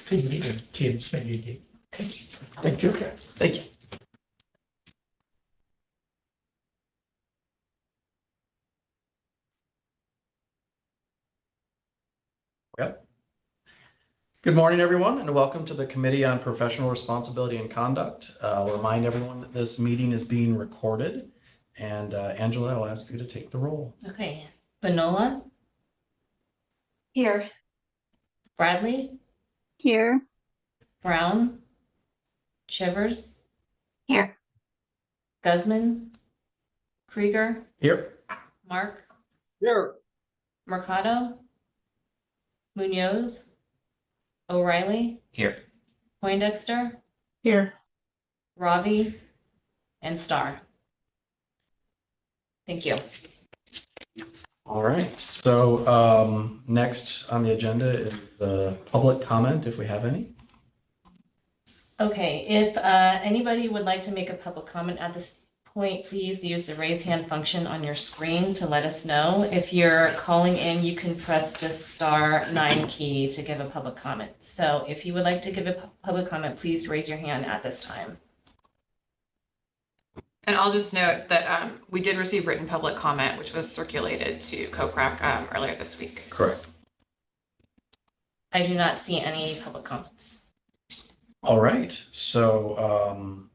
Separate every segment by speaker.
Speaker 1: Good meeting, Tim, thank you. Thank you. Thank you.
Speaker 2: Thank you. Yep. Good morning, everyone, and welcome to the Committee on Professional Responsibility and Conduct. I'll remind everyone that this meeting is being recorded. And Angela, I'll ask you to take the roll.
Speaker 3: Okay, Benola,
Speaker 4: Here.
Speaker 3: Bradley,
Speaker 5: Here.
Speaker 3: Brown, Shivers,
Speaker 4: Here.
Speaker 3: Guzman, Krieger,
Speaker 2: Here.
Speaker 3: Mark,
Speaker 1: Here.
Speaker 3: Mercado, Munoz, O'Reilly,
Speaker 2: Here.
Speaker 3: Poindexter,
Speaker 4: Here.
Speaker 3: Ravi, and Starr. Thank you.
Speaker 2: All right. So next on the agenda is the public comment, if we have any.
Speaker 3: Okay, if anybody would like to make a public comment at this point, please use the raise hand function on your screen to let us know. If you're calling in, you can press the *9 key to give a public comment. So if you would like to give a public comment, please raise your hand at this time.
Speaker 4: And I'll just note that we did receive written public comment, which was circulated to COPRAC earlier this week.
Speaker 2: Correct.
Speaker 3: I do not see any public comments.
Speaker 2: All right. So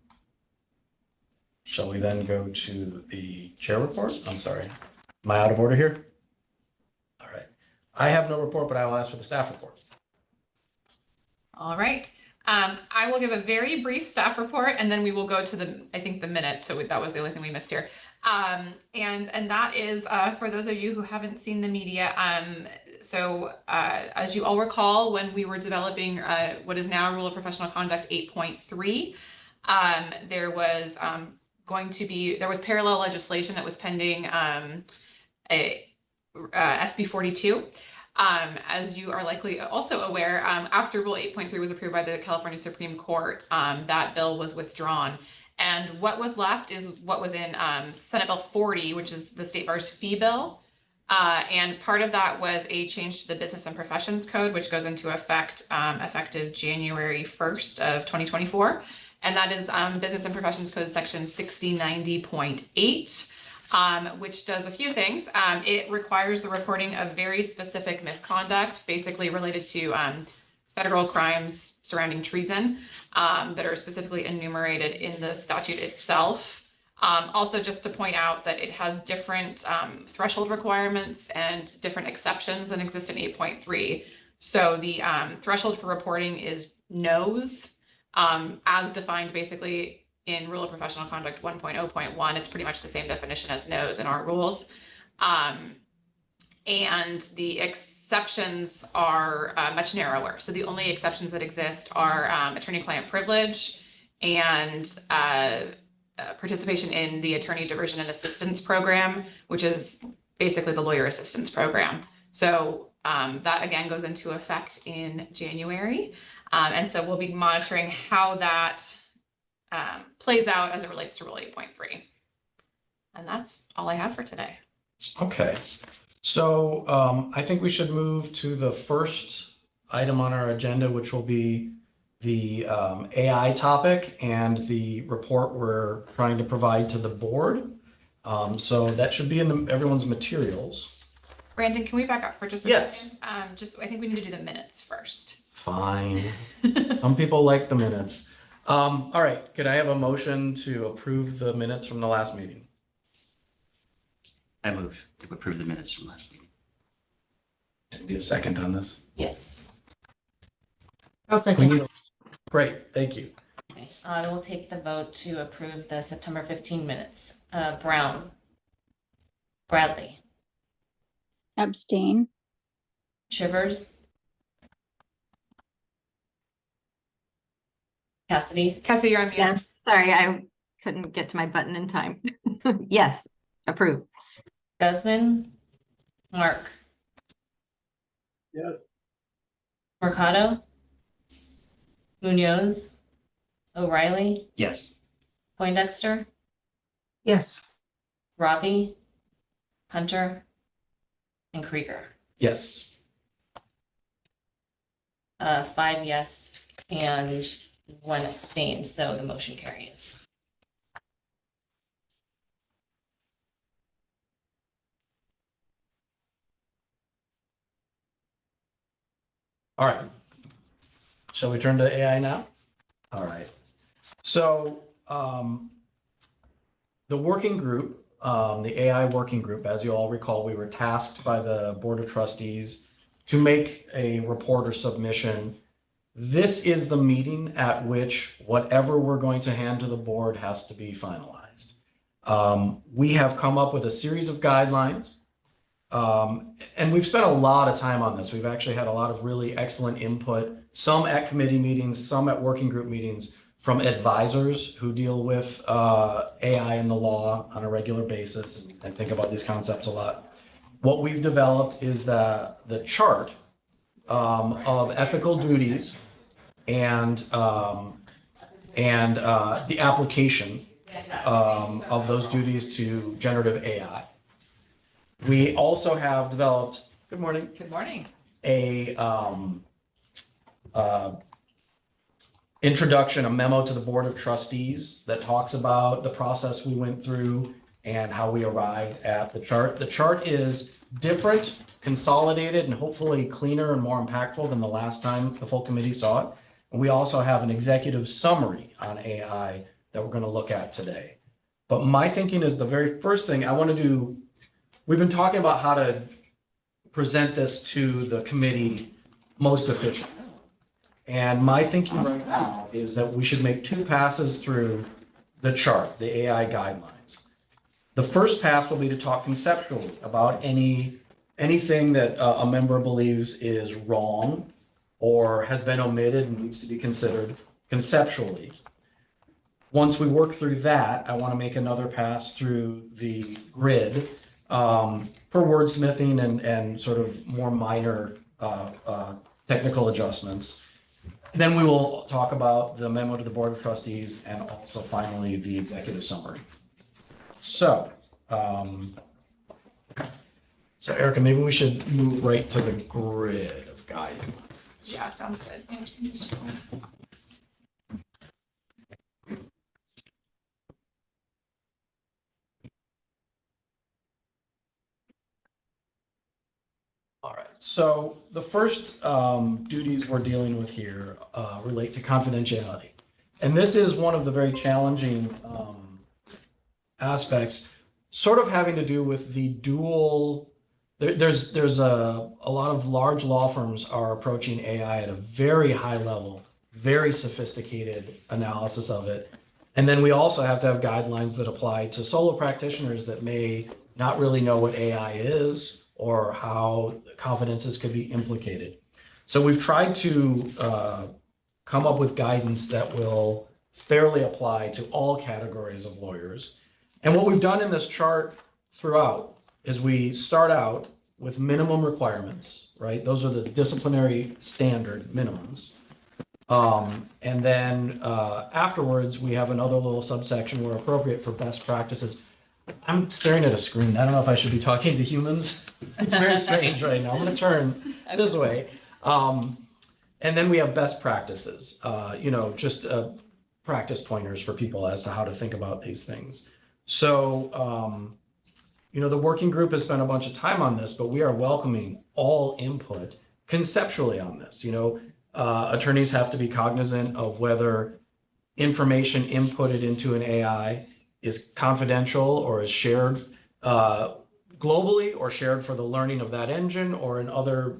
Speaker 2: shall we then go to the chair report? I'm sorry. Am I out of order here? All right. I have no report, but I will ask for the staff report.
Speaker 4: All right. I will give a very brief staff report and then we will go to the minutes. So that was the only thing we missed here. And that is for those of you who haven't seen the media. As you all recall, when we were developing what is now Rule of Professional Conduct 8.3, there was parallel legislation that was pending SB 42. As you are likely also aware, after Rule 8.3 was approved by the California Supreme Court, that bill was withdrawn. And what was left is what was in Senate Bill 40, which is the State Bar's fee bill. And part of that was a change to the Business and Professions Code, which goes into effect effective January 1st of 2024. And that is Business and Professions Code section 6090.8. Which does a few things. It requires the reporting of very specific misconduct, basically related to federal crimes surrounding treason that are specifically enumerated in the statute itself. Also, just to point out that it has different threshold requirements and different exceptions than exist in 8.3. So the threshold for reporting is no's, as defined basically in Rule of Professional Conduct 1.0.1, it's pretty much the same definition as no's in our rules. And the exceptions are much narrower. So the only exceptions that exist are attorney-client privilege and participation in the Attorney Diversion and Assistance Program, which is basically the lawyer assistance program. So that again goes into effect in January. And so we'll be monitoring how that plays out as it relates to Rule 8.3. And that's all I have for today.
Speaker 2: Okay. So I think we should move to the first item on our agenda, which will be the AI topic and the report we're trying to provide to the board. So that should be in everyone's materials.
Speaker 4: Brandon, can we back up for just a
Speaker 2: Yes.
Speaker 4: second? I think we need to do the minutes first.
Speaker 2: Fine. Some people like the minutes. All right. Could I have a motion to approve the minutes from the last meeting?
Speaker 6: I move to approve the minutes from last meeting.
Speaker 2: Need a second on this?
Speaker 3: Yes.
Speaker 4: I'll
Speaker 2: We need Great. Thank you.
Speaker 3: Okay. I will take the vote to approve the September 15 minutes. Brown, Bradley,
Speaker 5: Abstain.
Speaker 3: Shivers, Cassidy,
Speaker 4: Cassie, you're on mute.
Speaker 7: Yeah, sorry, I couldn't get to my button in time. Yes, approve.
Speaker 3: Guzman, Mark,
Speaker 1: Yes.
Speaker 3: Mercado, Munoz, O'Reilly,
Speaker 6: Yes.
Speaker 3: Poindexter,
Speaker 4: Yes.
Speaker 3: Ravi, Hunter, and Krieger.
Speaker 2: Yes.
Speaker 3: 5 yes, and 1 abstain, so the motion carries.
Speaker 2: All right. Shall we turn to AI now? All right. So the working group, the AI working group, as you all recall, we were tasked by the Board of Trustees to make a report or submission. This is the meeting at which whatever we're going to hand to the board has to be finalized. We have come up with a series of guidelines. And we've spent a lot of time on this. We've actually had a lot of really excellent input, some at committee meetings, some at working group meetings from advisors who deal with AI and the law on a regular basis and think about these concepts a lot. What we've developed is the chart of ethical duties and the application of those duties to generative AI. We also have developed, good morning,
Speaker 4: Good morning.
Speaker 2: a introduction, a memo to the Board of Trustees that talks about the process we went through and how we arrived at the chart. The chart is different, consolidated, and hopefully cleaner and more impactful than the last time the full committee saw it. And we also have an executive summary on AI that we're going to look at today. But my thinking is the very first thing I want to do, we've been talking about how to present this to the committee most efficiently. And my thinking right now is that we should make 2 passes through the chart, the AI guidelines. The first pass will be to talk conceptually about anything that a member believes is wrong or has been omitted and needs to be considered conceptually. Once we work through that, I want to make another pass through the grid for wordsmithing and sort of more minor technical adjustments. Then we will talk about the memo to the Board of Trustees and also finally the executive summary. So, Erica, maybe we should move right to the grid of guidance.
Speaker 4: Yeah, sounds good.
Speaker 2: All right, so the first duties we're dealing with here relate to confidentiality. And this is one of the very challenging aspects, sort of having to do with the dual, there's a lot of large law firms are approaching AI at a very high level, very sophisticated analysis of it. And then we also have to have guidelines that apply to solo practitioners that may not really know what AI is or how confidences could be implicated. So we've tried to come up with guidance that will fairly apply to all categories of lawyers. And what we've done in this chart throughout is we start out with minimum requirements, right? Those are the disciplinary standard minimums. And then afterwards, we have another little subsection where appropriate for best practices. I'm staring at a screen. I don't know if I should be talking to humans. It's very strange right now. I'm going to turn this way. And then we have best practices, just practice pointers for people as to how to think about these things. So, the working group has spent a bunch of time on this, but we are welcoming all input conceptually on this. Attorneys have to be cognizant of whether information inputted into an AI is confidential or is shared globally or shared for the learning of that engine or in other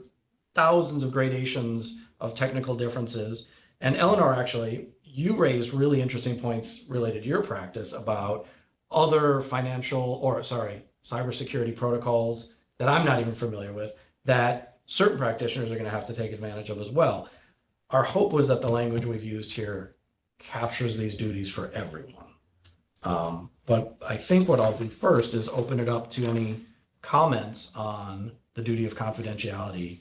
Speaker 2: thousands of gradations of technical differences. And Eleanor, actually, you raised really interesting points related to your practice about other cybersecurity protocols that I'm not even familiar with that certain practitioners are going to have to take advantage of as well. Our hope was that the language we've used here captures these duties for everyone. But I think what I'll do first is open it up to any comments on the duty of confidentiality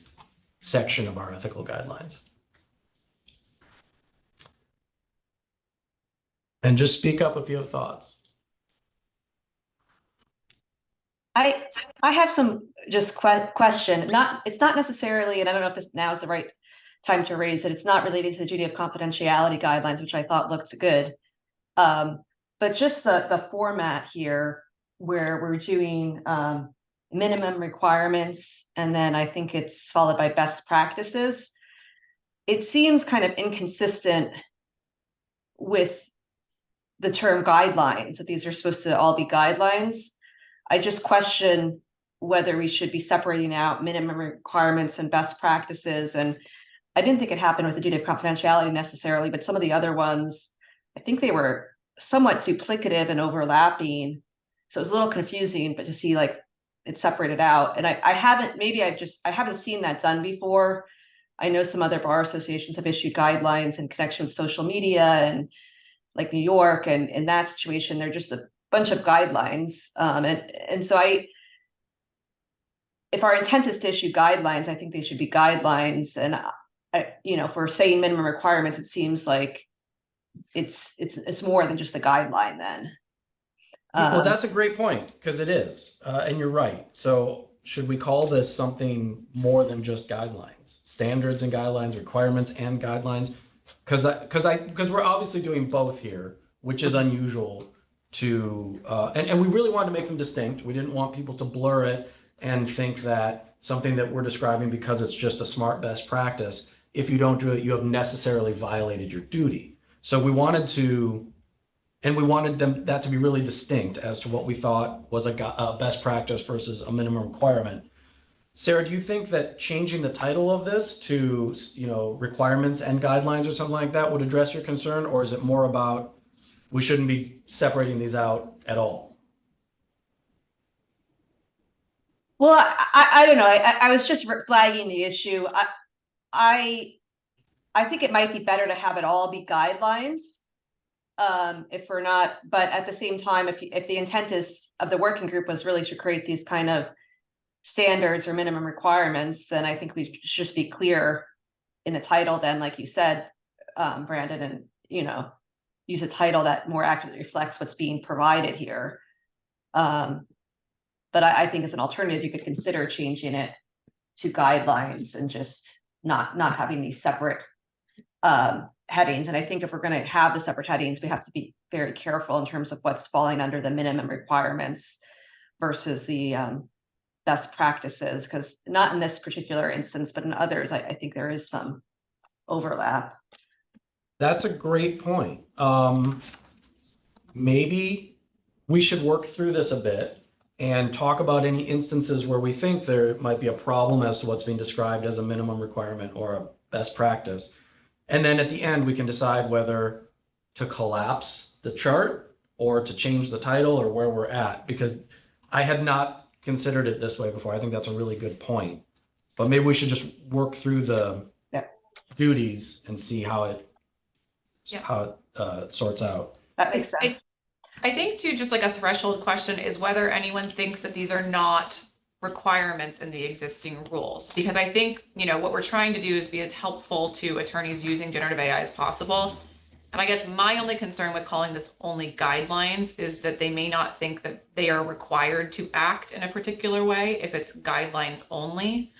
Speaker 2: section of our ethical guidelines. And just speak up if you have thoughts.
Speaker 5: I have some just question. It's not necessarily, and I don't know if this now is the right time to raise it. It's not related to the duty of confidentiality guidelines, which I thought looked good. But just the format here where we're doing minimum requirements, and then I think it's followed by best practices. It seems kind of inconsistent with the term guidelines, that these are supposed to all be guidelines. I just question whether we should be separating out minimum requirements and best practices. And I didn't think it happened with the duty of confidentiality necessarily, but some of the other ones, I think they were somewhat duplicative and overlapping. So it was a little confusing, but to see like it separated out. And I haven't seen that done before. I know some other bar associations have issued guidelines in connection with social media, and like New York, and in that situation, they're just a bunch of guidelines. And so if our intent is to issue guidelines, I think they should be guidelines. And if we're saying minimum requirements, it seems like it's more than just a guideline then.
Speaker 2: Well, that's a great point, because it is, and you're right. So should we call this something more than just guidelines? Standards and guidelines, requirements and guidelines? Because we're obviously doing both here, which is unusual to, and we really wanted to make them distinct. We didn't want people to blur it and think that something that we're describing, because it's just a smart best practice, if you don't do it, you have necessarily violated your duty. So we wanted that to be really distinct as to what we thought was a best practice versus a minimum requirement. Sarah, do you think that changing the title of this to, requirements and guidelines or something like that would address your concern? Or is it more about we shouldn't be separating these out at all?
Speaker 5: Well, I don't know. I was just flagging the issue. I think it might be better to have it all be guidelines. If we're not, but at the same time, if the intent of the working group was really to create these kind of standards or minimum requirements, then I think we should just be clear in the title then, like you said, Brandon, and use a title that more accurately reflects what's being provided here. But I think as an alternative, you could consider changing it to guidelines and just not having these separate headings. And I think if we're going to have the separate headings, we have to be very careful in terms of what's falling under the minimum requirements versus the best practices, because not in this particular instance, but in others, I think there is some overlap.
Speaker 2: That's a great point. Maybe we should work through this a bit and talk about any instances where we think there might be a problem as to what's being described as a minimum requirement or a best practice. And then at the end, we can decide whether to collapse the chart or to change the title or where we're at, because I had not considered it this way before. I think that's a really good point. But maybe we should just work through the duties and see how it sorts out.
Speaker 5: That makes sense.
Speaker 4: I think too, just like a threshold question is whether anyone thinks that these are not requirements in the existing rules. Because I think, what we're trying to do is be as helpful to attorneys using generative AI as possible. And I guess my only concern with calling this only guidelines is that they may not think that they are required to act in a particular way if it's guidelines only.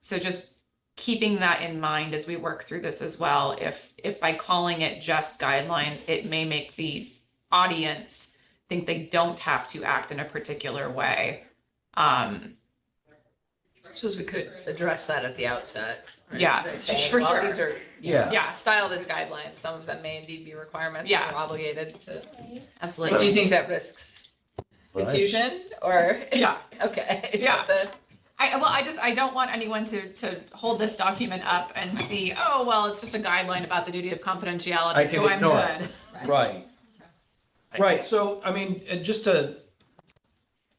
Speaker 4: So just keeping that in mind as we work through this as well. If by calling it just guidelines, it may make the audience think they don't have to act in a particular way.
Speaker 8: I suppose we could address that at the outset. Right?
Speaker 4: Yeah,
Speaker 8: By saying,
Speaker 4: for
Speaker 8: well,
Speaker 4: sure.
Speaker 8: These are
Speaker 2: Yeah.
Speaker 8: styled as guidelines. Some of them may indeed be requirements.
Speaker 4: Yeah.
Speaker 8: We're obligated to.
Speaker 3: Absolutely.
Speaker 8: Do you think that risks confusion or?
Speaker 4: Yeah.
Speaker 8: Okay. Is
Speaker 4: Yeah.
Speaker 8: that
Speaker 4: I don't want anyone to hold this document up and see, oh, well, it's just a guideline about the duty of confidentiality,
Speaker 2: I can
Speaker 4: so I'm
Speaker 2: ignore it.
Speaker 4: good.
Speaker 2: Right. Right. So, just to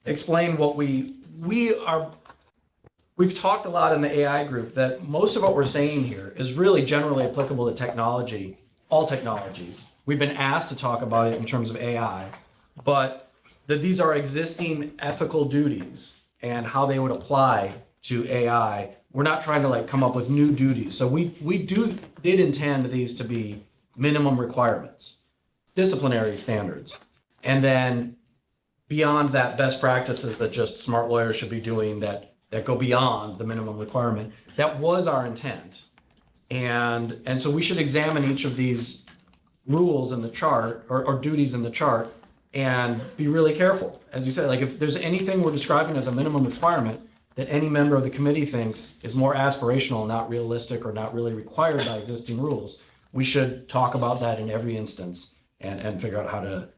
Speaker 2: explain what we've talked a lot in the AI group that most of what we're saying here is really generally applicable to technology, all technologies. We've been asked to talk about it in terms of AI, but that these are existing ethical duties and how they would apply to AI. We're not trying to come up with new duties. So we did intend these to be minimum requirements, disciplinary standards, and then beyond that, best practices that just smart lawyers should be doing that that go beyond the minimum requirement. That was our intent. And so we should examine each of these rules in the chart or duties in the chart and be really careful. As you said, like if there's anything we're describing as a minimum requirement that any member of the committee thinks is more aspirational, not realistic, or not really required by existing rules, we should talk about that in every instance and figure out how to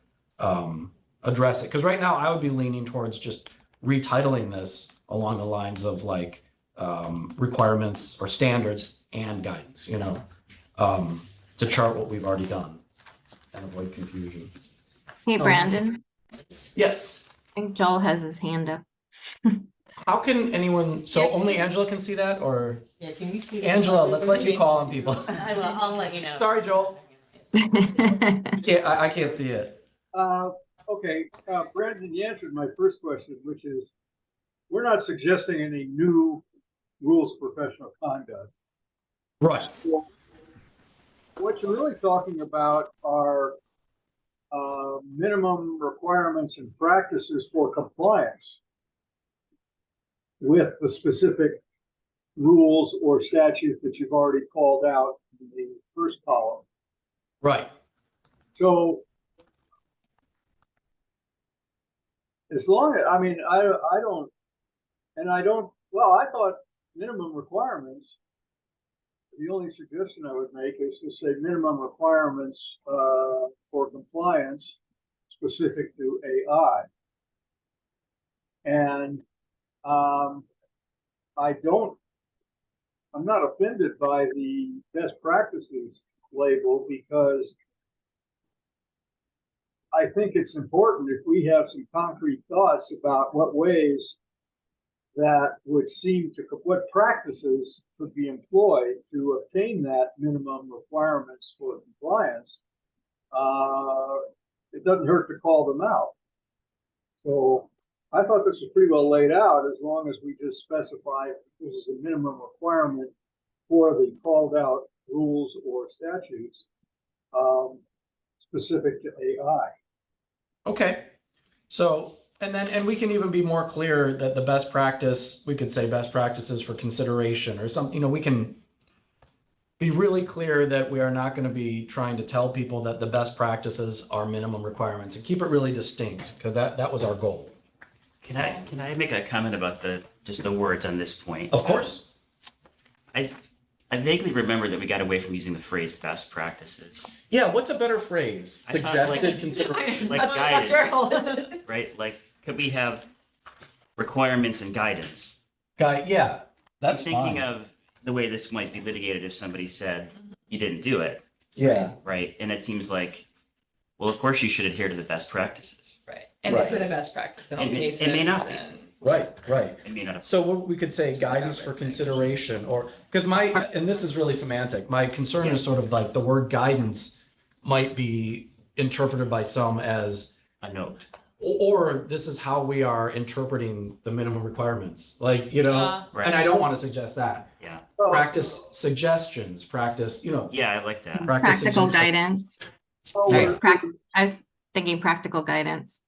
Speaker 2: address it. Because right now I would be leaning towards just retitling this along the lines of like requirements or standards and guidance, to chart what we've already done and avoid confusion.
Speaker 7: Hey, Brandon,
Speaker 2: Yes.
Speaker 7: I think Joel has his hand up.
Speaker 2: How can anyone, so only Angela can see that, or
Speaker 1: Yeah, can you see?
Speaker 2: Angela, let's let you call on people.
Speaker 3: I will, I'll let you know.
Speaker 2: Sorry, Joel. I can't see it.
Speaker 9: Okay, Brandon, you answered my first question, which is, we're not suggesting any new rules of professional conduct.
Speaker 2: Right.
Speaker 9: What you're really talking about are minimum requirements and practices for compliance with the specific rules or statutes that you've already called out in the first column.
Speaker 2: Right.
Speaker 9: So as long as, I mean, I thought minimum requirements, the only suggestion I would make is to say minimum requirements for compliance specific to AI. And I'm not offended by the best practices label, because I think it's important if we have some concrete thoughts about what ways that would seem to, what practices could be employed to obtain that minimum requirements for compliance, it doesn't hurt to call them out. So I thought this was pretty well laid out, as long as we just specify this is a minimum requirement for the called out rules or statutes specific to AI.
Speaker 2: Okay. So, and we can even be more clear that the best practice, we could say best practices for consideration or something, we can be really clear that we are not going to be trying to tell people that the best practices are minimum requirements, and keep it really distinct, because that was our goal.
Speaker 6: Can I make a comment about just the words on this point?
Speaker 2: Of course.
Speaker 6: I vaguely remember that we got away from using the phrase best practices,
Speaker 2: Yeah, what's a better phrase?
Speaker 6: I thought,
Speaker 2: Suggested
Speaker 6: like-
Speaker 2: consideration.
Speaker 6: Like
Speaker 3: That's right.
Speaker 6: right? Like, could we have requirements and guidance?
Speaker 2: Guy, yeah, that's
Speaker 6: I'm thinking
Speaker 2: fine.
Speaker 6: of the way this might be litigated if somebody said you didn't do it,
Speaker 2: Yeah,
Speaker 6: right? And it seems like, well, of course you should adhere to the best practices.
Speaker 8: Right, and
Speaker 2: Right.
Speaker 8: is it a best practice in all
Speaker 6: It may-
Speaker 8: cases?
Speaker 6: it may not be.
Speaker 8: And-
Speaker 2: right.
Speaker 6: It may not have.
Speaker 2: So what we could say guidance for consideration, or, because and this is really semantic, my concern is sort of like the word guidance might be interpreted by some as,
Speaker 6: A note.
Speaker 2: or this is how we are interpreting the minimum requirements, like,
Speaker 8: Yeah.
Speaker 2: and I don't want to suggest that.
Speaker 6: Yeah.
Speaker 2: Practice suggestions, practice,
Speaker 6: Yeah, I like that.
Speaker 2: practice
Speaker 7: Practical
Speaker 2: suggestions.
Speaker 7: guidance.
Speaker 9: Oh,
Speaker 7: Sorry,
Speaker 9: we're-
Speaker 7: I was thinking practical guidance.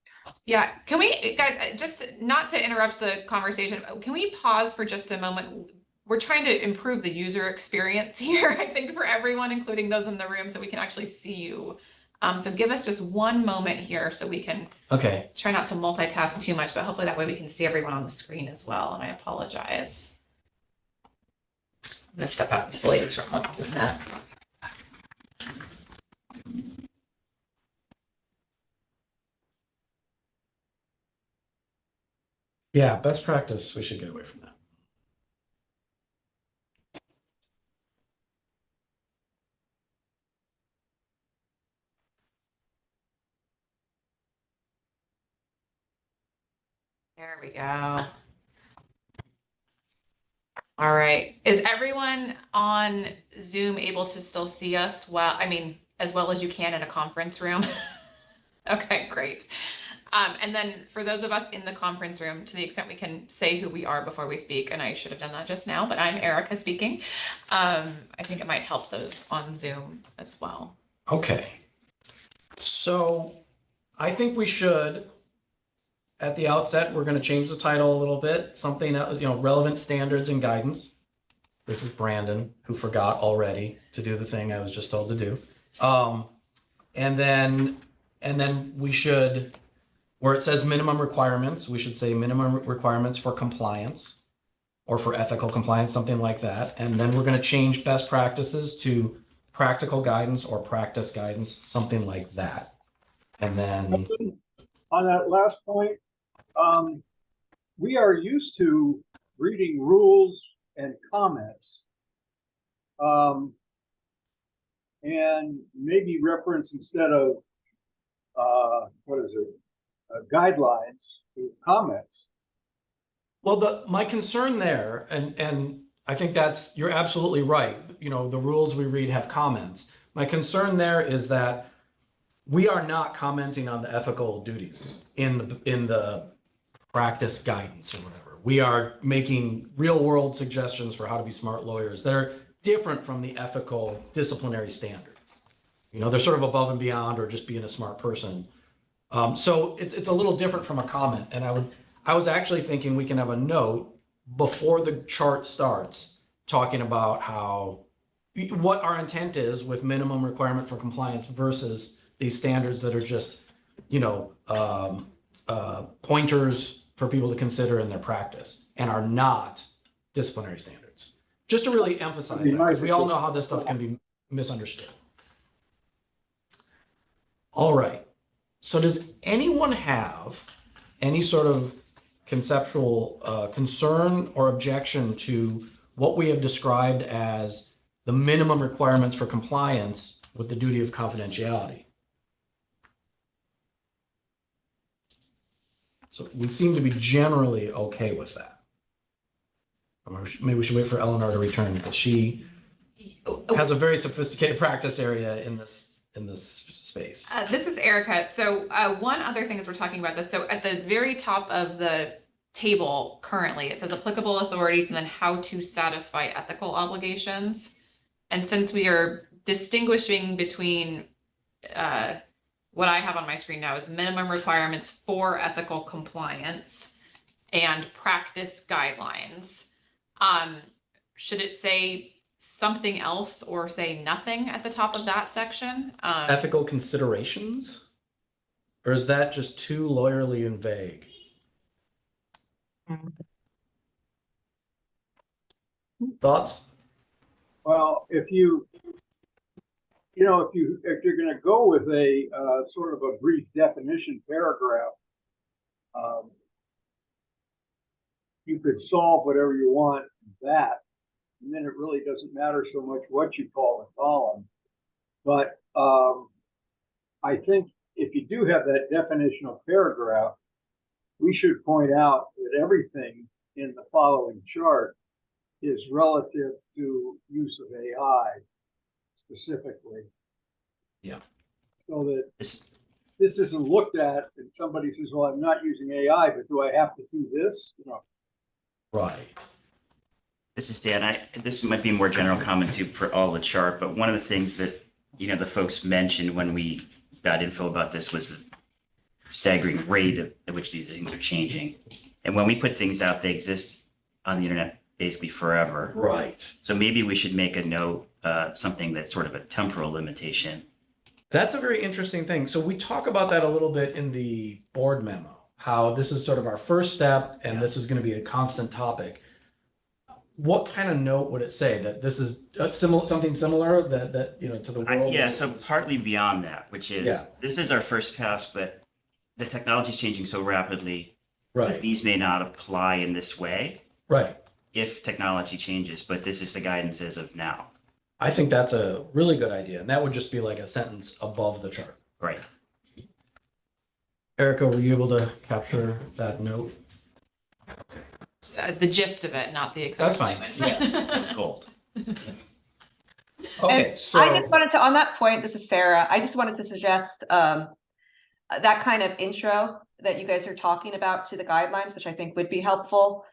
Speaker 4: Yeah, can we, guys, just not to interrupt the conversation, can we pause for just a moment? We're trying to improve the user experience here, I think, for everyone, including those in the room, so we can actually see you. So give us just one moment here so we can
Speaker 2: Okay,
Speaker 4: try not to multitask too much, but hopefully that way we can see everyone on the screen as well, and I apologize. I'm gonna step out just the ladies room while I'm doing that.
Speaker 2: yeah, best practice, we should get away from that.
Speaker 4: There we go. All right. Is everyone on Zoom able to still see us? Well, I mean, as well as you can in a conference room? Okay, great. And then for those of us in the conference room, to the extent we can say who we are before we speak, and I should have done that just now, but I'm Erica speaking. I think it might help those on Zoom as well.
Speaker 2: Okay. So I think we should, at the outset, we're going to change the title a little bit, something, relevant standards and guidance. This is Brandon, who forgot already to do the thing I was just told to do. And then we should, where it says minimum requirements, we should say minimum requirements for compliance or for ethical compliance, something like that. And then we're going to change best practices to practical guidance or practice guidance, something like that. And then
Speaker 9: On that last point, we are used to reading rules and comments. And maybe reference instead of, guidelines to comments.
Speaker 2: well, my concern there, and I think you're absolutely right. The rules we read have comments. My concern there is that we are not commenting on the ethical duties in the practice guidance or whatever. We are making real world suggestions for how to be smart lawyers that are different from the ethical disciplinary standards. They're sort of above and beyond, or just being a smart person. So it's a little different from a comment. And I was actually thinking we can have a note before the chart starts talking about what our intent is with minimum requirement for compliance versus these standards that are just, pointers for people to consider in their practice and are not disciplinary standards. Just to really emphasize that, because we all know how this stuff can be misunderstood. All right. So does anyone have any sort of conceptual concern or objection to what we have described as the minimum requirements for compliance with the duty of confidentiality? So we seem to be generally okay with that. Maybe we should wait for Eleanor to return, because she has a very sophisticated practice area in this space.
Speaker 4: This is Erica. So one other thing as we're talking about this, so at the very top of the table currently, it says applicable authorities and then how to satisfy ethical obligations. And since we are distinguishing between what I have on my screen now is minimum requirements for ethical compliance and practice guidelines, should it say something else or say nothing at the top of that section?
Speaker 2: Ethical considerations? Or is that just too lawyerly and vague? Thoughts?
Speaker 9: Well, if you're going to go with a sort of a brief definition paragraph, you could solve whatever you want with that, and then it really doesn't matter so much what you call the column. But I think if you do have that definitional paragraph, we should point out that everything in the following chart is relative to use of AI specifically.
Speaker 2: Yeah.
Speaker 9: So that this isn't looked at and somebody says, well, I'm not using AI, but do I have to do this?
Speaker 2: Right.
Speaker 6: This is Dan. This might be a more general comment too for all the chart, but one of the things that, the folks mentioned when we got info about this was the staggering rate at which these things are changing. And when we put things out, they exist on the internet basically forever.
Speaker 2: Right.
Speaker 6: So maybe we should make a note, something that's sort of a temporal limitation.
Speaker 2: That's a very interesting thing. So we talk about that a little bit in the board memo, how this is sort of our first step and this is going to be a constant topic. What kind of note would it say that this is something similar that to the world?
Speaker 6: So partly beyond that, which is this is our first pass, but the technology is changing so rapidly.
Speaker 2: Right.
Speaker 6: These may not apply in this way.
Speaker 2: Right.
Speaker 6: If technology changes, but this is the guidance as of now.
Speaker 2: I think that's a really good idea. And that would just be like a sentence above the chart.
Speaker 6: Right.
Speaker 2: Erica, were you able to capture that note?
Speaker 4: The gist of it, not the exact
Speaker 2: That's fine.
Speaker 4: language.
Speaker 6: It was gold.
Speaker 2: Okay,
Speaker 5: And
Speaker 2: so
Speaker 5: I just wanted to, on that point, this is Sarah, I just wanted to suggest that kind of intro that you guys are talking about to the guidelines, which I think would be helpful.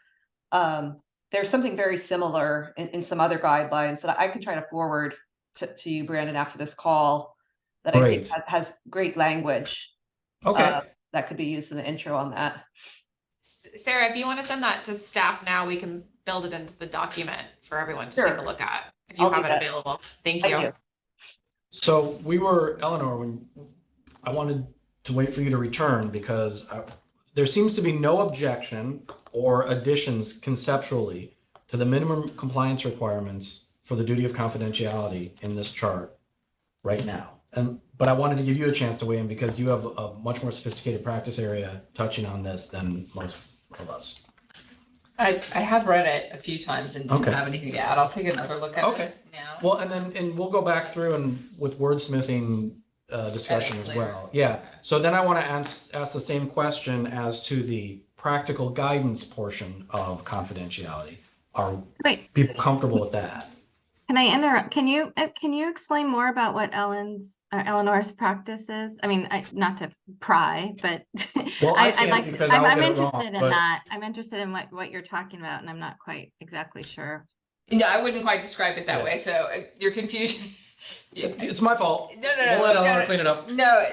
Speaker 5: There's something very similar in some other guidelines that I can try to forward to you, Brandon, after this call, that I think has great language.
Speaker 2: okay.
Speaker 5: that could be used in the intro on that.
Speaker 4: Sarah, if you want to send that to staff now, we can build it into the document for everyone to take
Speaker 5: Sure.
Speaker 4: a look at if you
Speaker 5: I'll do
Speaker 4: have it
Speaker 5: that.
Speaker 4: available. Thank
Speaker 5: Thank
Speaker 4: you.
Speaker 5: you.
Speaker 2: So Eleanor, when I wanted to wait for you to return because there seems to be no objection or additions conceptually to the minimum compliance requirements for the duty of confidentiality in this chart right now. But I wanted to give you a chance to weigh in because you have a much more sophisticated practice area touching on this than most of us.
Speaker 8: I have read it a few times and didn't
Speaker 2: Okay.
Speaker 8: have anything to add. I'll take another look at
Speaker 2: Okay.
Speaker 8: it now.
Speaker 2: Well, and we'll go back through and with wordsmithing discussion as
Speaker 8: Later.
Speaker 2: well. Yeah. So then I want to ask the same question as to the practical guidance portion of confidentiality. Are
Speaker 7: Wait,
Speaker 2: people comfortable with that?
Speaker 7: can I interrupt? Can you explain more about what Eleanor's practice is? I mean, not to pry, but
Speaker 2: Well, I
Speaker 7: I'd
Speaker 2: can't
Speaker 7: like,
Speaker 2: because I'll
Speaker 7: I'm
Speaker 2: get it wrong,
Speaker 7: interested in
Speaker 2: but-
Speaker 7: that. I'm interested in what you're talking about, and I'm not quite exactly sure.
Speaker 4: No, I wouldn't quite describe it that
Speaker 2: Yeah.
Speaker 4: way. So your confusion.
Speaker 2: It's my fault.
Speaker 4: No,
Speaker 2: We'll let Eleanor clean it up.
Speaker 4: No,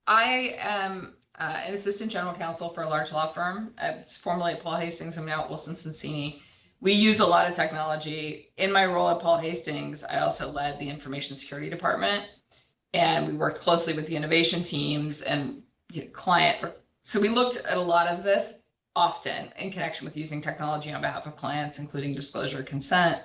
Speaker 4: I am an assistant general counsel for a large law firm. I was formerly at Paul Hastings. I'm now at Wilson Sonsini. We use a lot of technology. In my role at Paul Hastings, I also led the information security department, and we worked closely with the innovation teams and client. So we looked at a lot of this often in connection with using technology on behalf of clients, including disclosure, consent,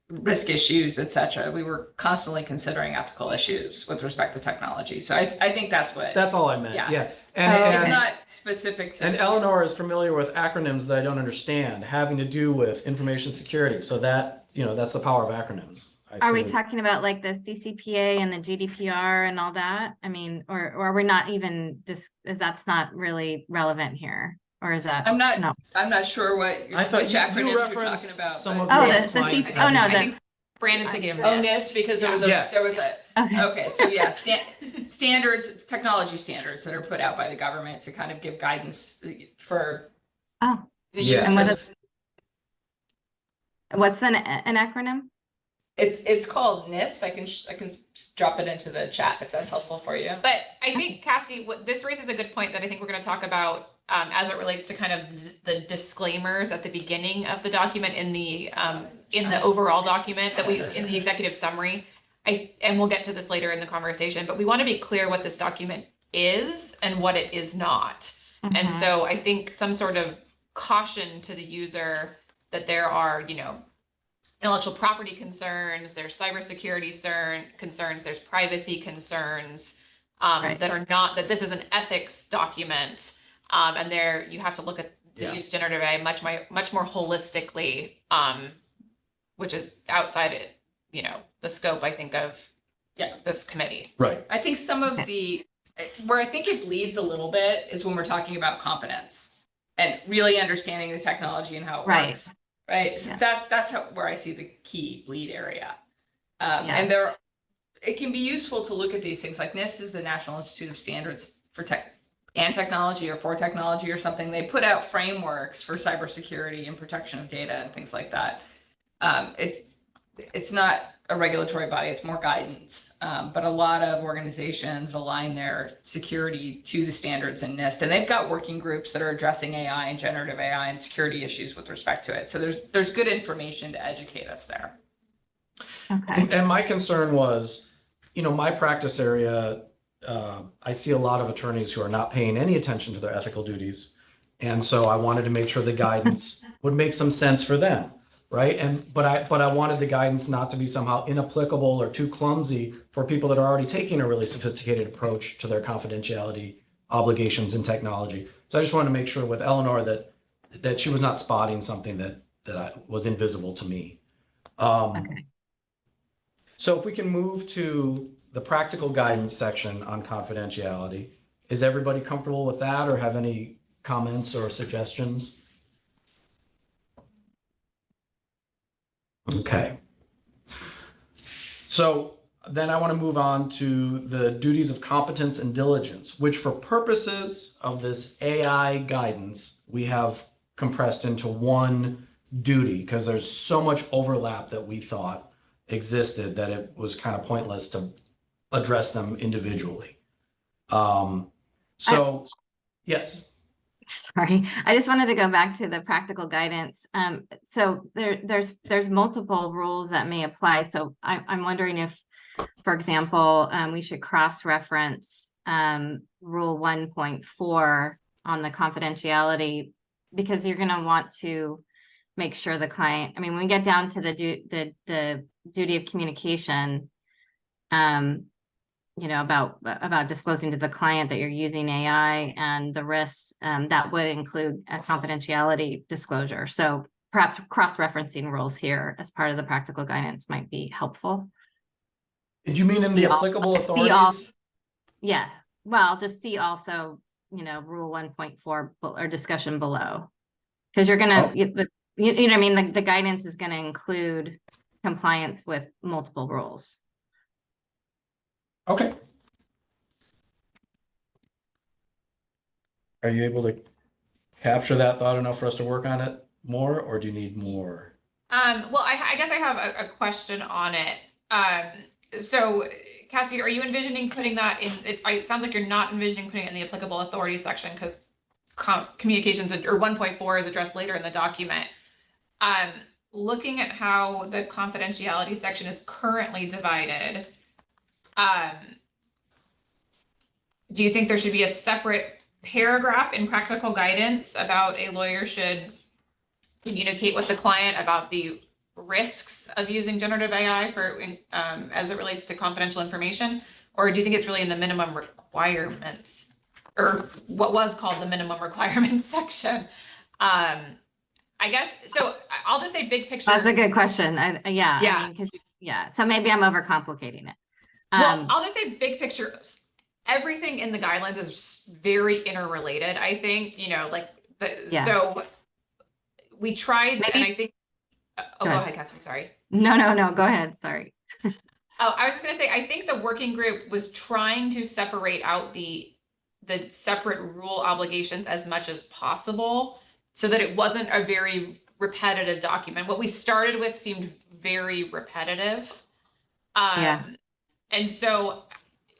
Speaker 4: risk issues, et cetera. We were constantly considering ethical issues with respect to technology. So I think that's what,
Speaker 2: That's all I meant.
Speaker 4: Yeah.
Speaker 2: Yeah.
Speaker 7: Oh,
Speaker 2: And,
Speaker 4: it's
Speaker 2: and,
Speaker 4: not specific to.
Speaker 2: and Eleanor is familiar with acronyms that I don't understand having to do with information security. So that, that's the power of acronyms.
Speaker 7: Are we
Speaker 2: see.
Speaker 7: talking about like the CCPA and the GDPR and all that? I mean, or are we not even that's not really relevant here? Or is that?
Speaker 4: I'm not,
Speaker 7: No.
Speaker 4: I'm not sure
Speaker 2: I
Speaker 4: which
Speaker 2: thought you
Speaker 4: acronyms you're
Speaker 2: referenced
Speaker 4: talking about.
Speaker 2: some
Speaker 4: but-
Speaker 2: of
Speaker 7: Oh,
Speaker 2: your
Speaker 7: the
Speaker 2: clients
Speaker 7: CC
Speaker 2: having-
Speaker 7: oh, no,
Speaker 4: I
Speaker 7: the-
Speaker 4: think Brandon's thinking of
Speaker 8: Oh,
Speaker 4: NIST.
Speaker 8: NIST, because there was a,
Speaker 2: Yes.
Speaker 4: There was a,
Speaker 7: Okay.
Speaker 4: okay, so yeah, standards, technology standards that are put out by the government to kind of give guidance for
Speaker 7: Oh,
Speaker 4: the
Speaker 2: Yes.
Speaker 4: use
Speaker 7: and
Speaker 4: of.
Speaker 7: what's an acronym?
Speaker 4: It's called NIST. I can drop it into the chat if that's helpful for you. But I think Cassie, this raises a good point that I think we're going to talk about as it relates to kind of the disclaimers at the beginning of the document in the overall document that in the executive summary. And we'll get to this later in the conversation, but we want to be clear what this document is and what it is not. And
Speaker 7: Mhm.
Speaker 4: so I think some sort of caution to the user that there are, intellectual property concerns, there's cybersecurity concerns, there's privacy concerns,
Speaker 7: Right.
Speaker 4: that this is an ethics document. And there you have to look at the
Speaker 2: Yeah.
Speaker 4: use of generative AI much more holistically, which is outside it, the scope, I think, of this committee.
Speaker 2: Right.
Speaker 4: I think some of where I think it bleeds a little bit is when we're talking about competence and really understanding the technology and how it
Speaker 7: Right.
Speaker 4: works. Right. So
Speaker 7: Yeah.
Speaker 4: that's where I see the key bleed area.
Speaker 7: Yeah.
Speaker 4: And it can be useful to look at these things like NIST is the National Institute of Standards for technology or for technology or something. They put out frameworks for cybersecurity and protection of data and things like that. It's not a regulatory body, it's more guidance. But a lot of organizations align their security to the standards in NIST, and they've got working groups that are addressing AI and generative AI and security issues with respect to it. So there's good information to educate us there.
Speaker 7: Okay.
Speaker 2: And my concern was, my practice area, I see a lot of attorneys who are not paying any attention to their ethical duties. And so I wanted to make sure the guidance would make some sense for them, right? But I wanted the guidance not to be somehow inapplicable or too clumsy for people that are already taking a really sophisticated approach to their confidentiality obligations in technology. So I just wanted to make sure with Eleanor that she was not spotting something that was invisible to me.
Speaker 7: Okay.
Speaker 2: So if we can move to the practical guidance section on confidentiality, is everybody comfortable with that or have any comments or suggestions? Okay. So then I want to move on to the duties of competence and diligence, which for purposes of this AI guidance, we have compressed into one duty because there's so much overlap that we thought existed that it was kind of pointless to address them individually. So So, yes.
Speaker 7: Sorry, I just wanted to go back to the practical guidance. So there's multiple rules that may apply. So I'm wondering if, for example, we should cross-reference rule 1.4 on the confidentiality, because you're going to want to make sure the client, I mean, when we get down to the duty of communication, you know, about disclosing to the client that you're using AI and the risks, that would include a confidentiality disclosure. So perhaps cross-referencing rules here as part of the practical guidance might be helpful.
Speaker 2: Did you mean in the
Speaker 7: See all-
Speaker 2: applicable
Speaker 7: see all-
Speaker 2: authorities?
Speaker 7: Yeah, well, just see also, you know, rule 1.4 or discussion below. Because you're gonna,
Speaker 2: Oh.
Speaker 7: you know what I mean? The guidance is gonna include compliance with multiple rules.
Speaker 2: Okay. Are you able to capture that thought enough for us to work on it more, or do you need more?
Speaker 4: Well, I guess I have a question on it. So Cassie, are you envisioning putting that in, it sounds like you're not envisioning putting it in the applicable authority section because communications or 1.4 is addressed later in the document. Looking at how the confidentiality section is currently divided, do you think there should be a separate paragraph in practical guidance about a lawyer should communicate with the client about the risks of using generative AI for as it relates to confidential information? Or do you think it's really in the minimum requirements, or what was called the minimum requirements section? I guess, so I'll just say big picture.
Speaker 7: That's a good question. Yeah.
Speaker 4: Yeah.
Speaker 7: I mean, because yeah, so maybe I'm overcomplicating it.
Speaker 4: Well, I'll just say big picture. Everything in the guidelines is very interrelated. I think, you know, like
Speaker 7: Yeah.
Speaker 4: so we tried,
Speaker 7: Maybe-
Speaker 4: and I think. Oh,
Speaker 7: Go
Speaker 4: go
Speaker 7: ahead.
Speaker 4: ahead, Cassie. Sorry.
Speaker 7: No, go ahead. Sorry.
Speaker 4: Oh, I was just gonna say, I think the working group was trying to separate out the separate rule obligations as much as possible so that it wasn't a very repetitive document. What we started with seemed very repetitive.
Speaker 7: Yeah.
Speaker 4: And so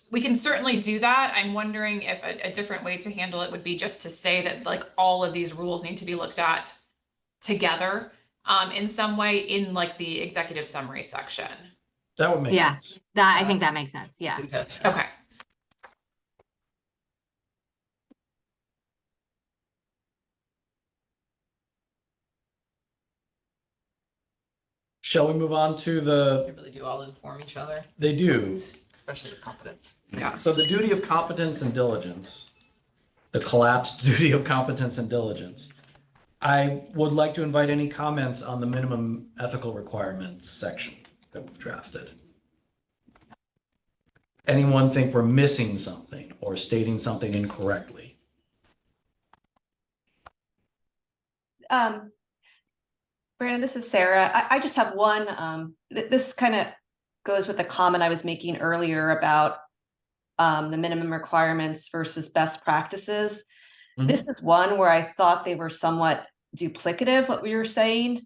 Speaker 4: we can certainly do that. I'm wondering if a different way to handle it would be just to say that like all of these rules need to be looked at together in some way in like the executive summary section.
Speaker 2: That would make
Speaker 7: Yeah.
Speaker 2: sense.
Speaker 7: I think that makes sense. Yeah.
Speaker 4: Okay.
Speaker 2: Shall we move on to
Speaker 8: They really do all inform each other,
Speaker 2: they do.
Speaker 8: especially the competence.
Speaker 4: Yeah.
Speaker 2: So the duty of competence and diligence, the collapsed duty of competence and diligence. I would like to invite any comments on the minimum ethical requirements section that we've drafted. Anyone think we're missing something or stating something incorrectly?
Speaker 5: Brandon, this is Sarah. I just have one, this kind of goes with the comment I was making earlier about the minimum requirements versus best practices.
Speaker 2: Mhm.
Speaker 5: This is one where I thought they were somewhat duplicative, what we were saying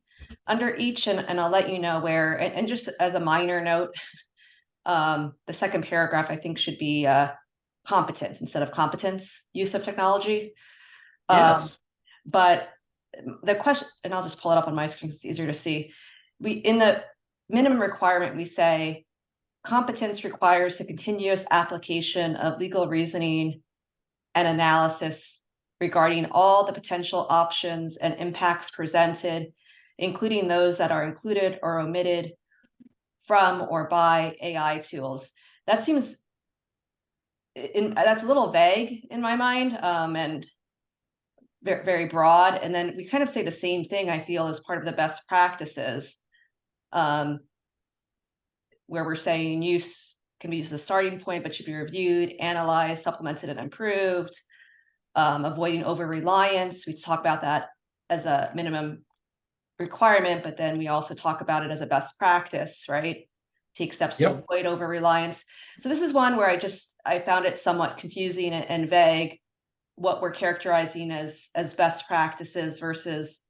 Speaker 5: under each, and I'll let you know where, and just as a minor note, the second paragraph I think should be competence instead of competence use of technology.
Speaker 2: Yes.
Speaker 5: But the question, and I'll just pull it up on my screen, it's easier to see. In the minimum requirement, we say competence requires the continuous application of legal reasoning and analysis regarding all the potential options and impacts presented, including those that are included or omitted from or by AI tools. That seems, that's a little vague in my mind, and very, very broad. And then we kind of say the same thing, I feel, as part of the best practices, where we're saying use can be used as a starting point, but should be reviewed, analyzed, supplemented, and improved. Avoiding over-reliance, we talk about that as a minimum requirement, but then we also talk about it as a best practice, right? Take steps to avoid over-reliance. So this is one where I found it somewhat confusing and vague, what we're characterizing as best practices versus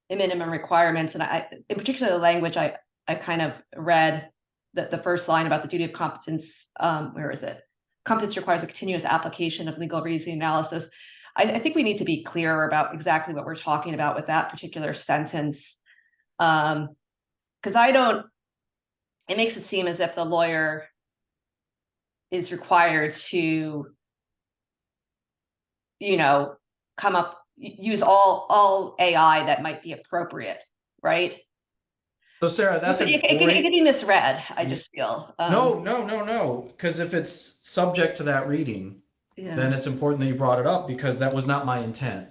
Speaker 5: the minimum requirements. And in particular, the language I kind of read that the first line about the duty of competence, where is it? competence requires a continuous application of legal reasoning analysis. I think we need to be clearer about exactly what we're talking about with that particular sentence. Because it makes it seem as if the lawyer is required to, use all AI that might be appropriate, right?
Speaker 2: So Sarah, that's a
Speaker 5: It could
Speaker 2: great.
Speaker 5: be misread, I just feel.
Speaker 2: No. Because if it's subject to that reading, then it's important that you brought it up because that was not my intent.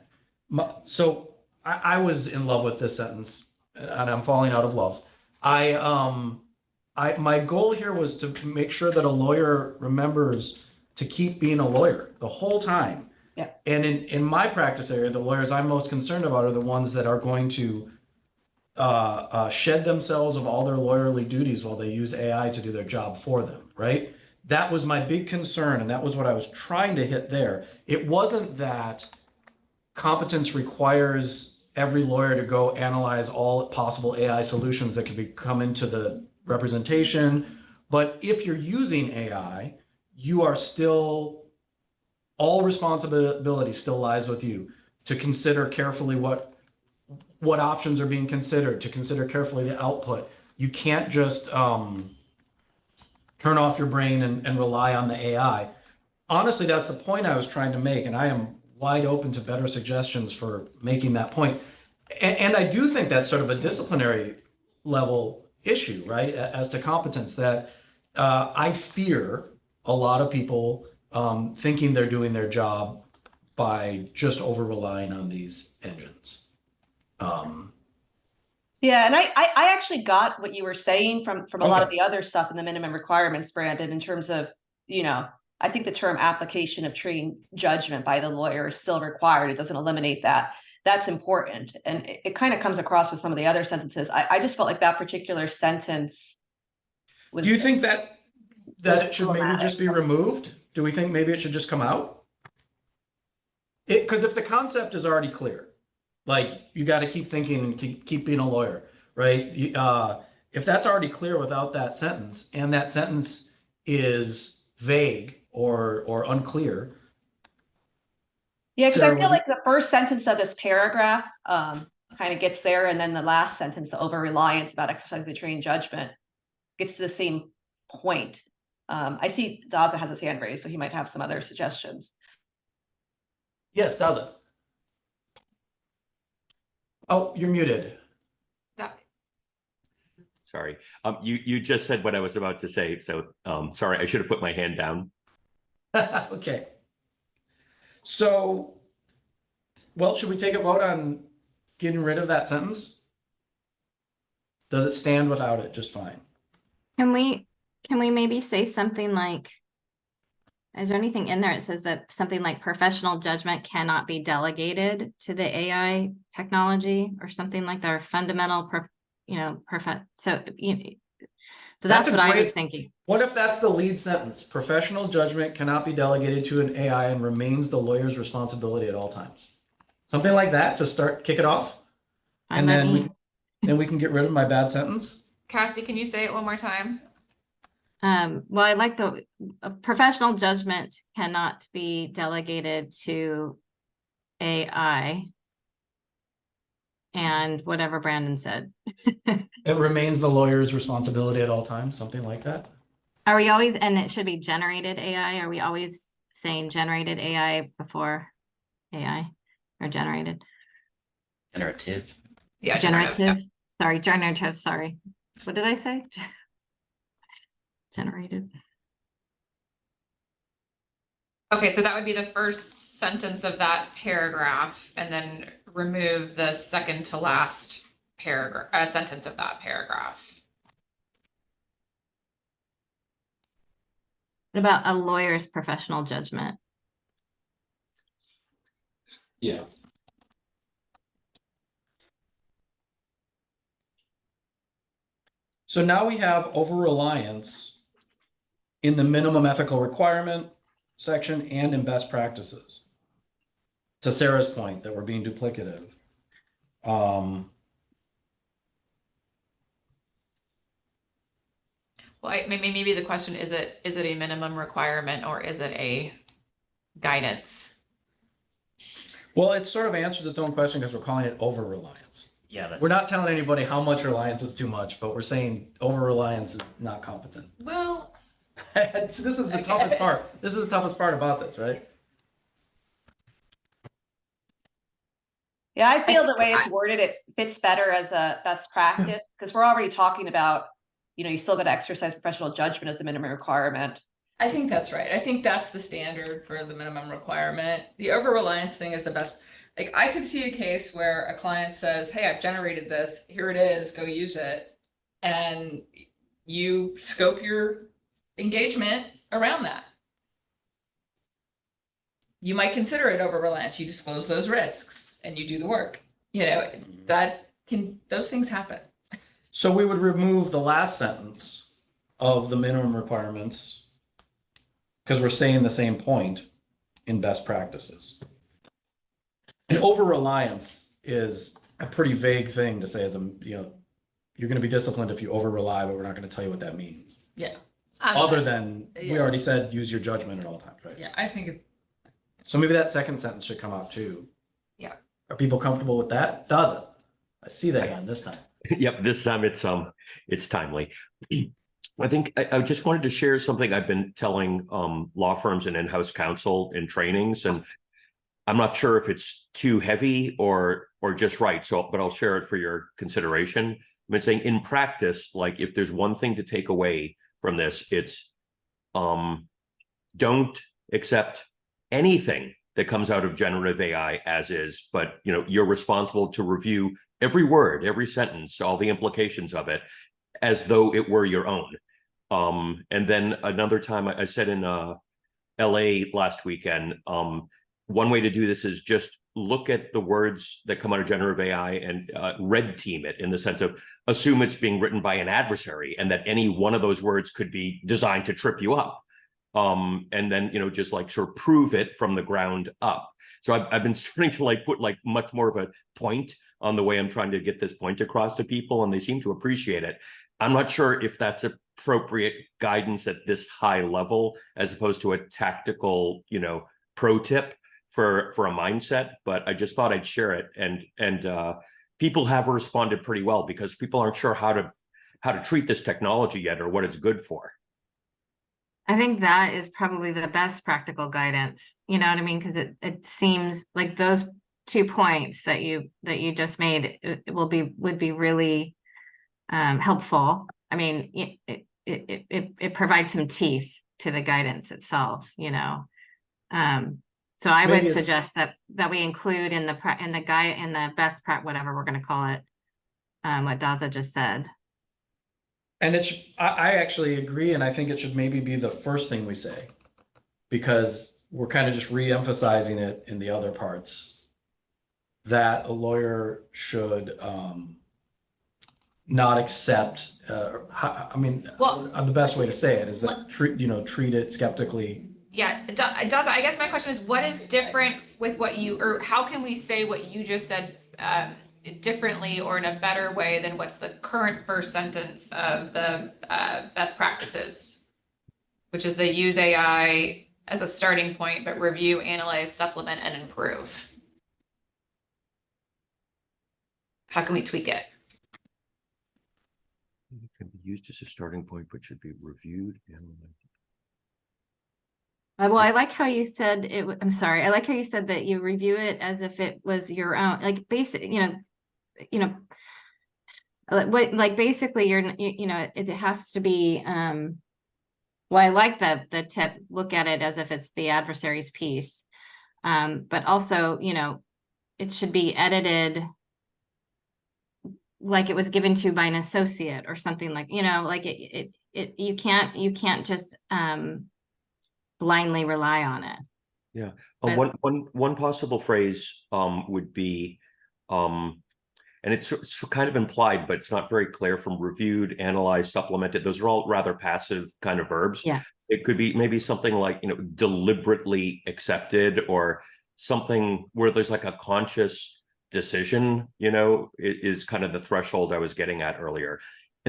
Speaker 2: So I was in love with this sentence and I'm falling out of love. My goal here was to make sure that a lawyer remembers to keep being a lawyer the whole time.
Speaker 5: Yeah.
Speaker 2: And in my practice area, the lawyers I'm most concerned about are the ones that are going to shed themselves of all their lawyerly duties while they use AI to do their job for them, right? That was my big concern, and that was what I was trying to hit there. It wasn't that competence requires every lawyer to go analyze all possible AI solutions that could come into the representation, but if you're using AI, you are still, all responsibility still lies with you to consider carefully what options are being considered, to consider carefully the output. You can't just turn off your brain and rely on the AI. Honestly, that's the point I was trying to make, and I am wide open to better suggestions for making that point. And I do think that's sort of a disciplinary level issue, right, as to competence, that I fear a lot of people thinking they're doing their job by just over relying on these engines.
Speaker 5: Yeah, and I actually got what you were saying from a lot of the other stuff in the minimum requirements, Brandon, in terms of, I think the term application of trained judgment by the lawyer is still required. It doesn't eliminate that. That's important. And it kind of comes across with some of the other sentences. I just felt like that particular sentence was.
Speaker 2: Do you think that it should maybe just be removed? Do we think maybe it should just come out? Because if the concept is already clear, like you got to keep thinking and keep being a lawyer, right? If that's already clear without that sentence, and that sentence is vague or unclear.
Speaker 5: Yeah, because I
Speaker 2: Sarah,
Speaker 5: feel like the first sentence of this paragraph kind of gets there, and then the last sentence, the over reliance about exercising the trained judgment, gets to the same point. I see Daza has his hand raised, so he might have some other suggestions.
Speaker 2: Yes, Daza. Oh, you're muted.
Speaker 10: Sorry. You just said what I was about to say. So sorry, I should have put my hand down.
Speaker 2: Okay. So, well, should we take a vote on getting rid of that sentence? Does it stand without it just fine?
Speaker 7: Can we maybe say something like, is there anything in there that says that something like professional judgment cannot be delegated to the AI technology or something like that, or fundamental, so that's what I was thinking.
Speaker 2: What if that's the lead sentence? Professional judgment cannot be delegated to an AI and remains the lawyer's responsibility at all times. Something like that to kick it off. And then we can get rid of my bad sentence.
Speaker 4: Cassie, can you say it one more time?
Speaker 7: Well, I like the professional judgment cannot be delegated to AI. And whatever Brandon said.
Speaker 2: It remains the lawyer's responsibility at all times, something like that.
Speaker 7: Are we always, and it should be generated AI? Are we always saying generated AI before AI or generated?
Speaker 6: Generative.
Speaker 4: Yeah,
Speaker 7: Generative. Sorry, generative. Sorry. What did I say? Generated.
Speaker 4: Okay, so that would be the first sentence of that paragraph, and then remove the second to last paragraph, sentence of that paragraph.
Speaker 7: What about a lawyer's professional judgment?
Speaker 2: Yeah. So now we have over-reliance in the minimum ethical requirement section and in best practices. To Sarah's point that we're being duplicative.
Speaker 4: Well, maybe the question is it a minimum requirement or is it a guidance?
Speaker 2: Well, it sort of answers its own question because we're calling it over-reliance.
Speaker 6: Yeah, that's.
Speaker 2: We're not telling anybody how much reliance is too much, but we're saying over-reliance is not competent.
Speaker 4: Well,
Speaker 2: This is the toughest part. This is the toughest part about this, right?
Speaker 5: Yeah, I feel the way it's worded, it fits better as a best practice, because we're already talking about, you still got to exercise professional judgment as a minimum requirement.
Speaker 8: I think that's right. I think that's the standard for the minimum requirement. The over-reliance thing is the best. Like, I could see a case where a client says, hey, I've generated this, here it is, go use it. And you scope your engagement around that. You might consider it over-reliance. You disclose those risks and you do the work. Those things happen.
Speaker 2: So we would remove the last sentence of the minimum requirements because we're saying the same point in best practices. And over-reliance is a pretty vague thing to say as you're going to be disciplined if you over-rely, but we're not going to tell you what that means.
Speaker 8: Yeah.
Speaker 2: Other than we already said, use your judgment at all times, right?
Speaker 8: Yeah, I think
Speaker 2: So maybe that second sentence should come out too.
Speaker 4: Yeah.
Speaker 2: Are people comfortable with that? Does it? I see that hand this time.
Speaker 10: Yep, this time it's timely. I think I just wanted to share something I've been telling law firms and in-house counsel in trainings, and I'm not sure if it's too heavy or just right. But I'll share it for your consideration. I've been saying in practice, like if there's one thing to take away from this, it's don't accept anything that comes out of generative AI as is, but you're responsible to review every word, every sentence, all the implications of it as though it were your own. And then another time I said in LA last weekend, one way to do this is just look at the words that come out of generative AI and red team it, in the sense of assume it's being written by an adversary and that any one of those words could be designed to trip you up. And then, just like sort of prove it from the ground up. So I've been starting to put much more of a point on the way I'm trying to get this point across to people, and they seem to appreciate it. I'm not sure if that's appropriate guidance at this high level, as opposed to a tactical, pro tip for a mindset, but I just thought I'd share it. And people have responded pretty well because people aren't sure how to treat this technology yet or what it's good for.
Speaker 7: I think that is probably the best practical guidance, you know what I mean? Because it seems like those 2 points that you just made would be really helpful. I mean, it provides some teeth to the guidance itself, So I would suggest that we include in the best whatever we're going to call it, what Daza just said.
Speaker 2: And I actually agree, and I think it should maybe be the first thing we say, because we're kind of just re-emphasizing it in the other parts, that a lawyer should not accept. The best way to say it is that treat it skeptically.
Speaker 4: Yeah, Daza, I guess my question is, what is different with or how can we say what you just said differently or in a better way than what's the current first sentence of the best practices, which is they use AI as a starting point, but review, analyze, supplement, and improve? How can we tweak it?
Speaker 10: It can be used as a starting point, but should be reviewed, analyzed.
Speaker 7: Well, I like how you said it. I'm sorry. I like how you said that you review it as if it was your own, like basic, like basically it has to be, well, I like the tip, look at it as if it's the adversary's piece. But also, it should be edited like it was given to by an associate or something, like, like you can't just, blindly rely on it.
Speaker 10: Yeah. One possible phrase would be, and it's kind of implied, but it's not very clear, from reviewed, analyzed, supplemented. Those are all rather passive kind of verbs.
Speaker 7: Yeah.
Speaker 10: It could be maybe something like, deliberately accepted, or something where there's like a conscious decision, is kind of the threshold I was getting at earlier.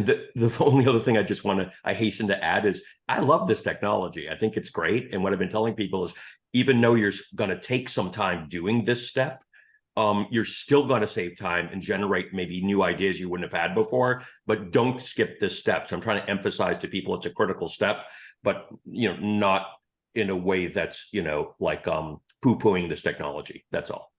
Speaker 10: And the only other thing I hasten to add is I love this technology. I think it's great. And what I've been telling people is even though you're going to take some time doing this step, you're still going to save time and generate maybe new ideas you wouldn't have had before, but don't skip this step. So I'm trying to emphasize to people it's a critical step, but not in a way that's, like poo-pooing this technology. That's all.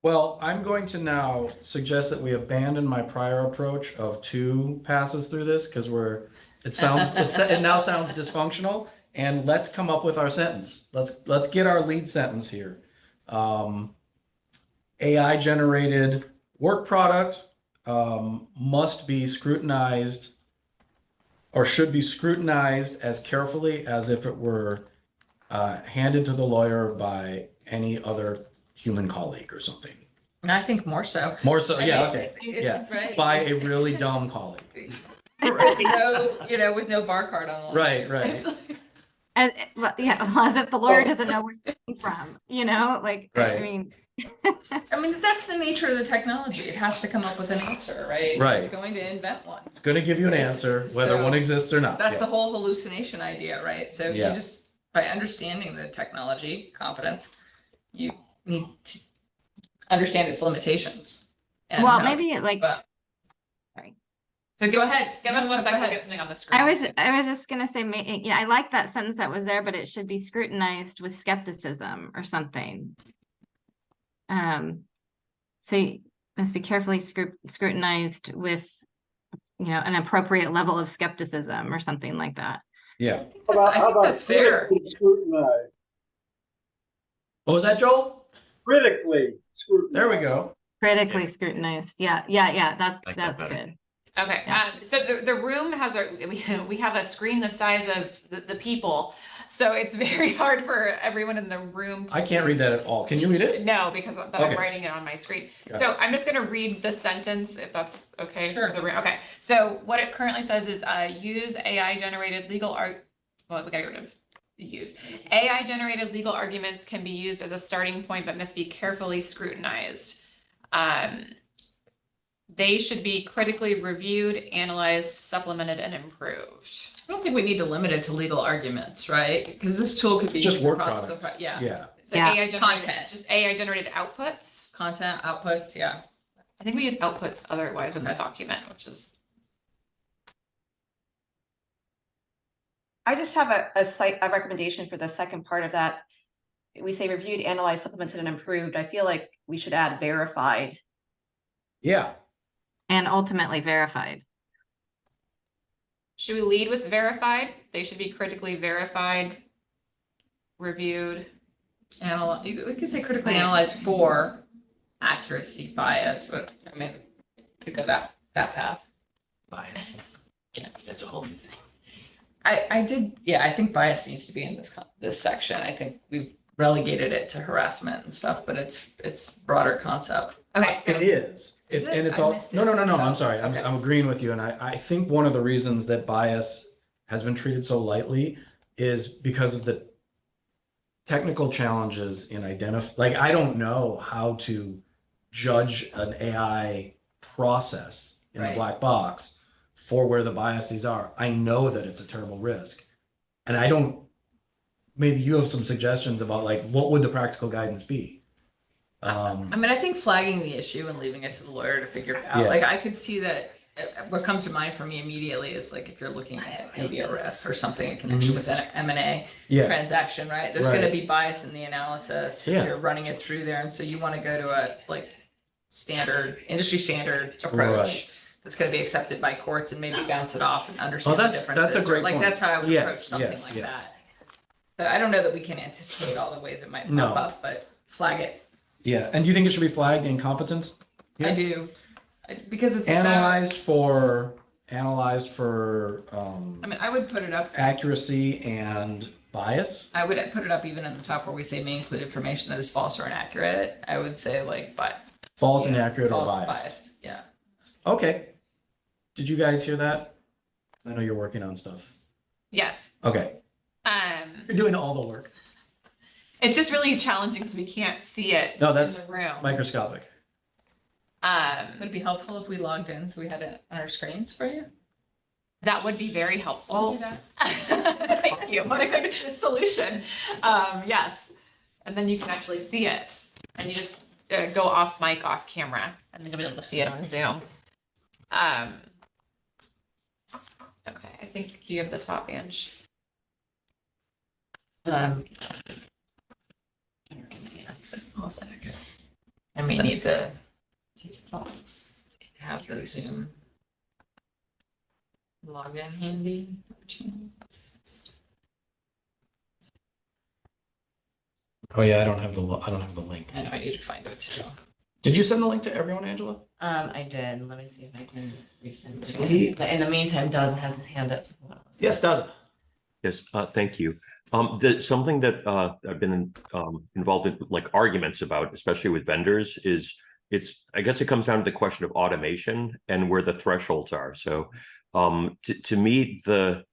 Speaker 2: Well, I'm going to now suggest that we abandon my prior approach of 2 passes through this because it now sounds dysfunctional, and let's come up with our sentence. Let's get our lead sentence here. AI generated work product must be scrutinized or should be scrutinized as carefully as if it were handed to the lawyer by any other human colleague or something.
Speaker 8: And I think more so.
Speaker 2: More so, yeah,
Speaker 8: I mean,
Speaker 2: okay.
Speaker 8: it's
Speaker 2: Yeah,
Speaker 8: right.
Speaker 2: by a really dumb colleague.
Speaker 8: No, with no bar card on.
Speaker 2: Right.
Speaker 8: It's like-
Speaker 7: And well, yeah, well, as if the lawyer doesn't know where it came from, like, I
Speaker 2: Right.
Speaker 7: mean,
Speaker 8: I mean, that's the nature of the technology. It has to come up with an answer, right?
Speaker 2: Right.
Speaker 8: It's going to invent one.
Speaker 2: It's going to give you an
Speaker 8: It's-
Speaker 2: answer, whether
Speaker 8: so
Speaker 2: one exists or not.
Speaker 8: That's
Speaker 2: Yeah.
Speaker 8: the whole hallucination idea, right? So
Speaker 2: Yeah.
Speaker 8: you just, by understanding the technology competence, you need to understand its limitations. and
Speaker 7: well,
Speaker 8: how-
Speaker 7: maybe like,
Speaker 8: but-
Speaker 7: sorry.
Speaker 8: So
Speaker 3: Go ahead, give us
Speaker 8: No,
Speaker 3: one
Speaker 8: go
Speaker 3: second to
Speaker 8: ahead.
Speaker 3: get something on the screen.
Speaker 7: I was just gonna say, I like that sentence that was there, but it should be scrutinized with skepticism or something. So you must be carefully scrutinized with, an appropriate level of skepticism or something like that.
Speaker 2: Yeah.
Speaker 8: I think that's fair.
Speaker 9: critically scrutinized?
Speaker 2: What was that, Joel?
Speaker 9: Critically scrutinized.
Speaker 2: There we go.
Speaker 7: Critically scrutinized. Yeah. That's
Speaker 6: Like that
Speaker 7: that's
Speaker 6: better.
Speaker 7: good.
Speaker 3: Okay,
Speaker 7: Yeah.
Speaker 3: so the room has we have a screen the size of the people, so it's very hard for everyone in the room to
Speaker 2: I can't read that at all. Can you read it?
Speaker 3: No, because I'm
Speaker 2: Okay.
Speaker 3: writing it on my screen.
Speaker 2: Got
Speaker 3: So I'm just gonna read the sentence if that's okay. for
Speaker 8: Sure.
Speaker 3: the room. Okay, so what it currently says is use AI generated legal well, we got rid of use. AI generated legal arguments can be used as a starting point, but must be carefully scrutinized. They should be critically reviewed, analyzed, supplemented, and improved.
Speaker 8: I don't think we need to limit it to legal arguments, right? Because this tool could be
Speaker 2: Just
Speaker 8: used
Speaker 2: work
Speaker 8: across the,
Speaker 2: product.
Speaker 8: yeah,
Speaker 2: Yeah.
Speaker 3: So
Speaker 7: Yeah.
Speaker 3: AI generated,
Speaker 8: Content.
Speaker 3: just AI generated outputs.
Speaker 8: content outputs, yeah.
Speaker 3: I think we use outputs otherwise in the document, which is.
Speaker 5: I just have a recommendation for the second part of that. We say reviewed, analyzed, supplemented, and improved. I feel like we should add verified.
Speaker 2: Yeah.
Speaker 7: And ultimately verified.
Speaker 3: Should we lead with verified? They should be critically verified, reviewed.
Speaker 8: We could say critically analyzed for accuracy bias, but I mean, could go that path.
Speaker 1: Bias. Yeah, that's a whole new thing.
Speaker 8: I think bias needs to be in this section. I think we've relegated it to harassment and stuff, but it's broader concept.
Speaker 3: Okay,
Speaker 2: It is.
Speaker 8: Is
Speaker 2: It's
Speaker 8: it?
Speaker 2: and it's
Speaker 8: I
Speaker 2: all
Speaker 8: missed
Speaker 2: no.
Speaker 8: it.
Speaker 2: I'm
Speaker 8: Oh,
Speaker 2: sorry.
Speaker 8: okay.
Speaker 2: I'm agreeing with you. And I think one of the reasons that bias has been treated so lightly is because of the technical challenges in like I don't know how to judge an AI process in a
Speaker 8: Right.
Speaker 2: black box for where the biases are. I know that it's a terrible risk. And I don't, maybe you have some suggestions about like what would the practical guidance be?
Speaker 8: I mean, I think flagging the issue and leaving it to the lawyer to figure it out.
Speaker 2: Yeah.
Speaker 8: Like I could see that. What comes to mind for me immediately is like if you're looking at maybe a RIF or something in connection with an M&A
Speaker 2: Yeah.
Speaker 8: transaction, right? There's
Speaker 2: Right.
Speaker 8: going to be bias in the analysis.
Speaker 2: Yeah.
Speaker 8: If you're running it through there, and so you want to go to a like industry standard approach
Speaker 2: Right.
Speaker 8: that's going to be accepted by courts and maybe bounce it off and understand the
Speaker 2: that's a
Speaker 8: differences.
Speaker 2: great
Speaker 8: Like
Speaker 2: point.
Speaker 8: that's how I would
Speaker 2: Yes,
Speaker 8: approach something
Speaker 2: yes,
Speaker 8: like
Speaker 2: yes.
Speaker 8: that. So I don't know that we can anticipate all the ways it might pop
Speaker 2: No.
Speaker 8: up, but flag it.
Speaker 2: Yeah. And do you think it should be flagged incompetence?
Speaker 8: I
Speaker 2: Yeah.
Speaker 8: do. Because it's about,
Speaker 2: Analyzed for
Speaker 8: I mean, I would put it up.
Speaker 2: accuracy and bias.
Speaker 8: I would put it up even at the top where we say may include information that is false or inaccurate. I would say like, but
Speaker 2: False, inaccurate, or
Speaker 8: false or
Speaker 2: biased.
Speaker 8: biased. Yeah.
Speaker 2: Okay. Did you guys hear that? I know you're working on stuff.
Speaker 3: yes.
Speaker 2: Okay. You're doing all the work.
Speaker 3: It's just really challenging because we can't see it
Speaker 2: No,
Speaker 3: in
Speaker 2: that's
Speaker 3: the room.
Speaker 2: microscopic.
Speaker 8: Would it be helpful if we logged in so we had it on our screens for you?
Speaker 4: That would be very helpful.
Speaker 8: Do that?
Speaker 4: Thank you. What a good solution. Yes. And then you can actually see it. And you just go off mic, off camera, and then you'll be able to see it on Zoom. Okay, I think, do you have the top, Ange?
Speaker 8: Yeah,
Speaker 4: I'll sec.
Speaker 8: and we need to have the Zoom login handy.
Speaker 2: Oh yeah, I don't have the link.
Speaker 8: I know I need to find it too.
Speaker 2: Did you send the link to everyone, Angela?
Speaker 3: I did. Let me see if I can resend it.
Speaker 2: See?
Speaker 3: But in the meantime, Doug has his hand up.
Speaker 2: Yes, does it?
Speaker 10: Yes, thank you. Something that I've been involved in, like arguments about, especially with vendors, is I guess it comes down to the question of automation and where the thresholds are. So to me, the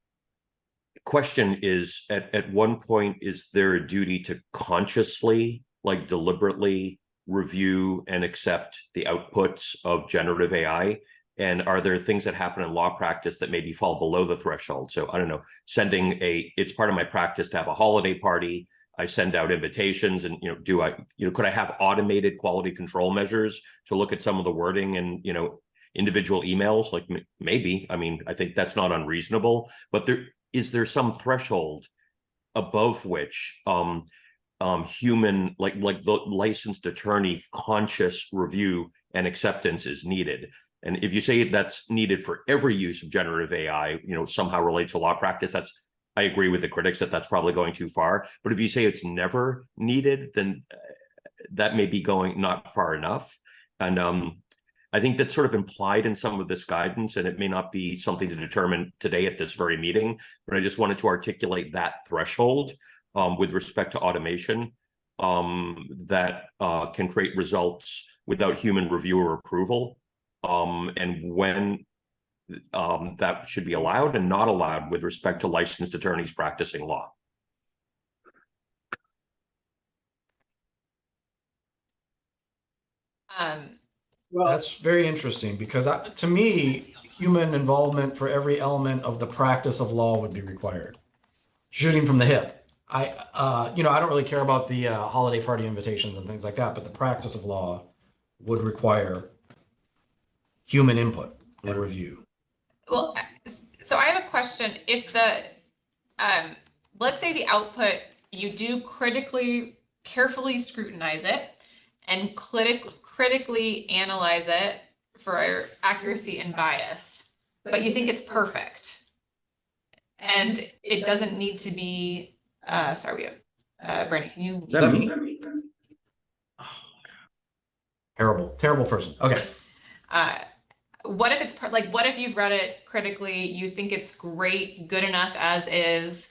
Speaker 10: question is, at one point, is there a duty to consciously, like deliberately review and accept the outputs of generative AI? And are there things that happen in law practice that maybe fall below the threshold? So I don't know, it's part of my practice to have a holiday party. I send out invitations, and could I have automated quality control measures to look at some of the wording and individual emails? Like maybe, I mean, I think that's not unreasonable, but is there some threshold above which human, like the licensed attorney, conscious review and acceptance is needed? And if you say that's needed for every use of generative AI, somehow related to law practice, I agree with the critics that that's probably going too far. But if you say it's never needed, then that may be going not far enough. And I think that's sort of implied in some of this guidance, and it may not be something to determine today at this very meeting, but I just wanted to articulate that threshold with respect to automation that can create results without human review or approval. And when that should be allowed and not allowed with respect to licensed attorneys practicing law.
Speaker 9: Well,
Speaker 2: That's very interesting because to me, human involvement for every element of the practice of law would be required. Shooting from the hip. I don't really care about the holiday party invitations and things like that, but the practice of law would require human input and review.
Speaker 4: Well, so I have a question. If let's say the output, you do carefully scrutinize it and critically analyze it for accuracy and bias, but you think it's perfect. And it doesn't need to be, sorry, Brandon, can you?
Speaker 2: Is that me? Oh, terrible person. Okay.
Speaker 4: What if it's what if you've read it critically, you think it's great, good enough as is?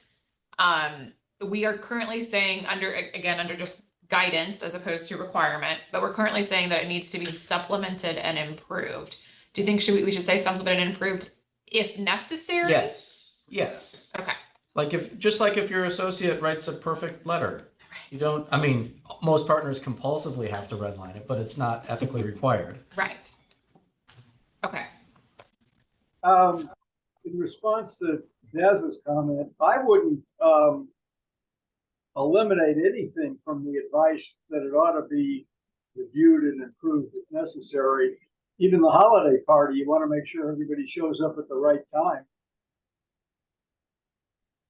Speaker 4: We are currently saying under just guidance as opposed to requirement, but we're currently saying that it needs to be supplemented and improved. Do you think we should say supplemented and improved if necessary?
Speaker 2: Yes.
Speaker 4: Okay.
Speaker 2: Just like if your associate writes a perfect letter, you don't, I mean, most partners compulsively have to redline it, but it's not ethically required.
Speaker 4: Right. Okay.
Speaker 9: in response to Dez's comment, I wouldn't eliminate anything from the advice that it ought to be reviewed and improved if necessary. Even the holiday party, you want to make sure everybody shows up at the right time.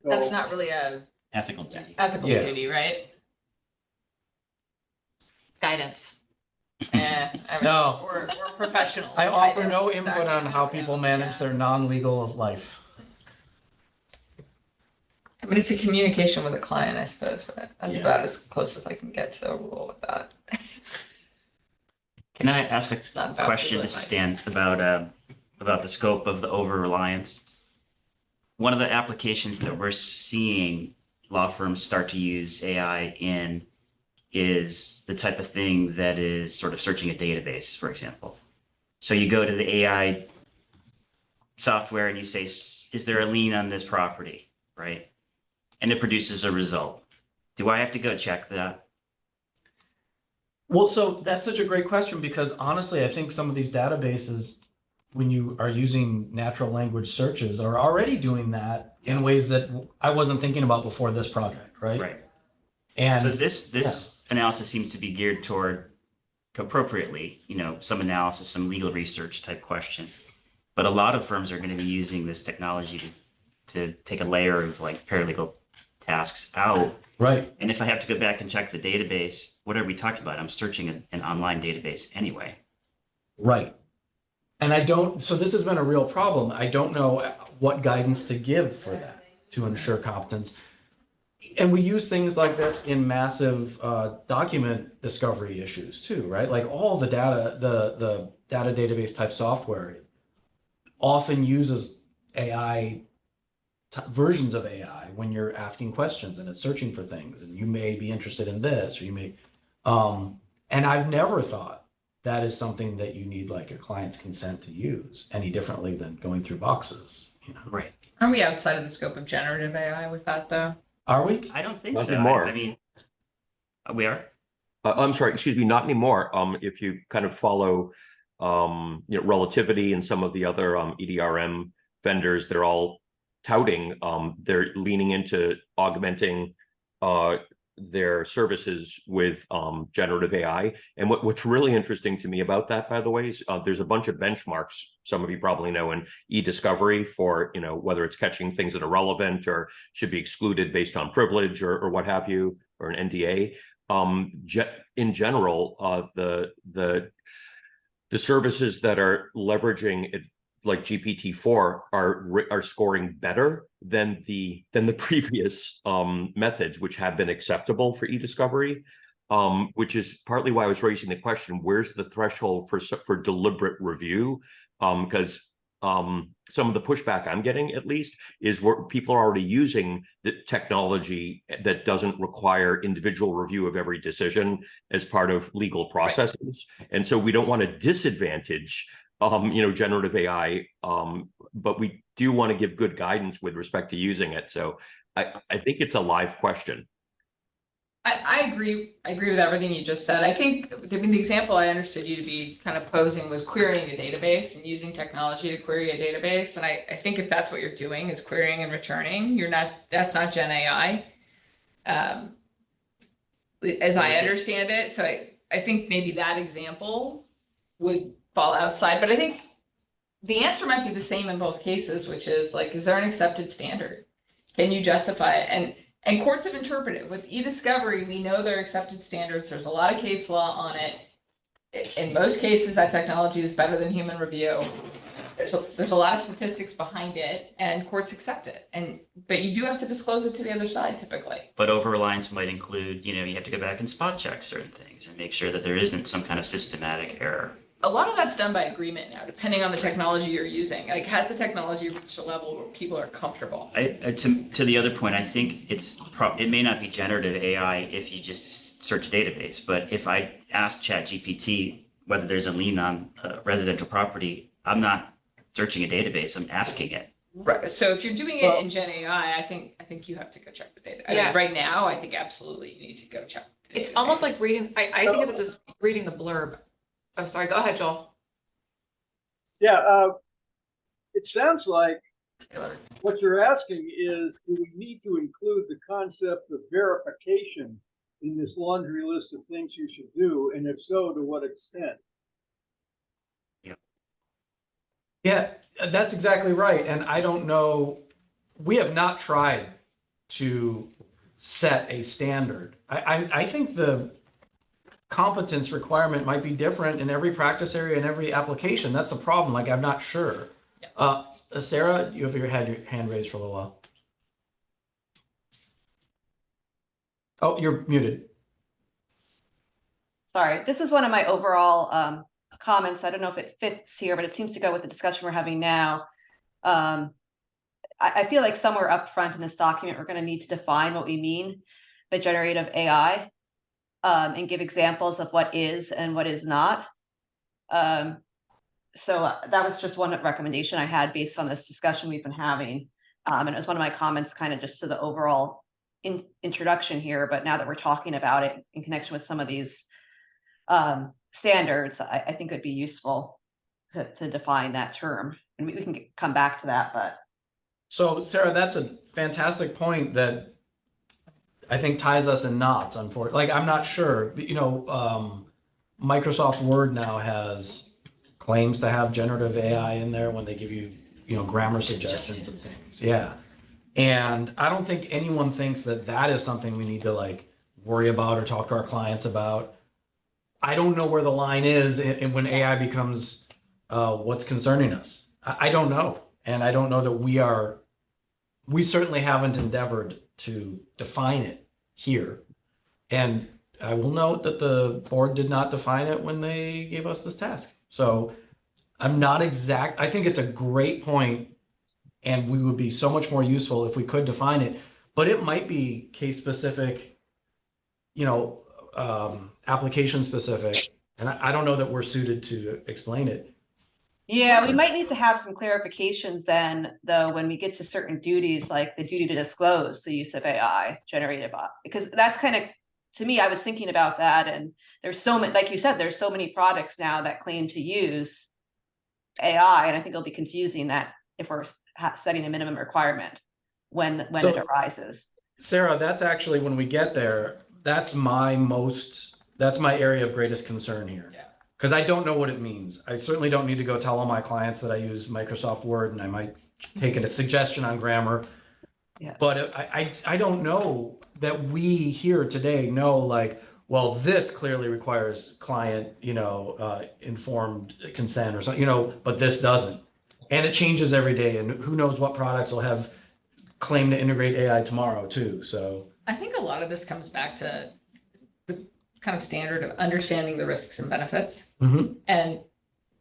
Speaker 9: So,
Speaker 8: That's not really a
Speaker 6: Ethical duty.
Speaker 8: ethical
Speaker 2: Yeah.
Speaker 8: duty, right?
Speaker 4: Guidance.
Speaker 2: No.
Speaker 8: We're professional.
Speaker 2: I offer
Speaker 8: guidance,
Speaker 2: no
Speaker 8: exactly.
Speaker 2: input on how people manage
Speaker 8: Yeah.
Speaker 2: their non-legal life.
Speaker 8: I mean, it's a communication with a client, I suppose, but that's
Speaker 6: Yeah.
Speaker 8: about as close as I can get to a rule with that.
Speaker 6: Can I ask
Speaker 8: It's
Speaker 6: a
Speaker 8: not about
Speaker 6: question?
Speaker 8: legal
Speaker 6: This is
Speaker 8: advice.
Speaker 6: Dan about the scope of the over-reliance. One of the applications that we're seeing law firms start to use AI in is the type of thing that is sort of searching a database, for example. So you go to the AI software and you say, is there a lien on this property, right? And it produces a result. Do I have to go check that?
Speaker 2: Well, so that's such a great question because honestly, I think some of these databases, when you are using natural language searches, are already doing that in ways that I wasn't thinking about before this project, right?
Speaker 6: Right.
Speaker 2: And
Speaker 6: So this analysis seems to be geared toward appropriately, some analysis, some legal research type question. But a lot of firms are going to be using this technology to take a layer of like paralegal tasks out.
Speaker 2: right.
Speaker 6: And if I have to go back and check the database, what are we talking about? I'm searching an online database anyway.
Speaker 2: Right. And so this has been a real problem. I don't know what guidance to give for that to ensure competence. And we use things like this in massive document discovery issues too, right? Like all the data, the data database type software often uses AI versions of AI when you're asking questions and it's searching for things and you may be interested in this or you may, and I've never thought that is something that you need like a client's consent to use any differently than going through boxes,
Speaker 6: Right.
Speaker 8: Are we outside of the scope of generative AI with that though?
Speaker 2: Are we?
Speaker 6: I don't think
Speaker 10: Not
Speaker 6: so.
Speaker 10: anymore.
Speaker 6: I mean, we are.
Speaker 10: I'm sorry, excuse me, not anymore. If you kind of follow, Relativity and some of the other EDRM vendors, they're all touting, they're leaning into augmenting their services with generative AI. And what's really interesting to me about that, by the way, is there's a bunch of benchmarks. Some of you probably know in e-discovery for, whether it's catching things that are relevant or should be excluded based on privilege or what have you, or an NDA. In general, the services that are leveraging it, like GPT-4, are scoring better than the previous methods, which have been acceptable for e-discovery, which is partly why I was raising the question: where's the threshold for deliberate review? Because some of the pushback I'm getting, at least, is where people are already using the technology that doesn't require individual review of every decision as part of legal processes. Right. And so we don't want to disadvantage generative AI, but we do want to give good guidance with respect to using it. So I think it's a live question.
Speaker 8: I agree. I agree with everything you just said. The example I understood you to be kind of posing was querying a database and using technology to query a database. And I think if that's what you're doing is querying and returning, that's not Gen AI, as I understand it. So I think maybe that example would fall outside, but I think the answer might be the same in both cases, which is like, is there an accepted standard? Can you justify it? And courts have interpreted with e-discovery. We know there are accepted standards. There's a lot of case law on it. In most cases, that technology is better than human review. There's a lot of statistics behind it, and courts accept it. But you do have to disclose it to the other side typically.
Speaker 6: But over-reliance might include, you have to go back and spot check certain things and make sure that there isn't some kind of systematic error.
Speaker 8: A lot of that's done by agreement now, depending on the technology you're using. Like, has the technology reached a level where people are comfortable?
Speaker 6: To the other point, I think it may not be generative AI if you just search a database, but if I ask ChatGPT whether there's a lien on residential property, I'm not searching a database, I'm asking it.
Speaker 8: Right. So if you're doing it in Gen AI, I think you have to go check the data.
Speaker 11: Yeah.
Speaker 8: I mean, right now, I think absolutely you need to go check the
Speaker 11: It's
Speaker 8: database.
Speaker 11: almost like reading, I think of this as reading the blurb. Oh, sorry, go ahead, Joel.
Speaker 9: Yeah, it sounds like what you're asking is, do we need to include the concept of verification in this laundry list of things you should do? And if so, to what extent?
Speaker 2: Yeah, that's exactly right. And I don't know, we have not tried to set a standard. I think the competence requirement might be different in every practice area and every application. That's the problem. Like, I'm not sure. Sarah, you have had your hand raised for a little while. Oh, you're muted.
Speaker 5: Sorry, this is one of my overall comments. I don't know if it fits here, but it seems to go with the discussion we're having now. I feel like somewhere up front in this document, we're going to need to define what we mean by generative AI. And give examples of what is and what is not. So that was just one recommendation I had based on this discussion we've been having. And it was one of my comments kind of just to the overall introduction here. But now that we're talking about it in connection with some of these standards, I think would be useful to define that term. And we can come back to that, but.
Speaker 2: So Sarah, that's a fantastic point that I think ties us in knots, unfortunately. Like, I'm not sure, Microsoft Word now claims to have generative AI in there when they give you, grammar suggestions and things. Yeah. And I don't think anyone thinks that is something we need to like worry about or talk to our clients about. I don't know where the line is when AI becomes what's concerning us. I don't know. And I don't know that we certainly haven't endeavored to define it here. And I will note that the board did not define it when they gave us this task. So I think it's a great point, and we would be so much more useful if we could define it, but it might be case specific, application specific. And I don't know that we're suited to explain it.
Speaker 5: Yeah, we might need to have some clarifications then, though, when we get to certain duties, like the duty to disclose the use of AI generated by, because that's kind of, to me, I was thinking about that, and there's so many, like you said, there's so many products now that claim to use AI, and I think it'll be confusing that if we're setting a minimum requirement when it arises.
Speaker 2: Sarah, that's actually, when we get there, that's my area of greatest concern here.
Speaker 8: Yeah.
Speaker 2: Because I don't know what it means. I certainly don't need to go tell all my clients that I use Microsoft Word, and I might take a suggestion on grammar.
Speaker 5: Yeah.
Speaker 2: But I don't know that we here today know, like, well, this clearly requires client, informed consent or something, but this doesn't. And it changes every day, and who knows what products will have claim to integrate AI tomorrow too. So
Speaker 8: I think a lot of this comes back to the kind of standard of understanding the risks and benefits, and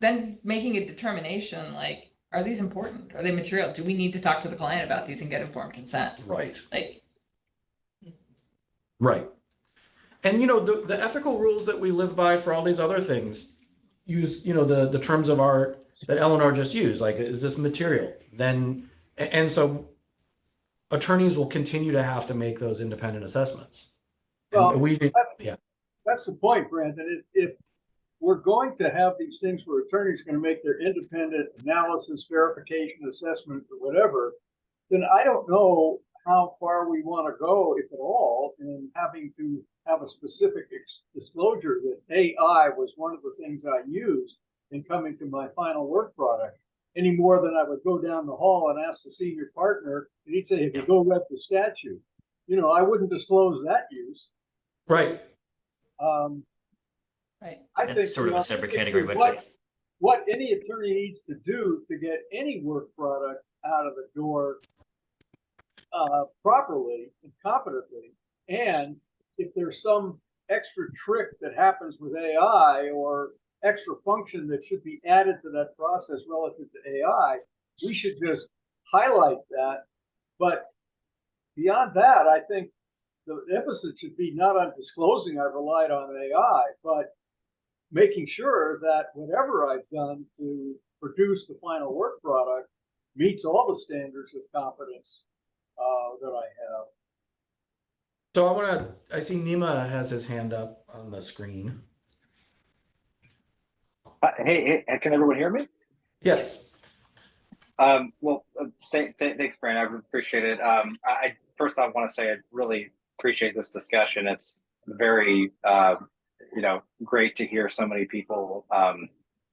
Speaker 8: then making a determination, like, are these important? Are they material? Do we need to talk to the client about these and get informed consent?
Speaker 2: right.
Speaker 8: Like,
Speaker 2: Right. And the ethical rules that we live by for all these other things use, the terms of art that Eleanor just used, like, is this material? And so attorneys will continue to have to make those independent assessments.
Speaker 9: Well,
Speaker 2: And
Speaker 9: that's the point, Brandon. If we're going to have these things where attorneys are going to make their independent analysis, verification, assessment, or whatever, then I don't know how far we want to go, if at all, in having to have a specific disclosure that AI was one of the things I used in coming to my final work product, any more than I would go down the hall and ask the senior partner, and he'd say, "Have you go read the statute?" I wouldn't disclose that use.
Speaker 2: right.
Speaker 8: right.
Speaker 9: I
Speaker 6: That's
Speaker 9: think
Speaker 6: sort of a separate category, but
Speaker 9: what any attorney needs to do to get any work product out of the door properly and competently, and if there's some extra trick that happens with AI or extra function that should be added to that process relative to AI, we should just highlight that. But beyond that, I think the emphasis should be not on disclosing I've relied on AI, but making sure that whatever I've done to produce the final work product meets all the standards of competence that I have.
Speaker 2: So I see Nima has his hand up on the screen.
Speaker 12: Hey, can everyone hear me?
Speaker 2: Yes.
Speaker 12: Thanks, Brian. I appreciate it. I first off want to say I really appreciate this discussion. It's very, great to hear so many people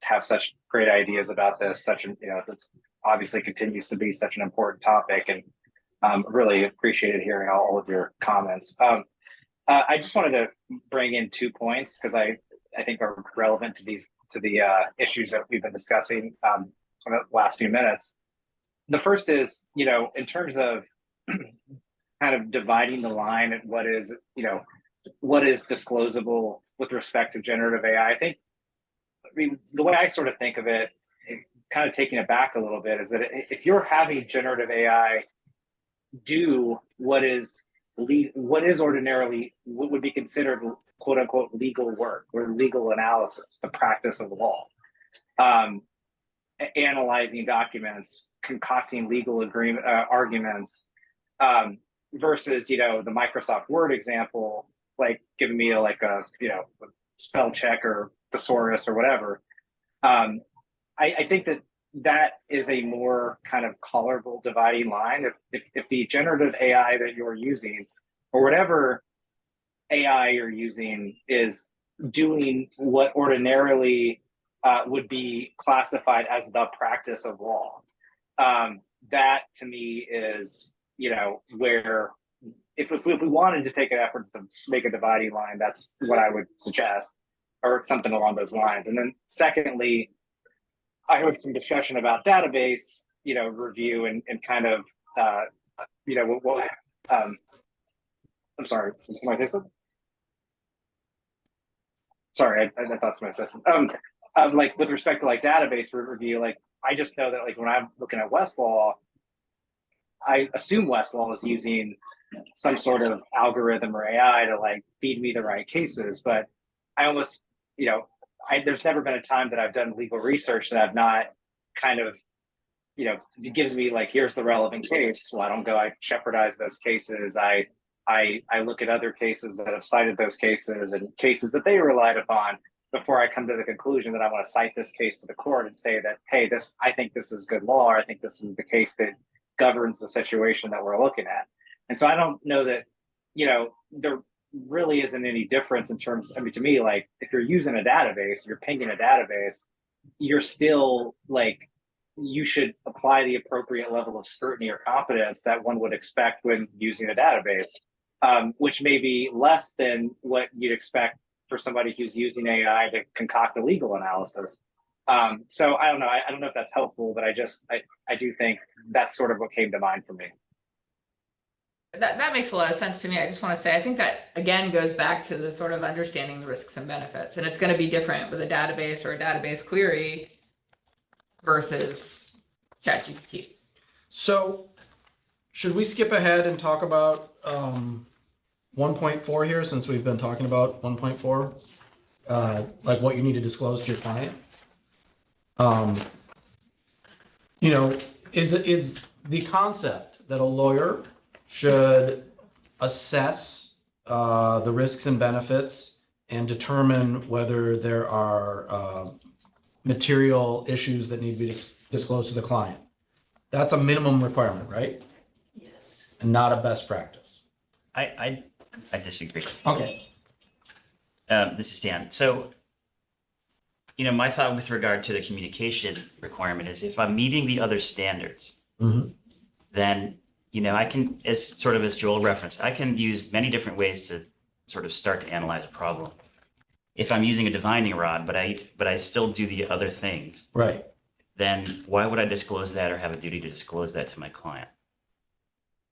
Speaker 12: have such great ideas about this. This obviously continues to be such an important topic, and really appreciated hearing all of your comments. I just wanted to bring in 2 points because I think are relevant to the issues that we've been discussing for the last few minutes. The first is, in terms of kind of dividing the line at what is disclosable with respect to generative AI. The way I sort of think of it, kind of taking it back a little bit, is that if you're having generative AI do what ordinarily what would be considered quote unquote legal work or legal analysis, the practice of law, analyzing documents, concocting legal arguments, versus the Microsoft Word example, like giving me a spell check or thesaurus or whatever. I think that is a more kind of colorable dividing line. If the generative AI that you're using, or whatever AI you're using, is doing what ordinarily would be classified as the practice of law, that to me is, where if we wanted to take an effort to make a dividing line, that's what I would suggest, or something along those lines. And then secondly, I heard some discussion about database, review and kind of, I'm sorry, did somebody say something? Sorry, I thought somebody said something. Like with respect to like database review, like I just know that like when I'm looking at Westlaw, I assume Westlaw is using some sort of algorithm or AI to like feed me the right cases, but I almost, there's never been a time that I've done legal research that I've not kind of, it gives me like, here's the relevant case. Well, I jeopardize those cases. I look at other cases that have cited those cases and cases that they relied upon before I come to the conclusion that I want to cite this case to the court and say that, hey, I think this is good law, or I think this is the case that governs the situation that we're looking at. And so I don't know that, there really isn't any difference in terms, to me, like if you're using a database, you're pinging a database, you're still like, you should apply the appropriate level of scrutiny or competence that one would expect when using a database, which may be less than what you'd expect for somebody who's using AI to concoct a legal analysis. So I don't know. I don't know if that's helpful, but I do think that's sort of what came to mind for me.
Speaker 8: That makes a lot of sense to me. I just want to say, I think that again goes back to the sort of understanding the risks and benefits, and it's going to be different with a database or a database query versus ChatGPT.
Speaker 2: So should we skip ahead and talk about 1.4 here, since we've been talking about 1.4, like what you need to disclose to your client? Is the concept that a lawyer should assess the risks and benefits and determine whether there are material issues that need to be disclosed to the client? That's a minimum requirement, right?
Speaker 1: Yes.
Speaker 2: And not a best practice.
Speaker 6: I disagree.
Speaker 2: Okay.
Speaker 6: This is Dan. So, my thought with regard to the communication requirement is if I'm meeting the other standards, then, I can, as Joel referenced, I can use many different ways to sort of start to analyze a problem. If I'm using a divining rod, but I still do the other things,
Speaker 2: Right.
Speaker 6: then why would I disclose that or have a duty to disclose that to my client?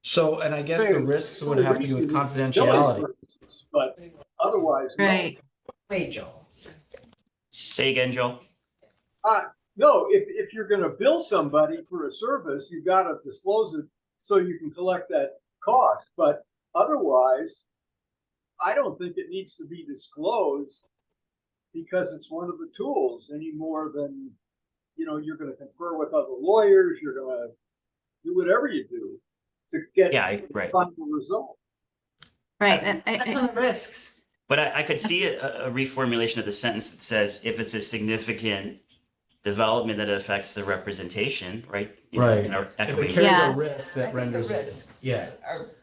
Speaker 2: So, and I guess the risks would have to do with confidentiality.
Speaker 9: But otherwise, no.
Speaker 7: Right.
Speaker 1: Wait, Joel.
Speaker 6: Say again, Joel.
Speaker 9: No, if you're going to bill somebody for a service, you got to disclose it so you can collect that cost. But otherwise, I don't think it needs to be disclosed because it's one of the tools any more than, you're going to confer with other lawyers, you're going to do whatever you do to get the final result.
Speaker 7: Right.
Speaker 8: That's on the risks.
Speaker 6: But I could see a reformulation of the sentence that says if it's a significant development that affects the representation, right?
Speaker 2: Right.
Speaker 6: In our
Speaker 2: If
Speaker 6: equity.
Speaker 2: it carries
Speaker 7: Yeah.
Speaker 2: a risk
Speaker 8: I
Speaker 2: that
Speaker 8: think the
Speaker 2: renders it.
Speaker 8: risks
Speaker 2: Yeah.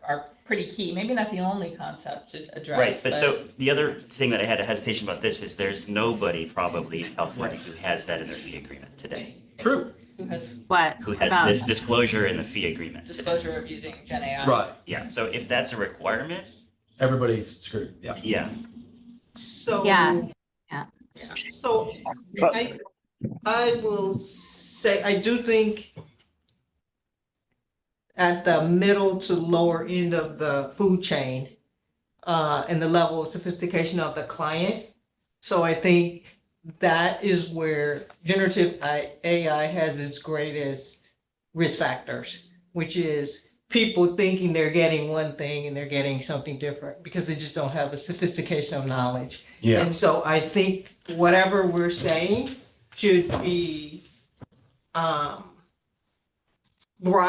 Speaker 8: are pretty key. Maybe not the only concept to address.
Speaker 6: Right, but so the other thing that I had a hesitation about this is there's nobody probably in California who has that in their fee agreement today.
Speaker 2: True.
Speaker 8: who has
Speaker 7: What
Speaker 6: Who has
Speaker 7: about
Speaker 6: this disclosure in the fee agreement today.
Speaker 8: disclosure of using Gen AI.
Speaker 2: Right.
Speaker 6: Yeah, so if that's a requirement,
Speaker 2: Everybody's screwed. Yeah.
Speaker 6: yeah.
Speaker 1: So.
Speaker 7: Yeah.
Speaker 1: So I will say, I do think at the middle to lower end of the food chain, and the level of sophistication of the client. So I think that is where generative AI has its greatest risk factors, which is people thinking they're getting one thing and they're getting something different because they just don't have a sophistication of knowledge.
Speaker 2: Yeah.
Speaker 1: And so I think whatever we're saying should be broad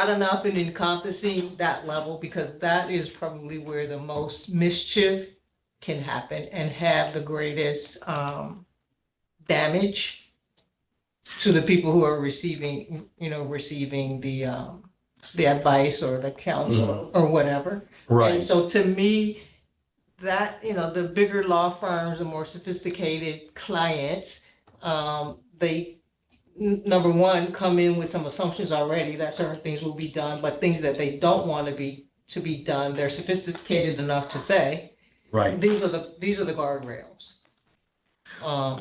Speaker 1: enough and encompassing that level, because that is probably where the most mischief can happen and have the greatest damage to the people who are receiving the advice or the counsel or whatever. And so to me, that, the bigger law firms, the more sophisticated clients, number one, come in with some assumptions already that certain things will be done, but things that they don't want to be done, they're sophisticated enough to say,
Speaker 2: Right.
Speaker 1: these are the guardrails.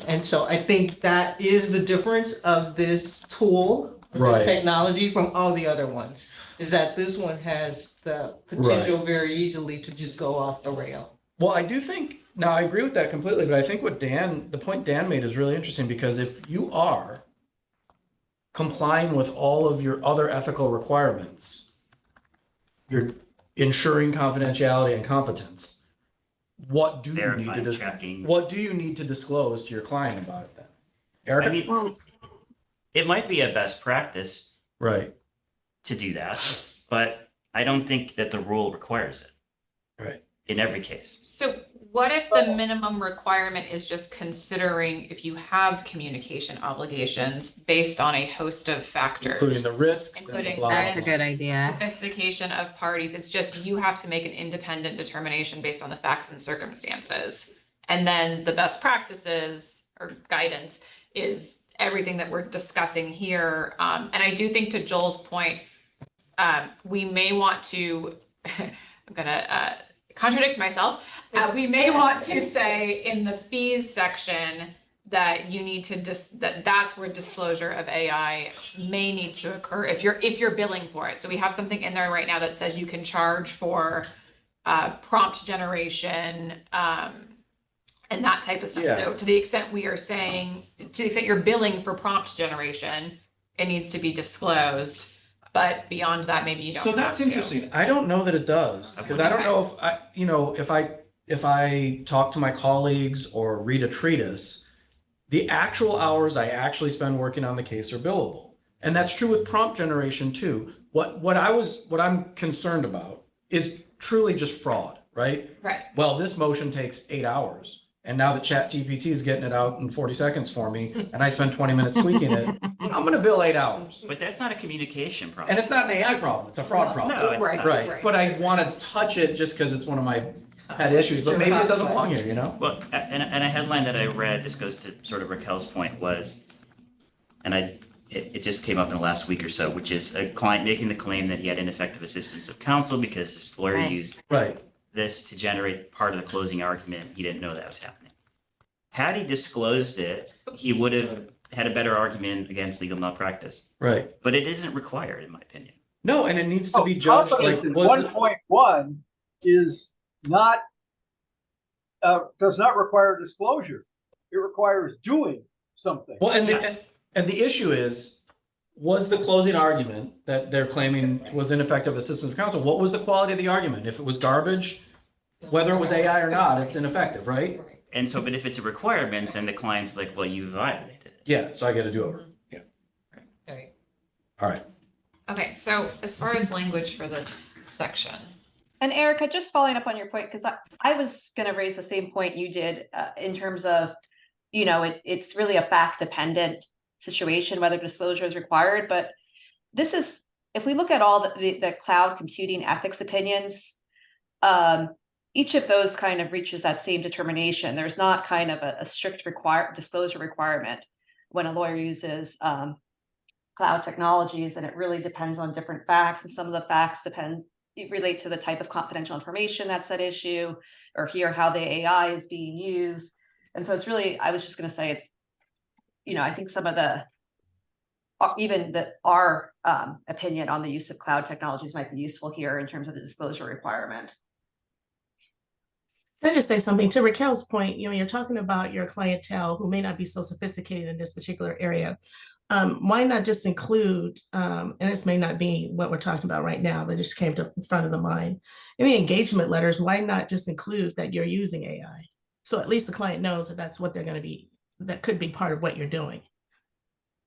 Speaker 1: And so I think that is the difference of this tool,
Speaker 2: Right.
Speaker 1: this technology from all the other ones, is that this one has the potential very easily to just go off the rail.
Speaker 2: Well, I do think, now I agree with that completely, but I think the point Dan made is really interesting, because if you are complying with all of your other ethical requirements, you're ensuring confidentiality and competence, what do you need
Speaker 6: Verifying,
Speaker 2: to
Speaker 6: checking.
Speaker 2: what do you need to disclose to your client about it then? Erica?
Speaker 6: I mean, it might be a best practice
Speaker 2: Right.
Speaker 6: to do that, but I don't think that the rule requires it
Speaker 2: Right.
Speaker 6: in every case.
Speaker 4: So what if the minimum requirement is just considering if you have communication obligations based on a host of factors?
Speaker 2: Including the risks.
Speaker 4: Including
Speaker 2: blah, blah,
Speaker 7: That's a
Speaker 2: blah.
Speaker 7: good idea.
Speaker 4: Sophistication of parties. It's just you have to make an independent determination based on the facts and circumstances. And then the best practices or guidance is everything that we're discussing here. And I do think, to Joel's point, we may want to, I'm gonna contradict myself. We may want to say in the fees section that you need to that's where disclosure of AI may need to occur if you're billing for it. So we have something in there right now that says you can charge for prompt generation and that type of stuff.
Speaker 2: Yeah.
Speaker 4: So to the extent we are saying, to the extent you're billing for prompt generation, it needs to be disclosed. But beyond that, maybe you don't.
Speaker 2: So that's
Speaker 4: have to.
Speaker 2: interesting. I don't know that it does, because I don't know if I talk to my colleagues or read a treatise, the actual hours I actually spend working on the case are billable. And that's true with prompt generation too. What I'm concerned about is truly just fraud, right?
Speaker 4: Right.
Speaker 2: Well, this motion takes 8 hours. And now that ChatGPT is getting it out in 40 seconds for me, and I spend 20 minutes tweaking it, I'm going to bill 8 hours.
Speaker 6: But that's not a communication problem.
Speaker 2: And it's not an AI problem, it's a fraud problem.
Speaker 6: No, it's not.
Speaker 2: Right, but I want to touch it just because it's one of my pet issues, but maybe it doesn't belong here,
Speaker 6: Well, and a headline that I read, this goes to sort of Raquel's point, was, and it just came up in the last week or so, which is a client making the claim that he had ineffective assistance of counsel because his lawyer
Speaker 7: Right.
Speaker 6: used
Speaker 2: Right.
Speaker 6: this to generate part of the closing argument. He didn't know that was happening. Had he disclosed it, he would have had a better argument against legal malpractice.
Speaker 2: Right.
Speaker 6: But it isn't required, in my opinion.
Speaker 2: No, and it needs to be judged like, was it-
Speaker 9: 1.1 is not, does not require disclosure. It requires doing something.
Speaker 2: well, and the issue is, was the closing argument that they're claiming was ineffective assistance of counsel, what was the quality of the argument? If it was garbage, whether it was AI or not, it's ineffective, right?
Speaker 6: And so, but if it's a requirement, then the client's like, well, you violated it.
Speaker 2: Yeah, so I get to do over. Yeah.
Speaker 1: Okay.
Speaker 2: All right.
Speaker 4: Okay, so as far as language for this section.
Speaker 5: And Erica, just following up on your point, because I was going to raise the same point you did in terms of, it's really a fact dependent situation, whether disclosure is required. But this is, if we look at all the cloud computing ethics opinions, each of those kind of reaches that same determination. There's not kind of a strict disclosure requirement when a lawyer uses cloud technologies, and it really depends on different facts. And some of the facts relate to the type of confidential information that's at issue, or here how the AI is being used. And so it's really, I was just going to say it's, I think some of our opinion on the use of cloud technologies might be useful here in terms of the disclosure requirement.
Speaker 13: Can I just say something to Raquel's point? You're talking about your clientele who may not be so sophisticated in this particular area. Why not just include, and this may not be what we're talking about right now, but it just came to front of the mind. In the engagement letters, why not just include that you're using AI? So at least the client knows that that's what they're going to be, that could be part of what you're doing.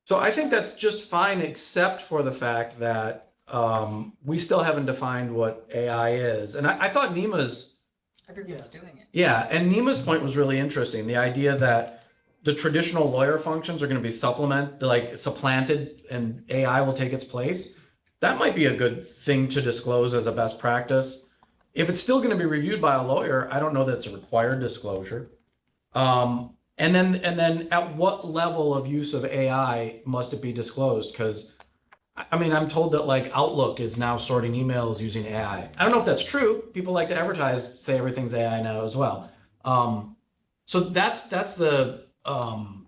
Speaker 2: So I think that's just fine, except for the fact that we still haven't defined what AI is. And I thought Nima's
Speaker 8: Everyone's doing it.
Speaker 2: Yeah, and Nima's point was really interesting. The idea that the traditional lawyer functions are going to be supplanted and AI will take its place. That might be a good thing to disclose as a best practice. If it's still going to be reviewed by a lawyer, I don't know that it's a required disclosure. And then at what level of use of AI must it be disclosed? Because I mean, I'm told that like Outlook is now sorting emails using AI. I don't know if that's true. People like to advertise, say everything's AI now as well. So that's the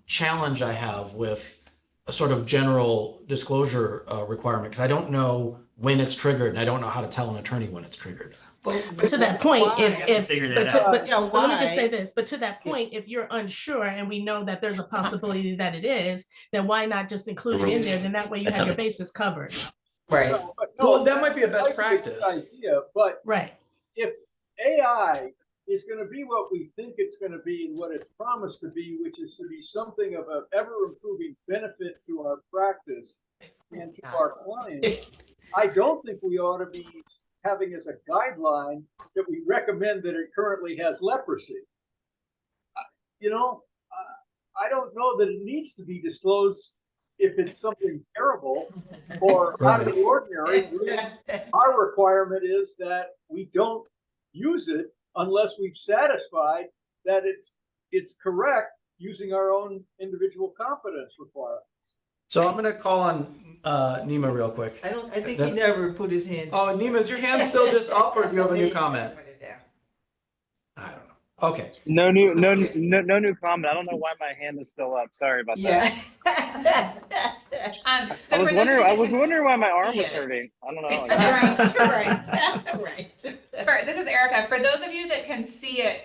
Speaker 2: challenge I have with a sort of general disclosure requirement, because I don't know when it's triggered and I don't know how to tell an attorney when it's triggered.
Speaker 13: But to that point,
Speaker 6: figure that
Speaker 13: let me just say this, but to that point, if you're unsure and we know that there's a possibility that it is, then why not just include it in there? Then that way you have your bases covered.
Speaker 1: Right.
Speaker 2: Well, that might be a best
Speaker 9: I think it's a good
Speaker 2: practice.
Speaker 9: idea, but
Speaker 13: Right.
Speaker 9: if AI is going to be what we think it's going to be and what it's promised to be, which is to be something of an ever improving benefit to our practice and to our clients, I don't think we ought to be having as a guideline that we recommend that it currently has leprosy. I don't know that it needs to be disclosed if it's something terrible or out of the ordinary. Our requirement is that we don't use it unless we've satisfied that it's correct using our own individual competence requirements.
Speaker 2: So I'm going to call on Nima real quick.
Speaker 1: I think he never put his hand.
Speaker 2: Oh, Nima, is your hand still just up, or do you have a new comment? I don't know. Okay.
Speaker 12: No new comment. I don't know why my hand is still up. Sorry about that.
Speaker 4: So
Speaker 12: I was
Speaker 4: for those of
Speaker 12: wondering.
Speaker 4: you
Speaker 12: I
Speaker 4: that
Speaker 12: was
Speaker 4: can
Speaker 12: wondering why my arm
Speaker 4: see
Speaker 12: was
Speaker 4: it-
Speaker 12: hurting. I don't know.
Speaker 1: Right.
Speaker 4: This is Erica. For those of you that can see it,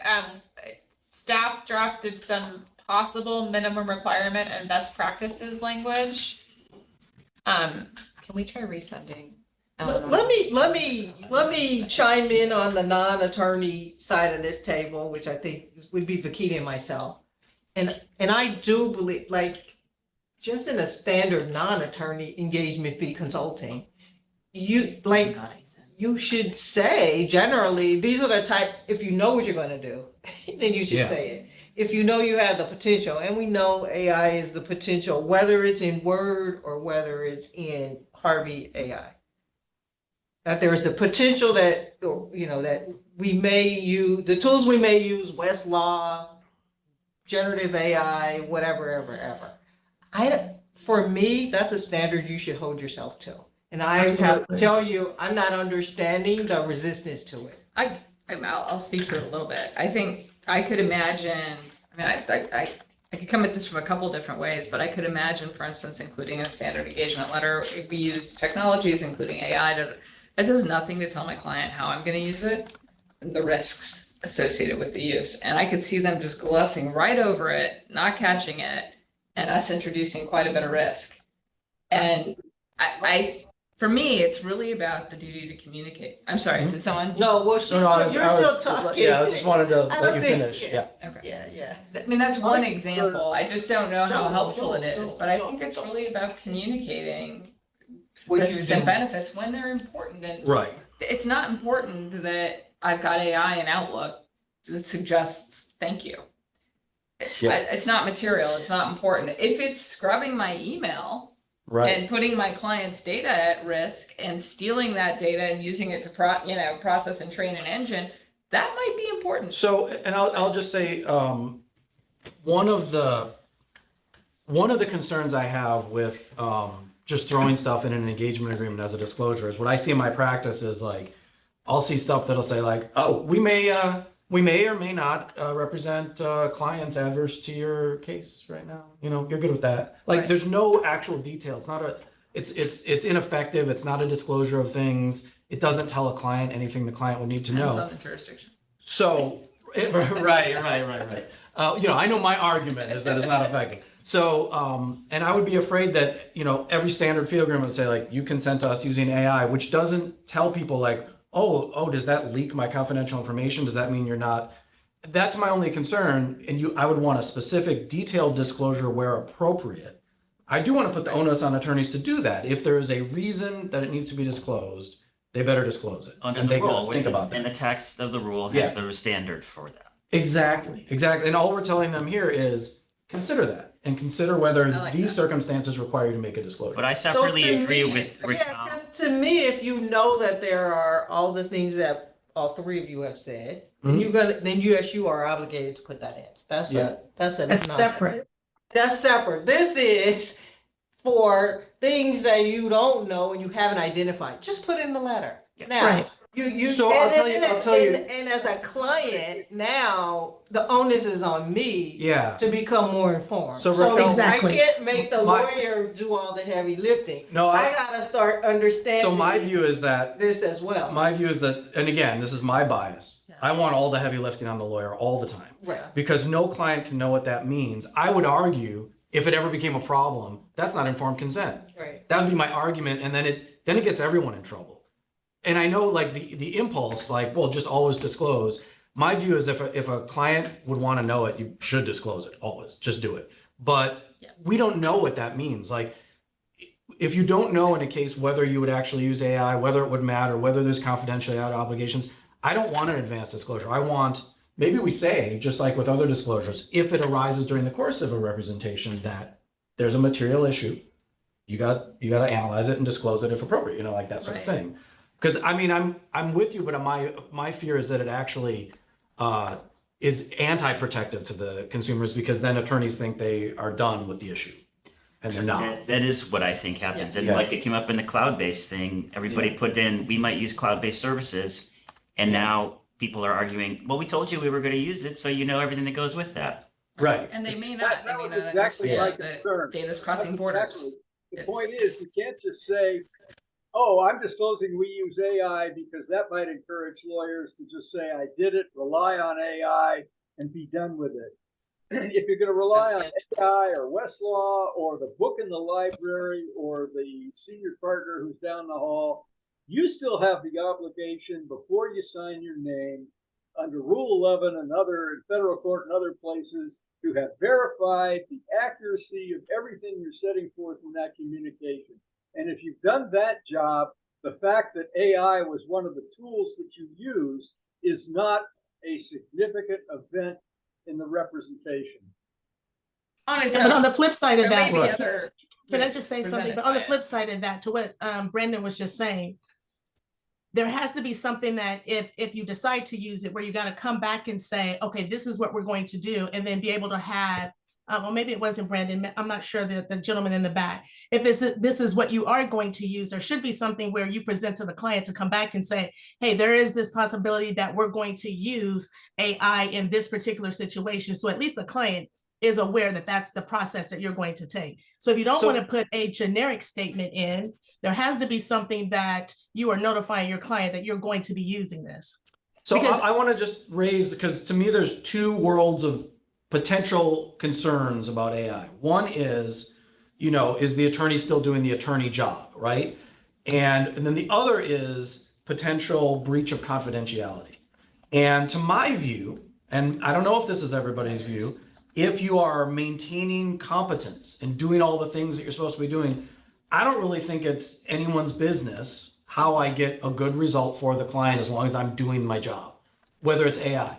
Speaker 4: staff drafted some possible minimum requirement and best practices language. Can we try resending?
Speaker 1: Let me chime in on the non-attorney side of this table, which I think would be Vakita and myself. And I do believe, like, just in a standard non-attorney engagement fee consulting, you should say generally, these are the type, if you know what you're gonna do, then you should say it. If you know you have the potential, and we know AI is the potential, whether it's in Word or whether it's in Harvey AI. That there's the potential that, that we may use, the tools we may use, Westlaw, generative AI, whatever, ever. For me, that's a standard you should hold yourself to. And I have to
Speaker 13: Absolutely.
Speaker 1: tell you, I'm not understanding the resistance to it.
Speaker 8: I'll speak to it a little bit. I think I could imagine, I could come at this from a couple different ways, but I could imagine, for instance, including a standard engagement letter. If we use technologies, including AI, this has nothing to tell my client how I'm going to use it, the risks associated with the use. And I could see them just glossing right over it, not catching it, and us introducing quite a bit of risk. And for me, it's really about the duty to communicate. I'm sorry, did someone?
Speaker 1: No, well, you're still talking.
Speaker 2: Yeah, I just wanted to
Speaker 1: I
Speaker 2: let
Speaker 1: don't
Speaker 2: you
Speaker 1: think-
Speaker 2: finish. Yeah.
Speaker 8: Okay.
Speaker 1: Yeah.
Speaker 8: I mean, that's one example. I just don't know how
Speaker 1: Don't,
Speaker 8: helpful it
Speaker 1: don't,
Speaker 8: is,
Speaker 1: don't,
Speaker 8: but I
Speaker 1: don't,
Speaker 8: think it's
Speaker 1: don't.
Speaker 8: really about communicating
Speaker 1: What you
Speaker 8: risks and
Speaker 1: do.
Speaker 8: benefits when they're important. And
Speaker 2: Right.
Speaker 8: it's not important that I've got AI in Outlook that suggests thank you.
Speaker 10: Yeah.
Speaker 8: It's not material. It's not important. If it's scrubbing my email
Speaker 2: Right.
Speaker 8: and putting my client's data at risk and stealing that data and using it to process and train an engine, that might be important.
Speaker 2: So, and I'll just say, one of the concerns I have with just throwing stuff in an engagement agreement as a disclosure is what I see in my practice is like, I'll see stuff that'll say like, oh, we may or may not represent clients adverse to your case right now. You're good with that. Like,
Speaker 8: Right.
Speaker 2: there's no actual detail. It's not it's ineffective. It's not a disclosure of things. It doesn't tell a client anything the client would need to
Speaker 8: Depends
Speaker 2: know.
Speaker 8: on the jurisdiction.
Speaker 2: So, right. I know my argument is that it's not effective. So, and I would be afraid that, every standard fee agreement would say like, you consent to us using AI, which doesn't tell people like, oh, does that leak my confidential information? Does that mean you're not? That's my only concern. And I would want a specific detailed disclosure where appropriate. I do want to put the onus on attorneys to do that. If there is a reason that it needs to be disclosed, they better disclose it.
Speaker 6: Under
Speaker 2: And
Speaker 6: the
Speaker 2: they gotta
Speaker 6: rule,
Speaker 2: think about
Speaker 6: and
Speaker 2: that.
Speaker 6: the text of the rule
Speaker 2: Yeah.
Speaker 6: has the standard for that.
Speaker 2: Exactly. And all we're telling them here is consider that and consider whether
Speaker 8: I like
Speaker 2: these
Speaker 8: that.
Speaker 2: circumstances require you to make a disclosure.
Speaker 6: But I
Speaker 1: So
Speaker 6: separately
Speaker 1: to
Speaker 6: agree
Speaker 1: me-
Speaker 6: with
Speaker 1: Yeah,
Speaker 6: Tom.
Speaker 1: because to me, if you know that there are all the things that all three of you have said, then
Speaker 2: Mhm.
Speaker 1: you're gonna, then yes, you are obligated to put that in. That's
Speaker 2: Yeah.
Speaker 1: that's a.
Speaker 13: It's
Speaker 1: nonsense.
Speaker 13: separate.
Speaker 1: That's separate. This is for things that you don't know and you haven't identified. Just put in the letter.
Speaker 6: Yeah.
Speaker 1: Now,
Speaker 13: Right.
Speaker 1: you.
Speaker 2: So I'll tell you-
Speaker 1: And as a client, now the onus is on me.
Speaker 2: Yeah.
Speaker 1: To become more informed.
Speaker 2: So, Raquel-
Speaker 13: Exactly.
Speaker 1: I can't make the
Speaker 2: My-
Speaker 1: lawyer do all the heavy lifting.
Speaker 2: No,
Speaker 1: I gotta start understanding.
Speaker 2: so my view is that
Speaker 1: This as well.
Speaker 2: my view is that, and again, this is my bias. I want all the heavy lifting on the lawyer all the time
Speaker 1: Right.
Speaker 2: because no client can know what that means. I would argue if it ever became a problem, that's not informed consent.
Speaker 1: Right.
Speaker 2: That would be my argument, and then it gets everyone in trouble. And I know like the impulse, like, well, just always disclose. My view is if a client would want to know it, you should disclose it always. Just do it. But
Speaker 8: Yeah.
Speaker 2: we don't know what that means. Like, if you don't know in a case whether you would actually use AI, whether it would matter, whether there's confidentiality obligations, I don't want an advanced disclosure. I want, maybe we say, just like with other disclosures, if it arises during the course of a representation that there's a material issue, you got to analyze it and disclose it if appropriate, like that sort of
Speaker 8: Right.
Speaker 2: thing. Because I mean, I'm with you, but my fear is that it actually is anti-protective to the consumers because then attorneys think they are done with the issue, and they're not.
Speaker 6: That is what I think happens. And
Speaker 2: Yeah.
Speaker 6: like it came up in the cloud-based thing, everybody put in, we might use cloud-based services. And now people are arguing, well, we told you we were going to use it, so you know everything that goes with that.
Speaker 2: Right.
Speaker 8: And they may
Speaker 9: That-
Speaker 8: not,
Speaker 9: that
Speaker 8: they
Speaker 9: was
Speaker 8: may not
Speaker 9: exactly
Speaker 8: understand
Speaker 9: my
Speaker 8: that
Speaker 9: concern.
Speaker 8: data's crossing
Speaker 9: That's
Speaker 8: borders.
Speaker 9: exactly- The
Speaker 8: It's-
Speaker 9: point is, you can't just say, oh, I'm disclosing we use AI because that might encourage lawyers to just say, I did it, rely on AI and be done with it. If you're going to rely on AI or Westlaw or the book in the library or the senior partner who's down the hall, you still have the obligation before you sign your name under Rule 11 and other federal court and other places to have verified the accuracy of everything you're setting forth in that communication. And if you've done that job, the fact that AI was one of the tools that you used is not a significant event in the representation.
Speaker 8: On its
Speaker 13: But on the
Speaker 8: own,
Speaker 13: flip side of
Speaker 8: there may
Speaker 13: that,
Speaker 8: be
Speaker 2: Right.
Speaker 8: other
Speaker 13: can I
Speaker 8: risks
Speaker 13: just say something?
Speaker 8: presented
Speaker 13: But on the
Speaker 8: by it.
Speaker 13: flip side of that, to what Brendan was just saying, there has to be something that if you decide to use it, where you got to come back and say, okay, this is what we're going to do, and then be able to have, well, maybe it wasn't Brandon. I'm not sure, the gentleman in the back. If this is what you are going to use, there should be something where you present to the client to come back and say, hey, there is this possibility that we're going to use AI in this particular situation. So at least the client is aware that that's the process that you're going to take. So if you don't
Speaker 2: So-
Speaker 13: want to put a generic statement in, there has to be something that you are notifying your client that you're going to be using this.
Speaker 2: So
Speaker 13: Because-
Speaker 2: I want to just raise, because to me, there's two worlds of potential concerns about AI. One is, is the attorney still doing the attorney job, right? And then the other is potential breach of confidentiality. And to my view, and I don't know if this is everybody's view, if you are maintaining competence and doing all the things that you're supposed to be doing, I don't really think it's anyone's business how I get a good result for the client as long as I'm doing my job, whether it's AI.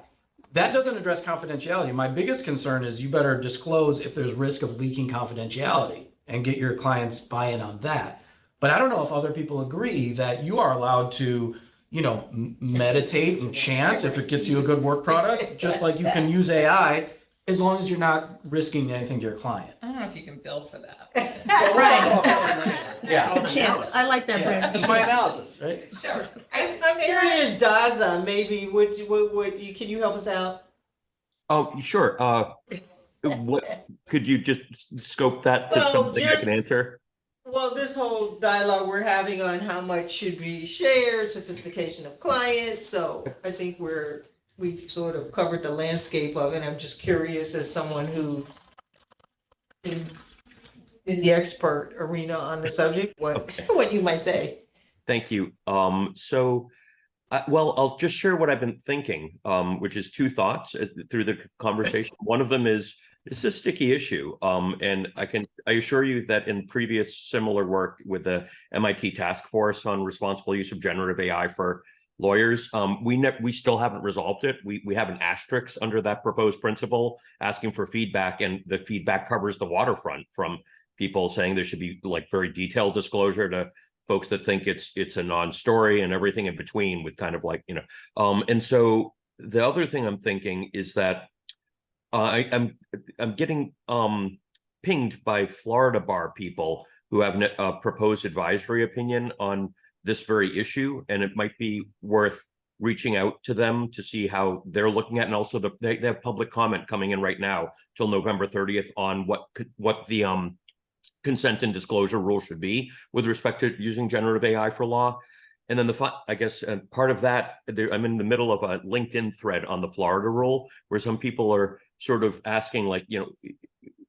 Speaker 2: That doesn't address confidentiality. My biggest concern is you better disclose if there's risk of leaking confidentiality and get your clients buy-in on that. But I don't know if other people agree that you are allowed to, meditate and chant if it gets you a good work product, just like you can use AI as long as you're not risking anything to your client.
Speaker 8: I don't know if you can bill for that.
Speaker 13: Right.
Speaker 2: Yeah.
Speaker 13: Chance, I like that,
Speaker 2: Yeah,
Speaker 13: Brandon.
Speaker 2: that's my analysis, right?
Speaker 8: Sure.
Speaker 1: I'm curious, Daza, maybe can you help us out?
Speaker 10: Oh, sure. What could you just scope that to
Speaker 1: Well,
Speaker 10: something I
Speaker 1: just-
Speaker 10: can answer?
Speaker 1: Well, this whole dialogue we're having on how much should be shared, sophistication of clients, so I think we've sort of covered the landscape of it. I'm just curious as someone who in the expert arena on the subject, what you might say.
Speaker 10: Thank you. I'll just share what I've been thinking, which is two thoughts through the conversation. One of them is It's a sticky issue. And I assure you that in previous similar work with the MIT Task Force on responsible use of generative AI for lawyers, we still haven't resolved it. We have an asterisk under that proposed principle asking for feedback, and the feedback covers the waterfront, from people saying there should be like very detailed disclosure to folks that think it's a non-story, and everything in between, with kind of like, and so the other thing I'm thinking is that I'm getting pinged by Florida bar people who have a proposed advisory opinion on this very issue, and it might be worth reaching out to them to see how they're looking at, and also they have public comment coming in right now till November 30th on what the consent and disclosure rule should be with respect to using generative AI for law. And then I guess part of that, I'm in the middle of a LinkedIn thread on the Florida rule, where some people are sort of asking, like,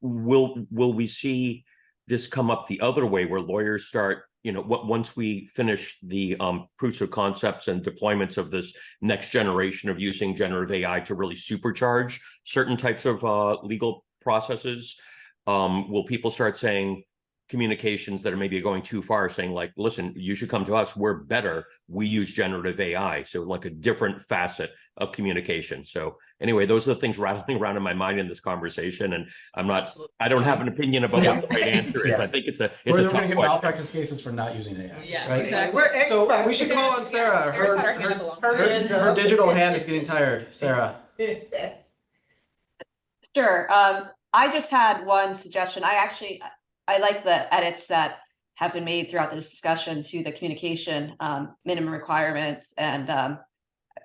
Speaker 10: will we see this come up the other way, where lawyers start, once we finish the proofs of concepts and deployments of this next generation of using generative AI to really supercharge certain types of legal processes, will people start saying communications that are maybe going too far, saying like, listen, you should come to us, we're better, we use generative AI. So like a different facet of communication. So anyway, those are the things rattling around in my mind in this conversation, and I don't have an opinion about what the right answer is. I think it's a tough
Speaker 2: We're going to
Speaker 10: question.
Speaker 2: get malpractice cases for not using AI.
Speaker 8: Yeah,
Speaker 2: right?
Speaker 8: exactly.
Speaker 2: So we should call on Sarah.
Speaker 8: Sarah's had her hand up a long time.
Speaker 2: Her digital hand is getting tired. Sarah.
Speaker 5: Sure. I just had one suggestion. I like the edits that have been made throughout this discussion to the communication minimum requirements and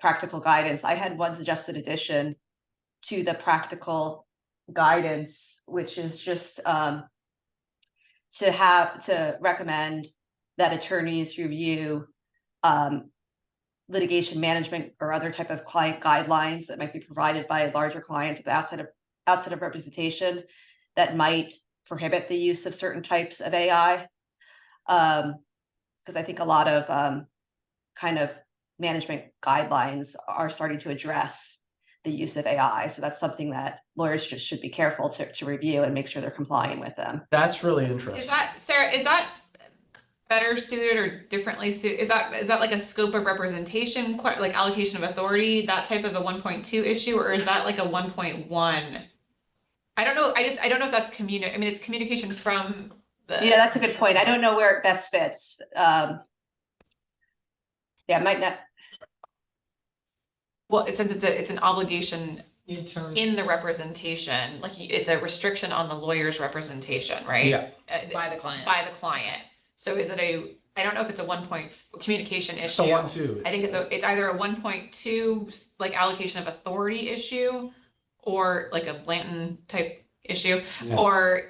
Speaker 5: practical guidance. I had one suggested addition to the practical guidance, which is just to recommend that attorneys review litigation management or other type of client guidelines that might be provided by larger clients outside of representation that might prohibit the use of certain types of AI. Because I think a lot of kind of management guidelines are starting to address the use of AI. So that's something that lawyers just should be careful to review and make sure they're complying with them.
Speaker 2: That's really interesting.
Speaker 4: Is that, Sarah, is that better suited or differently suited? Is that like a scope of representation, like allocation of authority, that type of a 1.2 issue, or is that like a 1.1? I don't know. I don't know if that's it's communication from the.
Speaker 5: Yeah, that's a good point. I don't know where it best fits. Yeah, it might not.
Speaker 4: Well, since it's an obligation in the representation, like it's a restriction on the lawyer's representation, right?
Speaker 2: Yeah.
Speaker 8: By the client.
Speaker 4: By the client. So is it I don't know if it's a 1. Communication issue.
Speaker 2: It's a 1.2.
Speaker 4: I think it's either a 1.2 like allocation of authority issue, or like a Blanton type issue,
Speaker 2: Yeah.
Speaker 4: or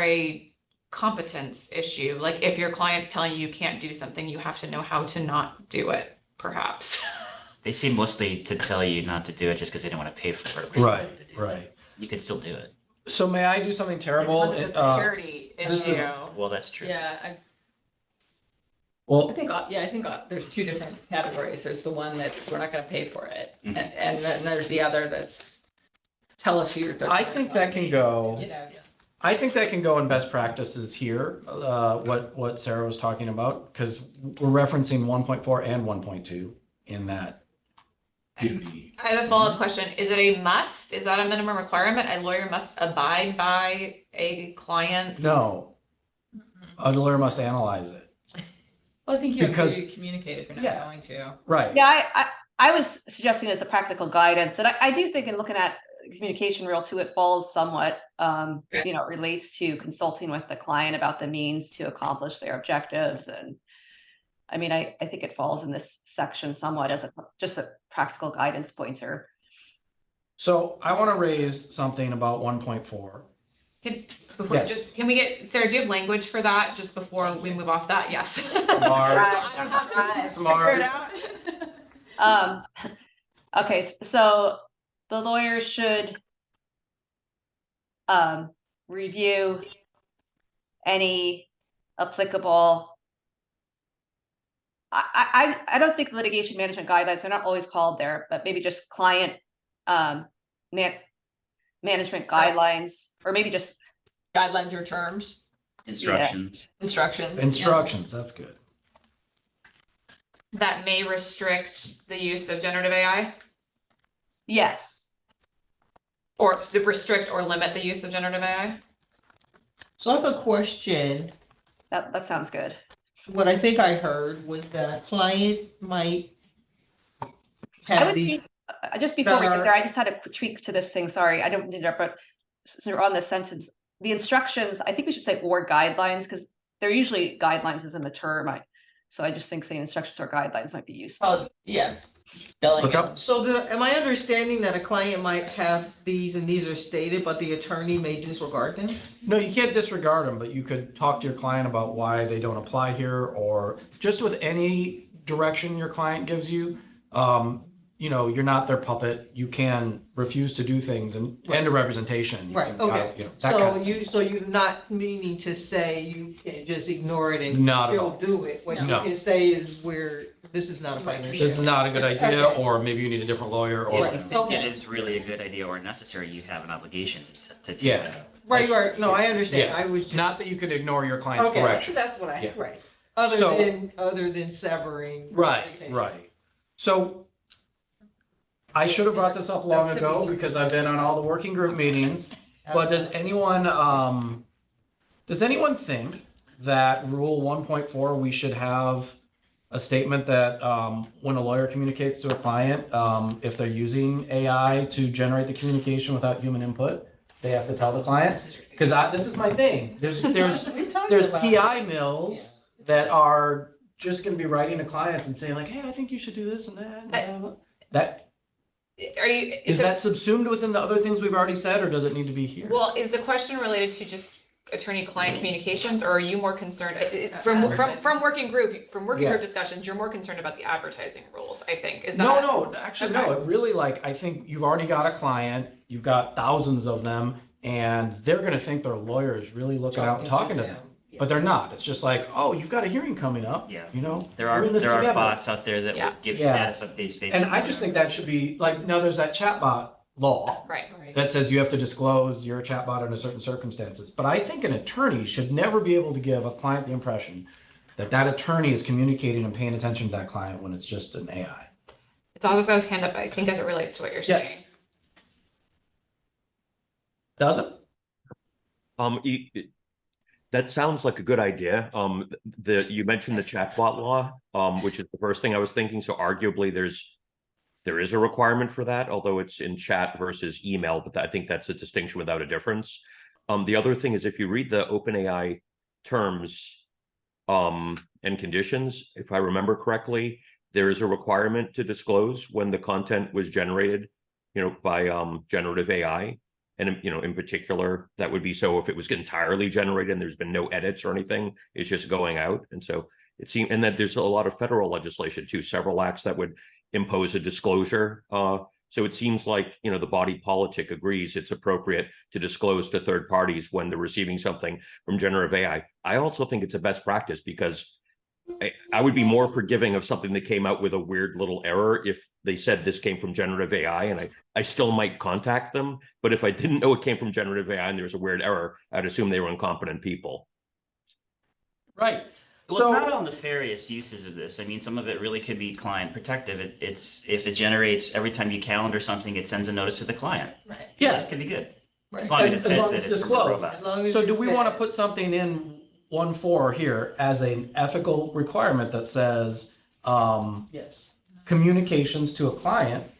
Speaker 4: a competence issue. Like if your client's telling you can't do something, you have to know how to not do it, perhaps.
Speaker 6: They seem mostly to tell you not to do it just because they don't want to pay for it.
Speaker 2: Right.
Speaker 6: You can still do it.
Speaker 2: So may I do something terrible?
Speaker 4: This is a security issue.
Speaker 6: Well, that's true.
Speaker 8: Yeah, I
Speaker 2: Well,
Speaker 8: think there's two different categories. There's the one that's we're not going to pay for it,
Speaker 6: Mhm.
Speaker 8: and then there's the other that's tell us who you're.
Speaker 2: I think that can go.
Speaker 8: You know,
Speaker 2: I think that can go in best practices here, what Sarah was talking about, because we're referencing 1.4 and 1.2 in that duty.
Speaker 4: I have a follow-up question. Is it a must? Is that a minimum requirement? A lawyer must abide by a client's?
Speaker 2: No, a lawyer must analyze it.
Speaker 8: well, I think you have
Speaker 2: Because-
Speaker 8: to communicate if you're not
Speaker 2: Yeah.
Speaker 8: going to.
Speaker 2: Right.
Speaker 5: Yeah, I was suggesting as a practical guidance, and I do think in looking at communication rule too, it falls somewhat, it relates to consulting with the client about the means to accomplish their objectives. And I mean, I think it falls in this section somewhat as just a practical guidance pointer.
Speaker 2: So I want to raise something about 1.4. Yes.
Speaker 4: Can we get, Sarah, do you have language for that just before we move off that? Yes.
Speaker 2: Smart.
Speaker 5: Okay, so the lawyer should review any applicable. I don't think litigation management guidelines, they're not always called there, but maybe just client management guidelines, or maybe just,
Speaker 8: Guidelines or terms,
Speaker 6: Instructions.
Speaker 8: instructions. yeah.
Speaker 2: Instructions, that's good.
Speaker 4: That may restrict the use of generative AI,
Speaker 5: yes.
Speaker 4: or to restrict or limit the use of generative AI?
Speaker 1: So I have a question.
Speaker 5: That sounds good.
Speaker 1: What I think I heard was that a client might
Speaker 5: I
Speaker 1: have
Speaker 5: would
Speaker 1: these,
Speaker 5: say, just before we
Speaker 1: that
Speaker 5: get
Speaker 1: are-
Speaker 5: there, I just had a tweak to this thing. Sorry, I don't need to, but since we're on this sentence, the instructions, I think we should say or guidelines, because they're usually guidelines is in the term. So I just think saying instructions or guidelines might be useful.
Speaker 8: Well, yeah. Billing.
Speaker 2: Look up.
Speaker 1: so am I understanding that a client might have these and these are stated, but the attorney may disregard them?
Speaker 2: No, you can't disregard them, but you could talk to your client about why they don't apply here, or just with any direction your client gives you. You know, you're not their puppet. You can refuse to do things and a representation. You
Speaker 1: Right,
Speaker 2: can,
Speaker 1: okay.
Speaker 2: you know, that kind of
Speaker 1: So you're not meaning to say you can just ignore it and
Speaker 2: Not at
Speaker 1: still
Speaker 2: all.
Speaker 1: do it. What you
Speaker 2: No.
Speaker 1: can say is where this is not a partnership.
Speaker 2: This is not a good idea,
Speaker 1: Okay.
Speaker 2: or maybe you need a different lawyer, or
Speaker 1: Right.
Speaker 6: If you think
Speaker 1: Okay.
Speaker 6: it is really a good idea or necessary, you have an obligation to take
Speaker 2: Yeah.
Speaker 6: that up.
Speaker 1: Right, no, I understand.
Speaker 2: Yeah.
Speaker 1: I was just.
Speaker 2: not that you can ignore your client's
Speaker 1: Okay,
Speaker 2: correction.
Speaker 1: that's what
Speaker 2: Yeah.
Speaker 1: right.
Speaker 2: So-
Speaker 1: Other than severing.
Speaker 2: Right,
Speaker 1: representation.
Speaker 2: right. So I should have brought this up long
Speaker 8: There could be
Speaker 2: ago
Speaker 8: some-
Speaker 2: because I've been on all the working group meetings. But does anyone think that Rule 1.4, we should have a statement that when a lawyer communicates to a client, if they're using AI to generate the communication without human input, they have to tell the client? Because this is my thing. There's
Speaker 1: We talked
Speaker 2: there's
Speaker 1: about
Speaker 2: PI
Speaker 1: it.
Speaker 2: mills that are just going to be writing to clients and saying like, hey, I think you should do this and that. and blah, blah, blah. That
Speaker 4: Are you,
Speaker 2: is
Speaker 4: so-
Speaker 2: that subsumed within the other things we've already said, or does it need to be here?
Speaker 4: Well, is the question related to just attorney-client communications, or are you more concerned, from working group
Speaker 2: Yeah.
Speaker 4: discussions, you're more concerned about the advertising rules, I think, is
Speaker 2: No,
Speaker 4: that?
Speaker 2: no, actually, no.
Speaker 4: Okay.
Speaker 2: It really I think you've already got a client, you've got thousands of them, and they're going to think their lawyer is really looking out and talking to them. But they're not. It's just like, oh, you've got a hearing coming up.
Speaker 6: Yeah.
Speaker 2: You know,
Speaker 6: There
Speaker 2: we're
Speaker 6: are
Speaker 2: in this together.
Speaker 6: bots out there that
Speaker 4: Yeah.
Speaker 6: will give
Speaker 2: Yeah.
Speaker 6: status updates based
Speaker 2: And
Speaker 6: on
Speaker 2: I just think that should be like, now there's that chatbot law
Speaker 4: Right.
Speaker 2: that says you have to disclose you're a chatbot under certain circumstances. But I think an attorney should never be able to give a client the impression that that attorney is communicating and paying attention to that client when it's just an AI.
Speaker 4: It's always goes hand up, I think, as it relates to what you're saying.
Speaker 2: Yes. Does it?
Speaker 10: That sounds like a good idea. You mentioned the chatbot law, which is the first thing I was thinking. So arguably there is a requirement for that, although it's in chat versus email, but I think that's a distinction without a difference. The other thing is if you read the OpenAI terms and conditions, if I remember correctly, there is a requirement to disclose when the content was generated, by generative AI. And, in particular, that would be so if it was entirely generated and there's been no edits or anything, it's just going out. And so it seems, and that there's a lot of federal legislation too, several acts that would impose a disclosure. So it seems like, the body politic agrees it's appropriate to disclose to third parties when they're receiving something from generative AI. I also think it's a best practice because I would be more forgiving of something that came out with a weird little error if they said this came from generative AI, and I still might contact them. But if I didn't know it came from generative AI and there was a weird error, I'd assume they were incompetent people.
Speaker 2: Right.
Speaker 6: Well,
Speaker 2: So-
Speaker 6: it's not all nefarious uses of this. I mean, some of it really could be client protective. It's if it generates every time you calendar something, it sends a notice to the client.
Speaker 1: Right.
Speaker 2: Yeah.
Speaker 6: It could be good.
Speaker 1: Right.
Speaker 6: As long as it
Speaker 2: As
Speaker 6: says
Speaker 2: long
Speaker 6: that
Speaker 2: as
Speaker 6: it's
Speaker 2: it's
Speaker 6: from a
Speaker 2: disclosed.
Speaker 6: robot.
Speaker 1: As long as
Speaker 2: So
Speaker 1: it
Speaker 2: do we want to
Speaker 1: says-
Speaker 2: put something in 1.4 here as an ethical requirement that says
Speaker 1: Yes.
Speaker 2: communications to a client?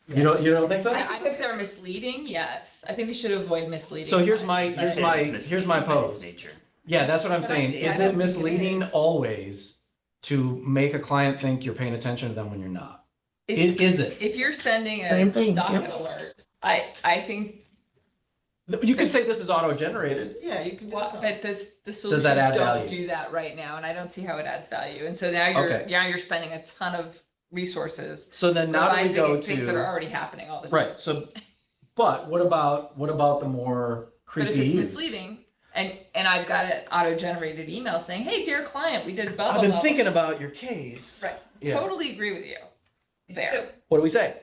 Speaker 2: You don't think so?
Speaker 8: I think they're misleading, yes. I think we should avoid misleading.
Speaker 2: So here's my
Speaker 6: It says it's
Speaker 2: here's my
Speaker 6: misleading by its
Speaker 2: pose.
Speaker 6: nature.
Speaker 2: Yeah, that's what I'm
Speaker 8: But
Speaker 2: saying.
Speaker 8: I
Speaker 2: Is
Speaker 8: don't
Speaker 2: it
Speaker 8: think it
Speaker 2: misleading
Speaker 8: is.
Speaker 2: always to make a client think you're paying attention to them when you're not?
Speaker 8: If-
Speaker 2: Is it?
Speaker 8: If you're sending a
Speaker 13: Same thing,
Speaker 8: docket
Speaker 13: yep.
Speaker 8: alert, I think,
Speaker 2: You could say this is auto-generated.
Speaker 1: Yeah, you can do
Speaker 8: well,
Speaker 1: something.
Speaker 8: but the
Speaker 2: Does
Speaker 8: solutions
Speaker 2: that add
Speaker 8: don't
Speaker 2: value?
Speaker 8: do that right now, and I don't see how it adds value. And so now
Speaker 2: Okay.
Speaker 8: you're spending a ton of resources
Speaker 2: So then now do we
Speaker 8: revising
Speaker 2: go
Speaker 8: things that are
Speaker 2: to
Speaker 8: already happening all the time.
Speaker 2: right? So, but what about the more
Speaker 8: But
Speaker 2: creepy?
Speaker 8: if it's
Speaker 2: use?
Speaker 8: misleading, and I've got an auto-generated email saying, "Hey, dear client, we did blah blah
Speaker 2: I've been
Speaker 8: blah."
Speaker 2: thinking about your case.
Speaker 8: Right.
Speaker 2: Yeah.
Speaker 8: Totally agree with you. There.
Speaker 4: So
Speaker 2: What do we say?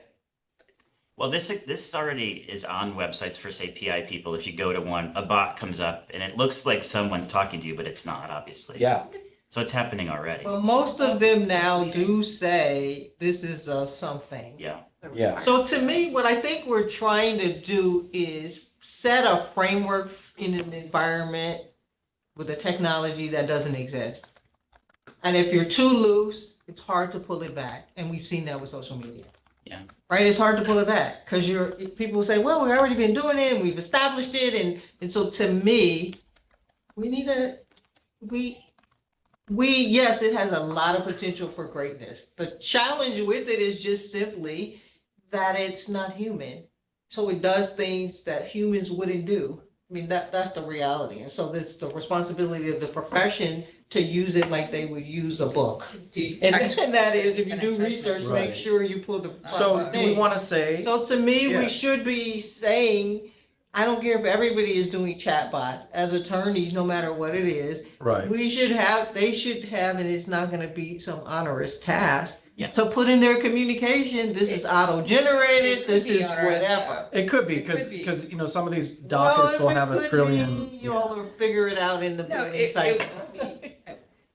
Speaker 6: Well, this already is on websites for, say, PI people. If you go to one, a bot comes up and it looks like someone's talking to you, but it's not, obviously.
Speaker 2: Yeah.
Speaker 6: So it's happening already.
Speaker 1: Well, most of them now do say this is a something.
Speaker 6: Yeah.
Speaker 2: Yeah.
Speaker 1: So to me, what I think we're trying to do is set a framework in an environment with a technology that doesn't exist. And if you're too loose, it's hard to pull it back. And we've seen that with social media.
Speaker 6: Yeah.
Speaker 1: Right? It's hard to pull it back because people say, well, we've already been doing it and we've established it. And so to me, yes, it has a lot of potential for greatness. The challenge with it is just simply that it's not human. So it does things that humans wouldn't do. I mean, that's the reality. And so it's the responsibility of the profession to use it like they would use a book. And that is, if you do research,
Speaker 2: Right.
Speaker 1: make sure you pull the
Speaker 2: So
Speaker 1: proper
Speaker 2: do we
Speaker 1: thing.
Speaker 2: want to say?
Speaker 1: So to me,
Speaker 2: Yeah.
Speaker 1: we should be saying, I don't care if everybody is doing chatbots. As attorneys, no matter what it is,
Speaker 2: Right.
Speaker 1: they should have, and it's not gonna be some onerous task.
Speaker 6: Yeah.
Speaker 1: To put in their communication, this is auto-generated,
Speaker 8: It
Speaker 1: this
Speaker 8: could be
Speaker 1: is
Speaker 8: onerous,
Speaker 1: whatever.
Speaker 2: It could be
Speaker 8: It could
Speaker 2: because
Speaker 8: be.
Speaker 2: you know some of these
Speaker 1: Well,
Speaker 2: dockets
Speaker 1: if
Speaker 2: will
Speaker 1: it
Speaker 2: have a
Speaker 1: could
Speaker 2: trillion.
Speaker 1: be, You all will figure it out in the
Speaker 8: No,
Speaker 1: billing cycle.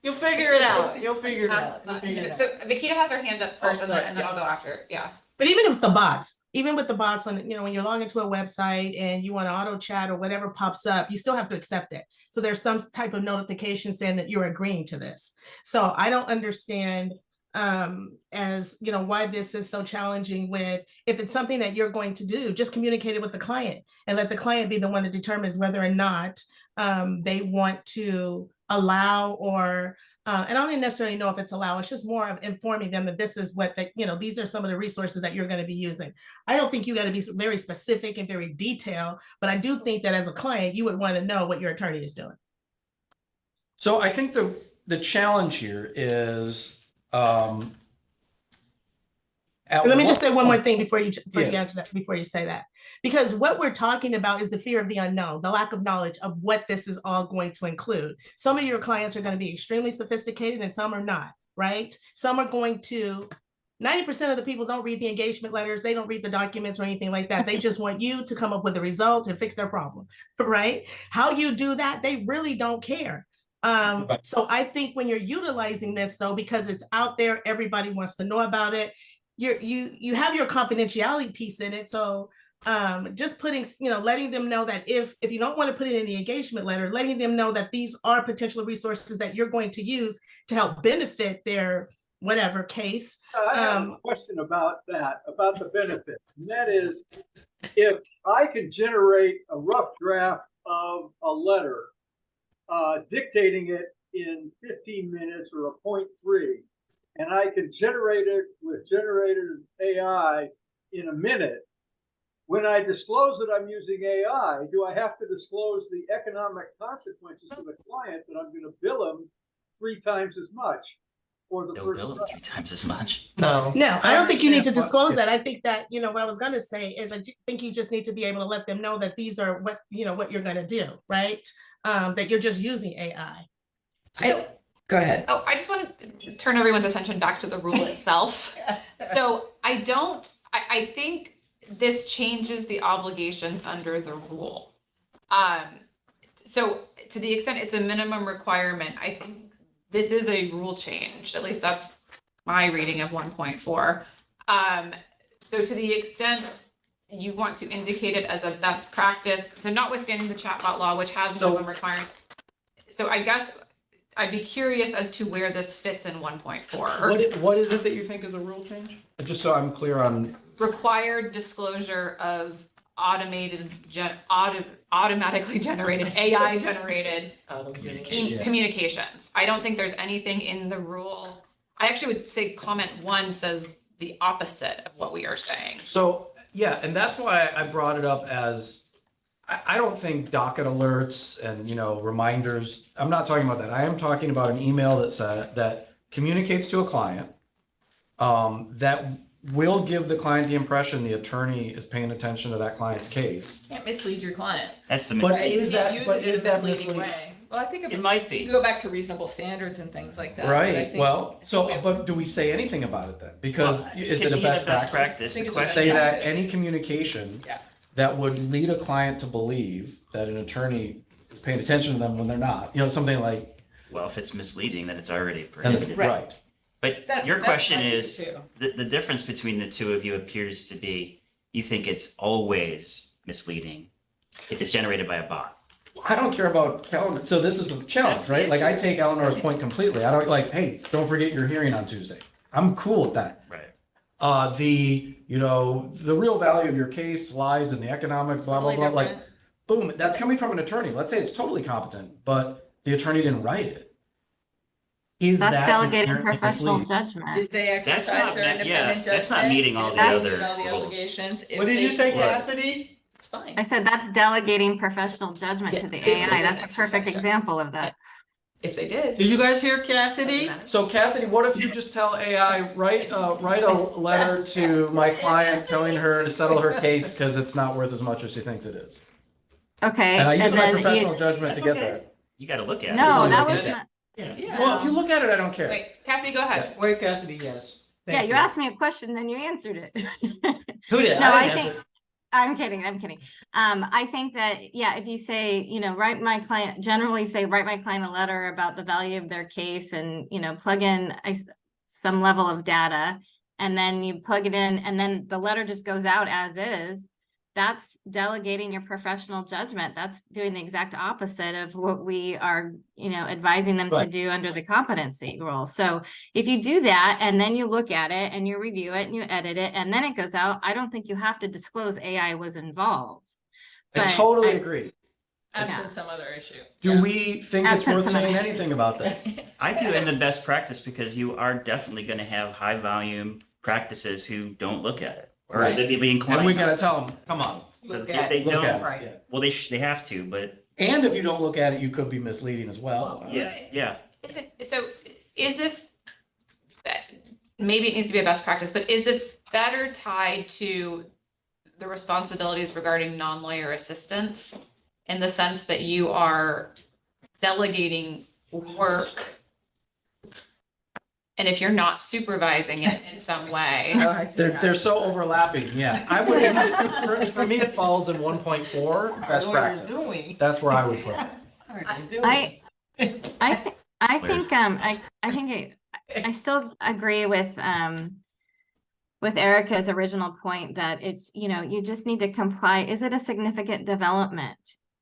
Speaker 1: You'll figure it out, you'll figure it out. You'll figure it out.
Speaker 4: So Vikita has her hand up first, and
Speaker 8: sorry,
Speaker 4: then I'll go after. Yeah.
Speaker 13: But even with the bots, even with the bots on, when you log into a website and you want to auto chat or whatever pops up, you still have to accept it. So there's some type of notification saying that you're agreeing to this. So I don't understand why this is so challenging with, if it's something that you're going to do, just communicate it with the client and let the client be the one that determines whether or not they want to allow or and I don't even necessarily know if it's allow, it's just more of informing them that this is what these are some of the resources that you're going to be using. I don't think you got to be very specific and very detailed, but I do think that as a client, you would want to know what your attorney is doing.
Speaker 2: So I think the challenge here is
Speaker 13: Let me just say one more thing before you
Speaker 2: Yes.
Speaker 13: answer that, before you say that, because what we're talking about is the fear of the unknown, the lack of knowledge of what this is all going to include. Some of your clients are going to be extremely sophisticated and some are not, right? Some are going to, 90% of the people don't read the engagement letters, they don't read the documents or anything like that. They just want you to come up with a result and fix their problem, right? How you do that, they really don't care. So I think when you're utilizing this though, because it's out there, everybody wants to know about it. You have your confidentiality piece in it. So just putting, letting them know that if you don't want to put it in the engagement letter, letting them know that these are potential resources that you're going to use to help benefit their whatever case.
Speaker 9: I have a question about that, about the benefit. And that is, if I can generate a rough draft of a letter, dictating it in 15 minutes or a 0.3, and I can generate it with generated AI in a minute, when I disclose that I'm using AI, do I have to disclose the economic consequences to the client that I'm going to bill them 3 times as much? Or the
Speaker 6: They'll
Speaker 9: first
Speaker 6: bill them 3 times as much.
Speaker 1: No.
Speaker 13: No, I don't think you need to
Speaker 2: understand
Speaker 13: disclose that. I think that, what I was going to say is I think you just need to be able to let them know that these are what you're going to do, right? That you're just using AI.
Speaker 3: Go ahead.
Speaker 4: Oh, I just want to turn everyone's attention back to the rule itself. So I think this changes the obligations under the rule. So to the extent it's a minimum requirement, I think this is a rule change. At least that's my reading of 1.4. So to the extent you want to indicate it as a best practice, so notwithstanding the chatbot law, which has minimum requirements. So I guess I'd be curious as to where this fits in 1.4.
Speaker 2: What is it that you think is a rule change? Just so I'm clear on.
Speaker 4: Required disclosure of automatically generated, AI generated communications. I don't think there's anything in the rule. I actually would say comment 1 says the opposite of what we are saying.
Speaker 2: So yeah, and that's why I brought it up as I don't think docket alerts and reminders. I'm not talking about that. I am talking about an email that communicates to a client that will give the client the impression the attorney is paying attention to that client's case.
Speaker 8: Can't mislead your client.
Speaker 6: That's the
Speaker 2: But
Speaker 6: mistake.
Speaker 2: is that
Speaker 8: Use
Speaker 2: but
Speaker 8: it in
Speaker 2: is
Speaker 8: a
Speaker 2: that
Speaker 8: misleading
Speaker 2: misleading?
Speaker 8: way. Well, I think
Speaker 6: It might be.
Speaker 8: you go back to reasonable standards and things like that. but I
Speaker 2: Right,
Speaker 8: think-
Speaker 2: well,
Speaker 8: I
Speaker 2: so,
Speaker 8: think we-
Speaker 2: but do we say anything about it then? Because
Speaker 6: Well,
Speaker 2: is
Speaker 6: can
Speaker 2: it a
Speaker 6: be
Speaker 2: best
Speaker 6: the
Speaker 2: practice?
Speaker 8: I think
Speaker 6: The
Speaker 8: it's a
Speaker 2: To
Speaker 8: best
Speaker 2: say that
Speaker 8: practice.
Speaker 2: any communication
Speaker 8: Yeah.
Speaker 2: that would lead a client to believe that an attorney is paying attention to them when they're not, something like,
Speaker 6: Well, if it's misleading, then it's already
Speaker 2: then it's
Speaker 6: prohibited.
Speaker 2: right.
Speaker 6: But
Speaker 8: That-
Speaker 6: your
Speaker 8: that's
Speaker 6: question
Speaker 8: my view
Speaker 6: is,
Speaker 8: too.
Speaker 6: the difference between the two of you appears to be, you think it's always misleading if it's generated by a bot.
Speaker 2: I don't care about calendar, so this is the challenge,
Speaker 8: That's the
Speaker 2: right? Like, I
Speaker 8: issue.
Speaker 2: take Eleanor's point completely. I don't like, hey, don't forget your hearing on Tuesday. I'm cool with that.
Speaker 6: Right.
Speaker 2: The real value of your case lies in the economic blah, blah,
Speaker 8: Totally
Speaker 2: blah, like,
Speaker 8: different.
Speaker 2: boom, that's coming from an attorney. Let's say it's totally competent, but the attorney didn't write it. Is
Speaker 7: That's
Speaker 2: that
Speaker 7: delegating
Speaker 2: inherently
Speaker 7: professional
Speaker 2: misleading?
Speaker 7: judgment.
Speaker 8: Did they
Speaker 6: That's
Speaker 8: exercise
Speaker 6: not
Speaker 8: their
Speaker 6: ma- yeah,
Speaker 8: independent
Speaker 6: that's not
Speaker 8: judgment?
Speaker 6: meeting all
Speaker 8: Did
Speaker 6: the
Speaker 8: they
Speaker 6: other
Speaker 8: meet all the
Speaker 6: rules.
Speaker 8: obligations? If
Speaker 1: What did
Speaker 8: they
Speaker 1: you say,
Speaker 8: did,
Speaker 1: Cassidy?
Speaker 8: It's fine.
Speaker 7: I said that's delegating professional judgment to the
Speaker 8: if they
Speaker 7: AI.
Speaker 8: didn't
Speaker 7: That's a perfect
Speaker 8: exercise
Speaker 7: example of that.
Speaker 8: If they did.
Speaker 1: Did you guys hear Cassidy?
Speaker 2: So Cassidy, what if you just tell AI, write a letter to my client telling her to settle her case because it's not worth as much as she thinks it is?
Speaker 7: Okay,
Speaker 2: And I use
Speaker 7: and
Speaker 2: my
Speaker 7: then
Speaker 2: professional
Speaker 7: you,
Speaker 2: judgment to
Speaker 6: That's
Speaker 2: get
Speaker 6: okay.
Speaker 2: there.
Speaker 6: You gotta look at it.
Speaker 7: no,
Speaker 2: As
Speaker 7: that
Speaker 2: long as
Speaker 7: was
Speaker 2: you
Speaker 7: not,
Speaker 8: Yeah.
Speaker 2: Well, if you look at it, I don't care.
Speaker 4: Wait, Cassie, go ahead.
Speaker 1: Wait, Cassidy, yes.
Speaker 7: yeah,
Speaker 1: Thank
Speaker 7: you asked me a question, then you answered it.
Speaker 1: Who did?
Speaker 7: No, I
Speaker 1: didn't
Speaker 7: think,
Speaker 1: answer.
Speaker 7: I'm kidding. I think that, yeah, if you say, generally say, write my client a letter about the value of their case and, plug in some level of data, and then you plug it in, and then the letter just goes out as is, that's delegating your professional judgment. That's doing the exact opposite of what we are, advising them to
Speaker 2: Right.
Speaker 7: do under the competency rule. So if you do that and then you look at it and you review it and you edit it and then it goes out, I don't think you have to disclose AI was involved.
Speaker 2: I
Speaker 7: But
Speaker 2: totally
Speaker 7: I-
Speaker 2: agree.
Speaker 8: Absent some other issue.
Speaker 2: Do
Speaker 8: Yeah.
Speaker 2: we think it's
Speaker 7: Absent
Speaker 2: worth
Speaker 7: some
Speaker 2: saying
Speaker 7: other-
Speaker 2: anything about this?
Speaker 6: I do in the best practice because you are definitely gonna have high volume practices who don't look at it. Or
Speaker 2: Right.
Speaker 6: they'd be inclined.
Speaker 2: And we gotta
Speaker 6: not to.
Speaker 2: tell them, come on,
Speaker 6: So
Speaker 1: Look
Speaker 6: if
Speaker 1: at
Speaker 6: they
Speaker 1: it.
Speaker 2: look
Speaker 6: don't,
Speaker 2: at it.
Speaker 1: Right.
Speaker 2: Yeah.
Speaker 6: well, they have to, but
Speaker 2: And if you don't look at it, you could be misleading as well.
Speaker 6: yeah.
Speaker 4: Is this, maybe it needs to be a best practice, but is this better tied to the responsibilities regarding non-lawyer assistance? In the sense that you are delegating work? And if you're not supervising it in some way,
Speaker 8: Oh, I see
Speaker 2: They're
Speaker 8: that.
Speaker 2: so overlapping, yeah. I would, for me, it falls in 1.4, best practice.
Speaker 1: Doing.
Speaker 2: That's where I would put it.
Speaker 7: I still agree with Erica's original point that it's, you just need to comply. Is it a significant development?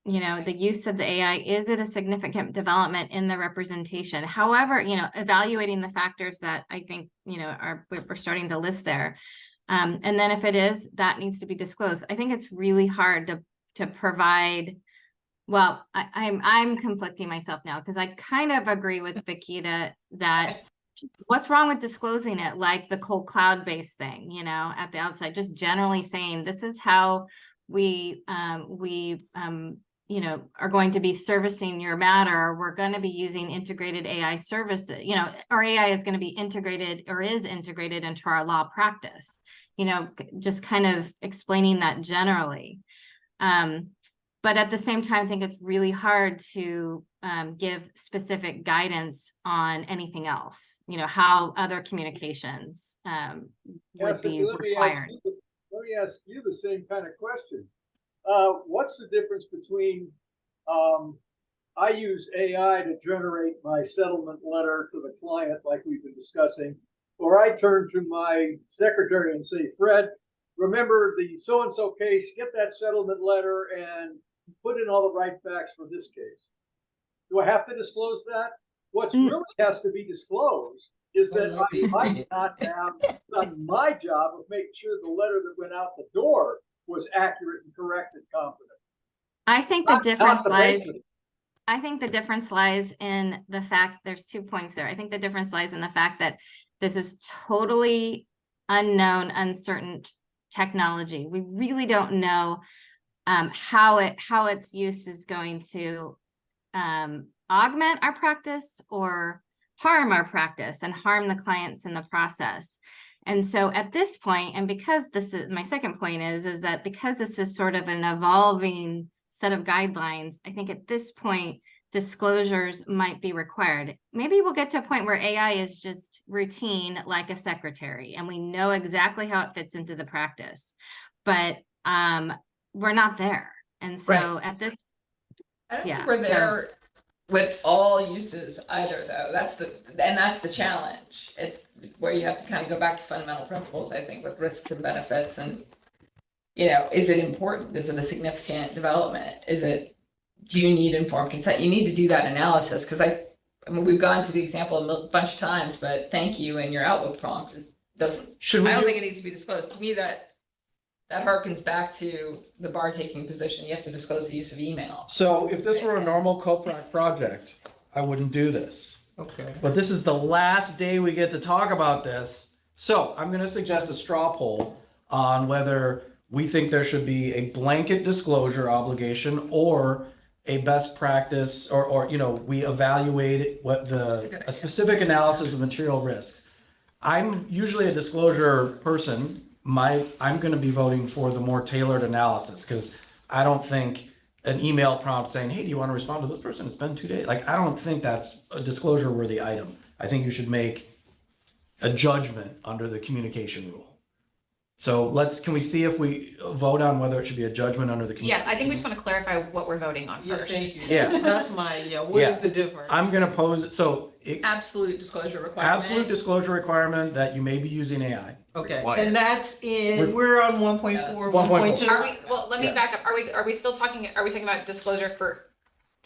Speaker 7: The use of the AI, is it a significant development in the representation? However, evaluating the factors that I think, we're starting to list there. And then if it is, that needs to be disclosed. I think it's really hard to provide. Well, I'm conflicting myself now because I kind of agree with Vikita that what's wrong with disclosing it, like the cold cloud-based thing, at the outside, just generally saying this is how we are going to be servicing your matter. We're going to be using integrated AI services, our AI is going to be integrated or is integrated into our law practice, just kind of explaining that generally. But at the same time, I think it's really hard to give specific guidance on anything else, how other communications would
Speaker 9: Cassidy,
Speaker 7: be
Speaker 9: let me
Speaker 7: required.
Speaker 9: ask you the same kind of question. What's the difference between I use AI to generate my settlement letter to the client, like we've been discussing, or I turn to my secretary and say, Fred, remember the so-and-so case, get that settlement letter and put in all the right facts for this case. Do I have to disclose that? What really has to be disclosed is that I might not have done my job of making sure the letter that went out the door was accurate and correct and competent.
Speaker 7: I think the
Speaker 9: Not
Speaker 7: difference
Speaker 9: the
Speaker 7: lies.
Speaker 9: patient.
Speaker 7: I think the difference lies in the fact, there's 2 points there. I think the difference lies in the fact that this is totally unknown, uncertain technology. We really don't know how its use is going to augment our practice or harm our practice and harm the clients in the process. And so at this point, and because this is my second point is that because this is sort of an evolving set of guidelines, I think at this point, disclosures might be required. Maybe we'll get to a point where AI is just routine like a secretary and we know exactly how it fits into the practice. But we're not there. And so
Speaker 3: Right.
Speaker 7: at this,
Speaker 8: I don't
Speaker 7: Yeah,
Speaker 8: think we're
Speaker 7: so-
Speaker 8: there with all uses either, though. That's the challenge. Where you have to kind of go back to fundamental principles, I think, with risks and benefits and, is it important? Is it a significant development? Do you need informed consent? You need to do that analysis, because I mean, we've gone to the example a bunch of times, but thank you and your Outlook prompt doesn't,
Speaker 2: Should we
Speaker 8: I don't
Speaker 2: do-
Speaker 8: think it needs to be disclosed. To me, that harkens back to the bar taking position. You have to disclose the use of email.
Speaker 2: So if this were a normal CoPrac project, I wouldn't do this.
Speaker 1: Okay.
Speaker 2: But this is the last day we get to talk about this. So I'm going to suggest a straw poll on whether we think there should be a blanket disclosure obligation or a best practice, or we evaluate what a specific analysis of material risks. I'm usually a disclosure person. I'm going to be voting for the more tailored analysis, because I don't think an email prompt saying, hey, do you want to respond to this person? It's been 2 days. Like, I don't think that's a disclosure worthy item. I think you should make a judgment under the communication rule. So can we see if we vote on whether it should be a judgment under the communication?
Speaker 4: Yeah, I think we just want to clarify what we're voting on
Speaker 1: Yeah,
Speaker 4: first.
Speaker 1: thank you.
Speaker 2: Yeah.
Speaker 1: That's what is the difference?
Speaker 2: I'm going to pose,
Speaker 8: Absolute disclosure requirement.
Speaker 2: absolute disclosure requirement that you may be using AI.
Speaker 1: Okay,
Speaker 6: Required.
Speaker 1: and that's we're on 1.4,
Speaker 8: Yeah, that's
Speaker 1: 1.2.
Speaker 4: Are we, well, let me
Speaker 2: Yeah.
Speaker 4: back up. Are we talking about disclosure for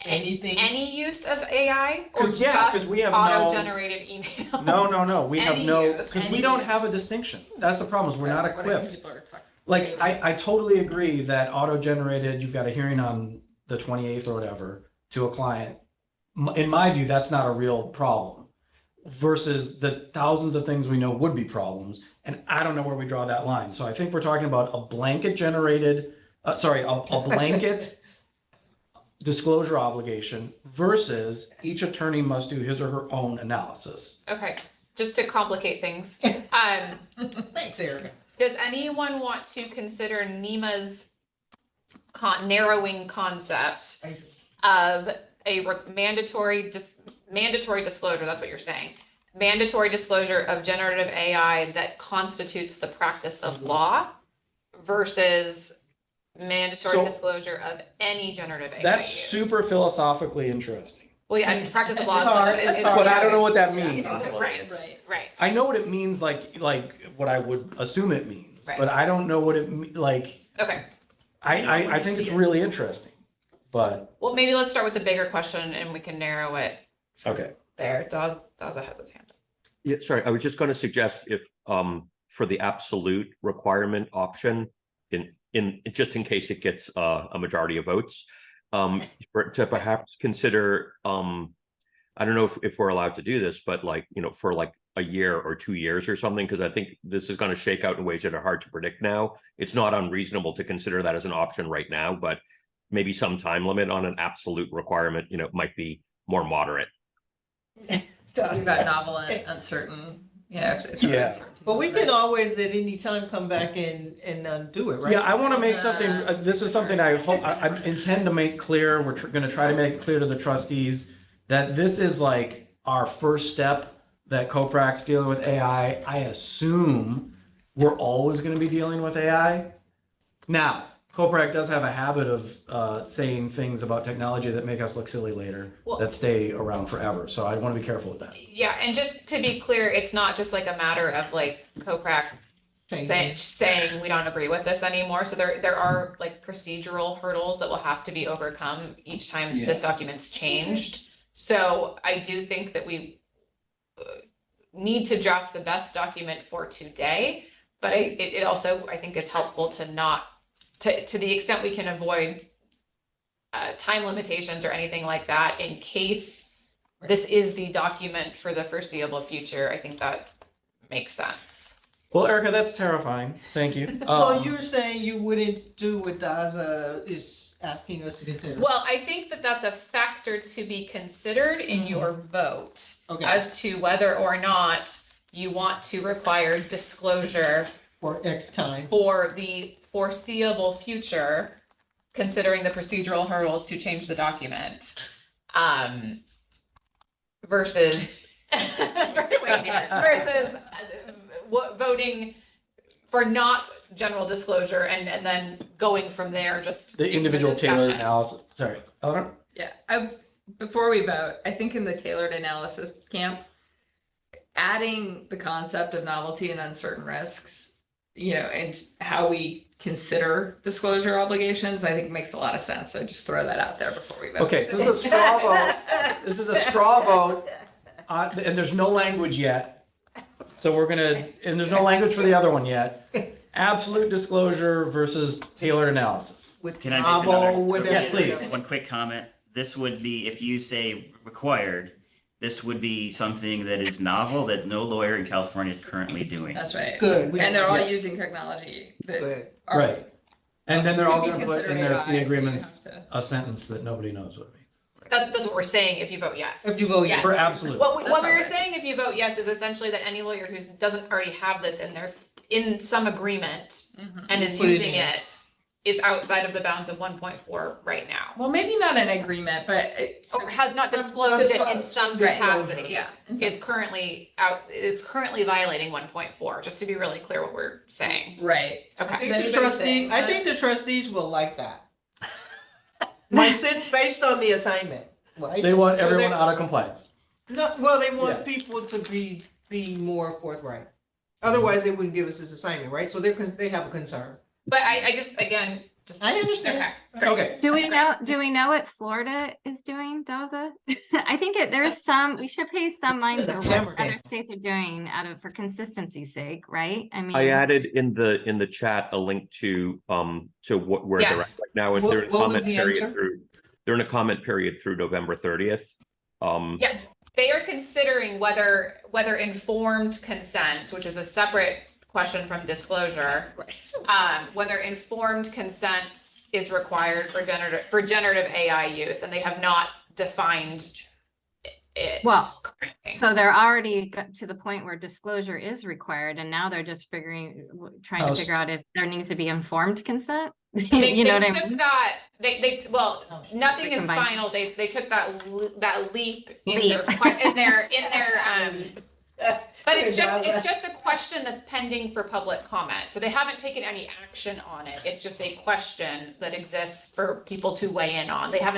Speaker 1: Anything?
Speaker 4: any use of AI or
Speaker 2: 'Cause, yeah, 'cause
Speaker 4: just
Speaker 2: we have
Speaker 4: auto-generated email?
Speaker 2: No. We have
Speaker 4: Any
Speaker 2: no,
Speaker 4: use,
Speaker 2: because we
Speaker 8: any
Speaker 2: don't
Speaker 8: use.
Speaker 2: have a distinction. That's the problem, is we're not
Speaker 8: That's what I think
Speaker 2: equipped.
Speaker 8: people are talking-
Speaker 2: Like, I totally agree that auto-generated, you've got a hearing on the 28th or whatever to a client. In my view, that's not a real problem versus the thousands of things we know would be problems. And I don't know where we draw that line. So I think we're talking about a blanket a blanket disclosure obligation versus each attorney must do his or her own analysis.
Speaker 4: Okay, just to complicate things.
Speaker 1: Thanks, Erica.
Speaker 4: Does anyone want to consider NEMA's narrowing concept of a mandatory disclosure, that's what you're saying, mandatory disclosure of generative AI that constitutes the practice of law versus mandatory
Speaker 2: So-
Speaker 4: disclosure of any generative AI
Speaker 2: That's
Speaker 4: use?
Speaker 2: super philosophically interesting.
Speaker 4: Well, yeah, and practice of law.
Speaker 1: It's hard, it's hard.
Speaker 2: But I don't know what that means.
Speaker 4: Right,
Speaker 8: Right.
Speaker 4: right.
Speaker 2: I know what it means, like what I would assume it means,
Speaker 4: Right.
Speaker 2: but I don't know what like.
Speaker 4: Okay,
Speaker 2: I think it's really interesting, but
Speaker 4: well, maybe let's start with the bigger question and we can narrow it
Speaker 2: okay.
Speaker 4: there. Daza has his hand up.
Speaker 10: Yeah, sorry, I was just going to suggest if for the absolute requirement option, in just in case it gets a majority of votes, to perhaps consider I don't know if we're allowed to do this, but for a year or 2 years or something, because I think this is going to shake out in ways that are hard to predict now. It's not unreasonable to consider that as an option right now, but maybe some time limit on an absolute requirement, might be more moderate.
Speaker 8: We've got novel and uncertain, it's
Speaker 2: Yeah.
Speaker 8: uncertainty,
Speaker 1: But we
Speaker 8: right?
Speaker 1: can always at any time come back and undo it, right?
Speaker 2: Yeah, I want to make something. This is something I hope I intend to make clear. We're going to try to make it clear to the trustees that this is like our first step that CoPrac's dealing with AI. I assume we're always going to be dealing with AI. Now, CoPrac does have a habit of saying things about technology that make us look silly later,
Speaker 4: Well-
Speaker 2: that stay around forever. So I want to be careful with that.
Speaker 4: Yeah, and just to be clear, it's not just like a matter of like CoPrac saying we don't agree with this anymore. So there are like procedural hurdles that will have to be overcome each time this document's changed. So I do think that we need to draft the best document for today, but it also, I think, is helpful to to the extent we can avoid time limitations or anything like that in case this is the document for the foreseeable future. I think that makes sense.
Speaker 2: Well, Erica, that's terrifying. Thank you.
Speaker 1: So you're saying you wouldn't do what Daza is asking us to consider?
Speaker 4: Well, I think that that's a factor to be considered in your vote
Speaker 1: Okay.
Speaker 4: as to whether or not you want to require disclosure
Speaker 1: For X time.
Speaker 4: for the foreseeable future, considering the procedural hurdles to change the document. versus voting for not general disclosure and then going from there, just
Speaker 2: The
Speaker 4: in
Speaker 2: individual tailored
Speaker 4: discussion.
Speaker 2: analysis. Sorry, Eleanor?
Speaker 8: Yeah, before we vote, I think in the tailored analysis camp, adding the concept of novelty and uncertain risks, and how we consider disclosure obligations, I think makes a lot of sense. So just throw that out there before we vote.
Speaker 2: Okay, so this is a straw vote. This is a straw vote, and there's no language yet. So and there's no language for the other one yet. Absolute disclosure versus tailored analysis.
Speaker 1: With
Speaker 6: Can I make
Speaker 1: novel,
Speaker 6: another?
Speaker 1: with
Speaker 2: Yes, please.
Speaker 6: One quick comment. This would be, if you say required, this would be something that is novel that no lawyer in California is currently doing.
Speaker 8: That's right.
Speaker 1: Good.
Speaker 8: And they're all
Speaker 2: Yeah.
Speaker 8: using technology that
Speaker 1: Good.
Speaker 8: are.
Speaker 2: Right. And then they're all
Speaker 8: could be
Speaker 2: gonna put in
Speaker 8: considered
Speaker 2: their
Speaker 8: AI,
Speaker 2: fee
Speaker 8: so you
Speaker 2: agreements
Speaker 8: have to-
Speaker 2: a sentence that nobody knows what it means.
Speaker 4: That's what we're saying if you vote yes.
Speaker 1: If you vote yes.
Speaker 2: For absolute.
Speaker 4: What we
Speaker 8: That's
Speaker 4: were
Speaker 8: all right.
Speaker 4: saying if you vote yes is essentially that any lawyer who doesn't already have this in some agreement
Speaker 8: Mhm.
Speaker 4: and is
Speaker 1: Put it
Speaker 4: using
Speaker 1: in.
Speaker 4: it is outside of the bounds of 1.4 right now.
Speaker 8: Well, maybe not an agreement, but
Speaker 4: Or has not disclosed it in some capacity.
Speaker 8: yeah. and
Speaker 4: Is currently out, it's currently violating 1.4, just to be really clear what we're saying.
Speaker 8: Right.
Speaker 1: I
Speaker 4: Okay.
Speaker 1: think
Speaker 8: Is
Speaker 1: the
Speaker 8: anybody
Speaker 1: trustee,
Speaker 8: saying
Speaker 1: I
Speaker 8: that?
Speaker 1: think the trustees will like that. My sense based on the assignment, right?
Speaker 2: They want
Speaker 1: So
Speaker 2: everyone
Speaker 1: they-
Speaker 2: out of compliance.
Speaker 1: No, well, they want
Speaker 2: Yeah.
Speaker 1: people to be more forthright. Otherwise, they wouldn't give us this assignment, right? So they have a concern.
Speaker 4: But I just, again, just.
Speaker 1: I understand.
Speaker 4: Okay.
Speaker 2: Okay,
Speaker 7: Do we know what Florida is doing, Daza? I think we should pay some mind
Speaker 1: It's
Speaker 7: to
Speaker 1: a
Speaker 7: what
Speaker 1: camera game.
Speaker 7: other states are doing for consistency's sake, right? I mean.
Speaker 10: I added in the chat a link to where
Speaker 4: Yeah.
Speaker 10: they're at right now. If
Speaker 1: What-
Speaker 10: they're in a
Speaker 1: what was
Speaker 10: comment
Speaker 1: the
Speaker 10: period
Speaker 1: answer?
Speaker 10: they're in a comment period through November 30th.
Speaker 4: Yeah, they are considering whether informed consent, which is a separate question from disclosure, whether informed consent is required for generative AI use, and they have not defined it.
Speaker 7: Well,
Speaker 4: currently.
Speaker 7: So they're already got to the point where disclosure is required, and now they're just trying to figure out if there needs to be informed consent.
Speaker 4: They
Speaker 7: You know what I
Speaker 4: took
Speaker 7: mean?
Speaker 4: that, well, nothing is
Speaker 7: Combined.
Speaker 4: final, they took that leap in
Speaker 7: Leap.
Speaker 4: their, but it's just a question that's pending for public comment, so they haven't taken any action on it, it's just a question that exists for people to weigh in on, they have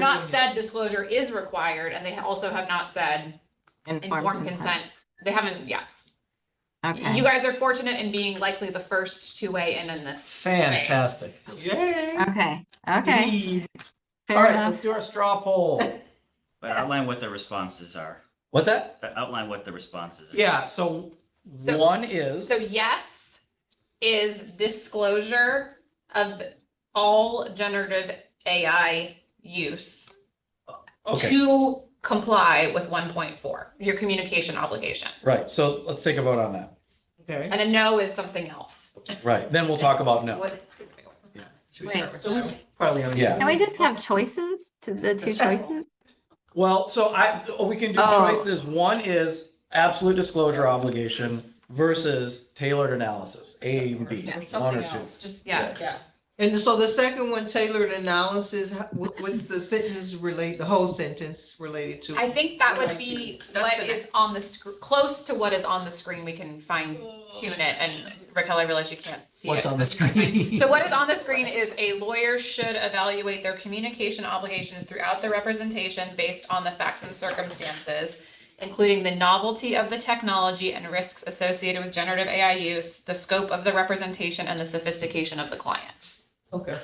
Speaker 4: not said disclosure is required, and they also have not said informed consent, they haven't, yes.
Speaker 7: Okay.
Speaker 4: You guys are fortunate in being likely the first to weigh in this space.
Speaker 2: fantastic.
Speaker 1: Yay.
Speaker 7: Okay,
Speaker 1: Lead.
Speaker 7: fair
Speaker 2: All right,
Speaker 7: enough.
Speaker 2: let's do our straw poll.
Speaker 6: But outline what the responses are.
Speaker 2: What's that?
Speaker 6: But outline what the responses are.
Speaker 2: Yeah, so
Speaker 4: So-
Speaker 2: one is,
Speaker 4: So yes is disclosure of all generative AI use
Speaker 2: okay,
Speaker 4: to comply with 1.4, your communication obligation.
Speaker 2: right, so let's take a vote on that.
Speaker 1: Okay.
Speaker 4: And a no is something else.
Speaker 2: Right, then we'll talk about no.
Speaker 1: What?
Speaker 8: Should we
Speaker 7: Wait.
Speaker 8: start with
Speaker 1: So
Speaker 8: no?
Speaker 1: we probably only.
Speaker 2: Yeah.
Speaker 7: Can we just have choices to the two choices?
Speaker 2: Well, so we can do
Speaker 7: Oh.
Speaker 2: choices. One is absolute disclosure obligation versus tailored analysis, A and B,
Speaker 8: Yeah,
Speaker 2: one
Speaker 8: something
Speaker 2: or two.
Speaker 8: else.
Speaker 4: Just, yeah.
Speaker 8: Yeah.
Speaker 1: And so the second one, tailored analysis, what's the sentence the whole sentence related to?
Speaker 4: I think that would be
Speaker 8: That's
Speaker 4: what
Speaker 8: the
Speaker 4: is on the close to what is on the screen. We can fine tune it. And Raquel, I realize you can't see
Speaker 2: What's
Speaker 4: it.
Speaker 2: on the screen?
Speaker 4: So what is on the screen is a lawyer should evaluate their communication obligations throughout the representation based on the facts and circumstances, including the novelty of the technology and risks associated with generative AI use, the scope of the representation, and the sophistication of the client.
Speaker 1: Okay.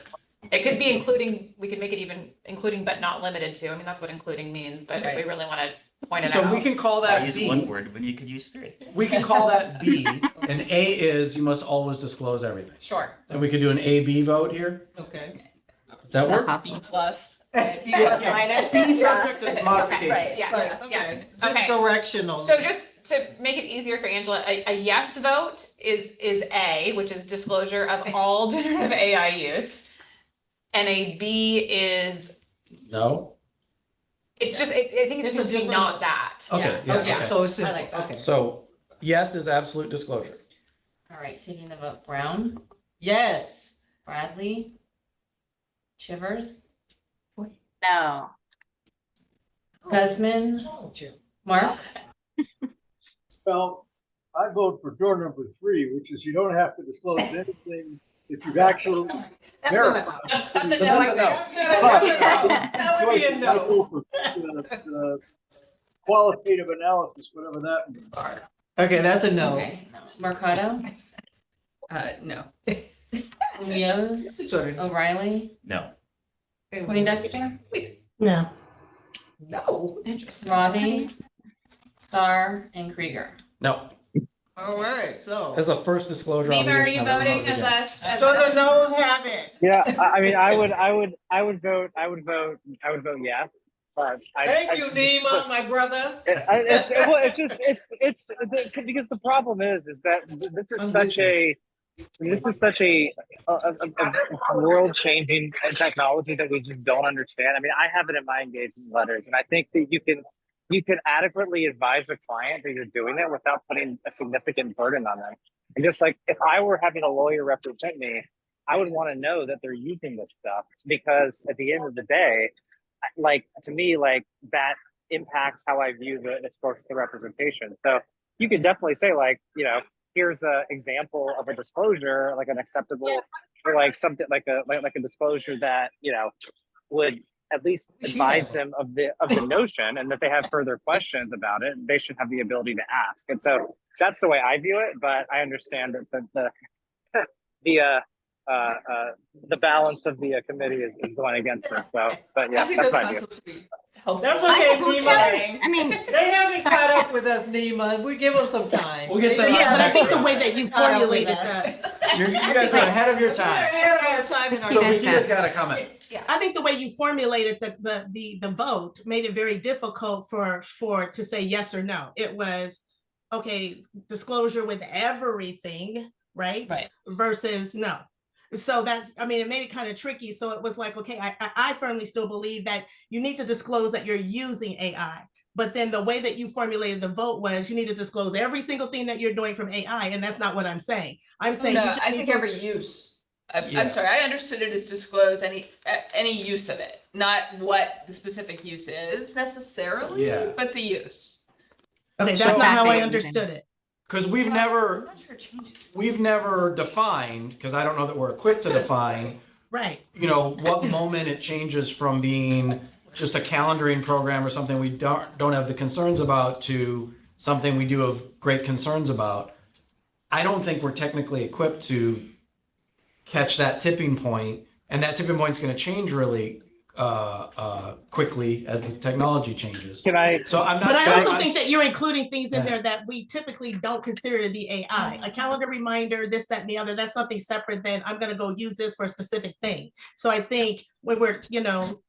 Speaker 4: It could be including, we could make it even including but not limited to. I mean, that's what including means, but if we really want to point it
Speaker 2: So
Speaker 4: out.
Speaker 2: we can call
Speaker 6: I
Speaker 2: that
Speaker 6: use
Speaker 2: B.
Speaker 6: one word when you could use three.
Speaker 2: We can call that B, and A is you must always disclose everything.
Speaker 4: Sure.
Speaker 2: And we could do an A-B vote here.
Speaker 1: Okay.
Speaker 2: Does that
Speaker 7: Is that
Speaker 2: work?
Speaker 7: possible?
Speaker 8: Plus.
Speaker 4: B plus minus.
Speaker 2: B subject to
Speaker 4: Okay,
Speaker 2: modification.
Speaker 4: right, yes,
Speaker 1: Right,
Speaker 4: yes.
Speaker 1: okay.
Speaker 4: Okay.
Speaker 1: Directional.
Speaker 4: So just to make it easier for Angela, a yes vote is A, which is disclosure of all generative AI use. And a B is,
Speaker 2: No?
Speaker 4: it's just, I think it
Speaker 1: It's
Speaker 4: just
Speaker 1: a
Speaker 4: needs to be
Speaker 1: different-
Speaker 4: not that.
Speaker 2: Okay, yeah,
Speaker 1: Okay,
Speaker 2: okay.
Speaker 1: so it's simple,
Speaker 4: like that.
Speaker 1: okay.
Speaker 2: So yes is absolute disclosure.
Speaker 3: All right, taking the vote, Brown,
Speaker 1: Yes.
Speaker 3: Bradley, Shivers,
Speaker 7: No.
Speaker 3: Desmond, Mark?
Speaker 9: Well, I vote for door number 3, which is you don't have to disclose anything that you've actually verified.
Speaker 11: That's a no, I think.
Speaker 1: That would be a
Speaker 9: I
Speaker 1: no.
Speaker 9: go for the qualitative analysis, whatever that means.
Speaker 1: Okay, that's a no.
Speaker 3: Okay, Mercado,
Speaker 8: No.
Speaker 3: Leos,
Speaker 1: Sorry.
Speaker 3: O'Reilly,
Speaker 6: No.
Speaker 3: Poindexter,
Speaker 13: No.
Speaker 1: No.
Speaker 3: Ravi, Star, and Krieger.
Speaker 2: No,
Speaker 1: All right, so.
Speaker 2: as a first disclosure.
Speaker 11: Nima, are you
Speaker 2: obligation, I will
Speaker 11: voting
Speaker 2: not
Speaker 11: as
Speaker 2: begin.
Speaker 11: us?
Speaker 1: So the no's have it.
Speaker 12: Yeah, I mean, I would vote yes. But
Speaker 1: Thank you, Nima, my brother.
Speaker 12: It's because the problem is that this is such a world changing technology that we just don't understand. I mean, I have it in my engagement letters, and I think that you can adequately advise a client that you're doing it without putting a significant burden on them. And just like if I were having a lawyer represent me, I would want to know that they're using this stuff, because at the end of the day, like to me, like that impacts how I view the representation. So you could definitely say, like, you know, here's an example of a disclosure, like an acceptable, or like something like a disclosure that, you know, would at least advise them of the notion, and that they have further questions about it, they should have the ability to ask. And so that's the way I view it. But I understand that the balance of the committee is going against it. So, but yeah,
Speaker 8: I think
Speaker 12: that's
Speaker 8: those
Speaker 12: my view.
Speaker 8: concepts would be helpful.
Speaker 1: That's okay,
Speaker 7: Well,
Speaker 1: Nima.
Speaker 7: I mean,
Speaker 1: They haven't caught up with us, Nima. We give them some time.
Speaker 2: We'll get them.
Speaker 13: Yeah, but I think the way that you
Speaker 1: Caught up with
Speaker 13: formulated
Speaker 1: us.
Speaker 13: that,
Speaker 2: You guys are ahead of your
Speaker 1: We're
Speaker 2: time.
Speaker 1: ahead of our time in our.
Speaker 2: So
Speaker 7: Yes,
Speaker 2: Vikita's got a comment.
Speaker 13: I think the way you formulated the vote made it very difficult for to say yes or no. It was, okay, disclosure with everything, right?
Speaker 3: Right.
Speaker 13: Versus no. So that's, I mean, it made it kind of tricky. So it was like, okay, I firmly still believe that you need to disclose that you're using AI. But then the way that you formulated the vote was you need to disclose every single thing that you're doing from AI. And that's not what I'm saying. I'm saying
Speaker 8: No,
Speaker 13: you just
Speaker 8: I
Speaker 13: need
Speaker 8: think
Speaker 13: to-
Speaker 8: every use.
Speaker 2: Yeah.
Speaker 8: I'm sorry, I understood it as disclose any use of it, not what the specific use is necessarily,
Speaker 2: Yeah.
Speaker 8: but the use.
Speaker 13: Okay, that's
Speaker 2: So-
Speaker 13: not how I
Speaker 7: Exactly.
Speaker 13: understood it.
Speaker 2: Because we've
Speaker 8: I'm
Speaker 2: never
Speaker 8: not sure it changes.
Speaker 2: defined, because I don't know that we're equipped to define,
Speaker 13: Right.
Speaker 2: you know, what moment it changes from being just a calendaring program or something we don't have the concerns about to something we do have great concerns about. I don't think we're technically equipped to catch that tipping point, and that tipping point is going to change really quickly as the technology changes.
Speaker 12: Can I?
Speaker 2: So I'm not.
Speaker 13: But I
Speaker 2: saying
Speaker 13: also think that you're including things in
Speaker 2: Yeah.
Speaker 13: there that we typically don't consider to be AI. A calendar reminder, this, that, and the other, that's something separate than I'm gonna go use this for a specific thing. So I think when we're, you know,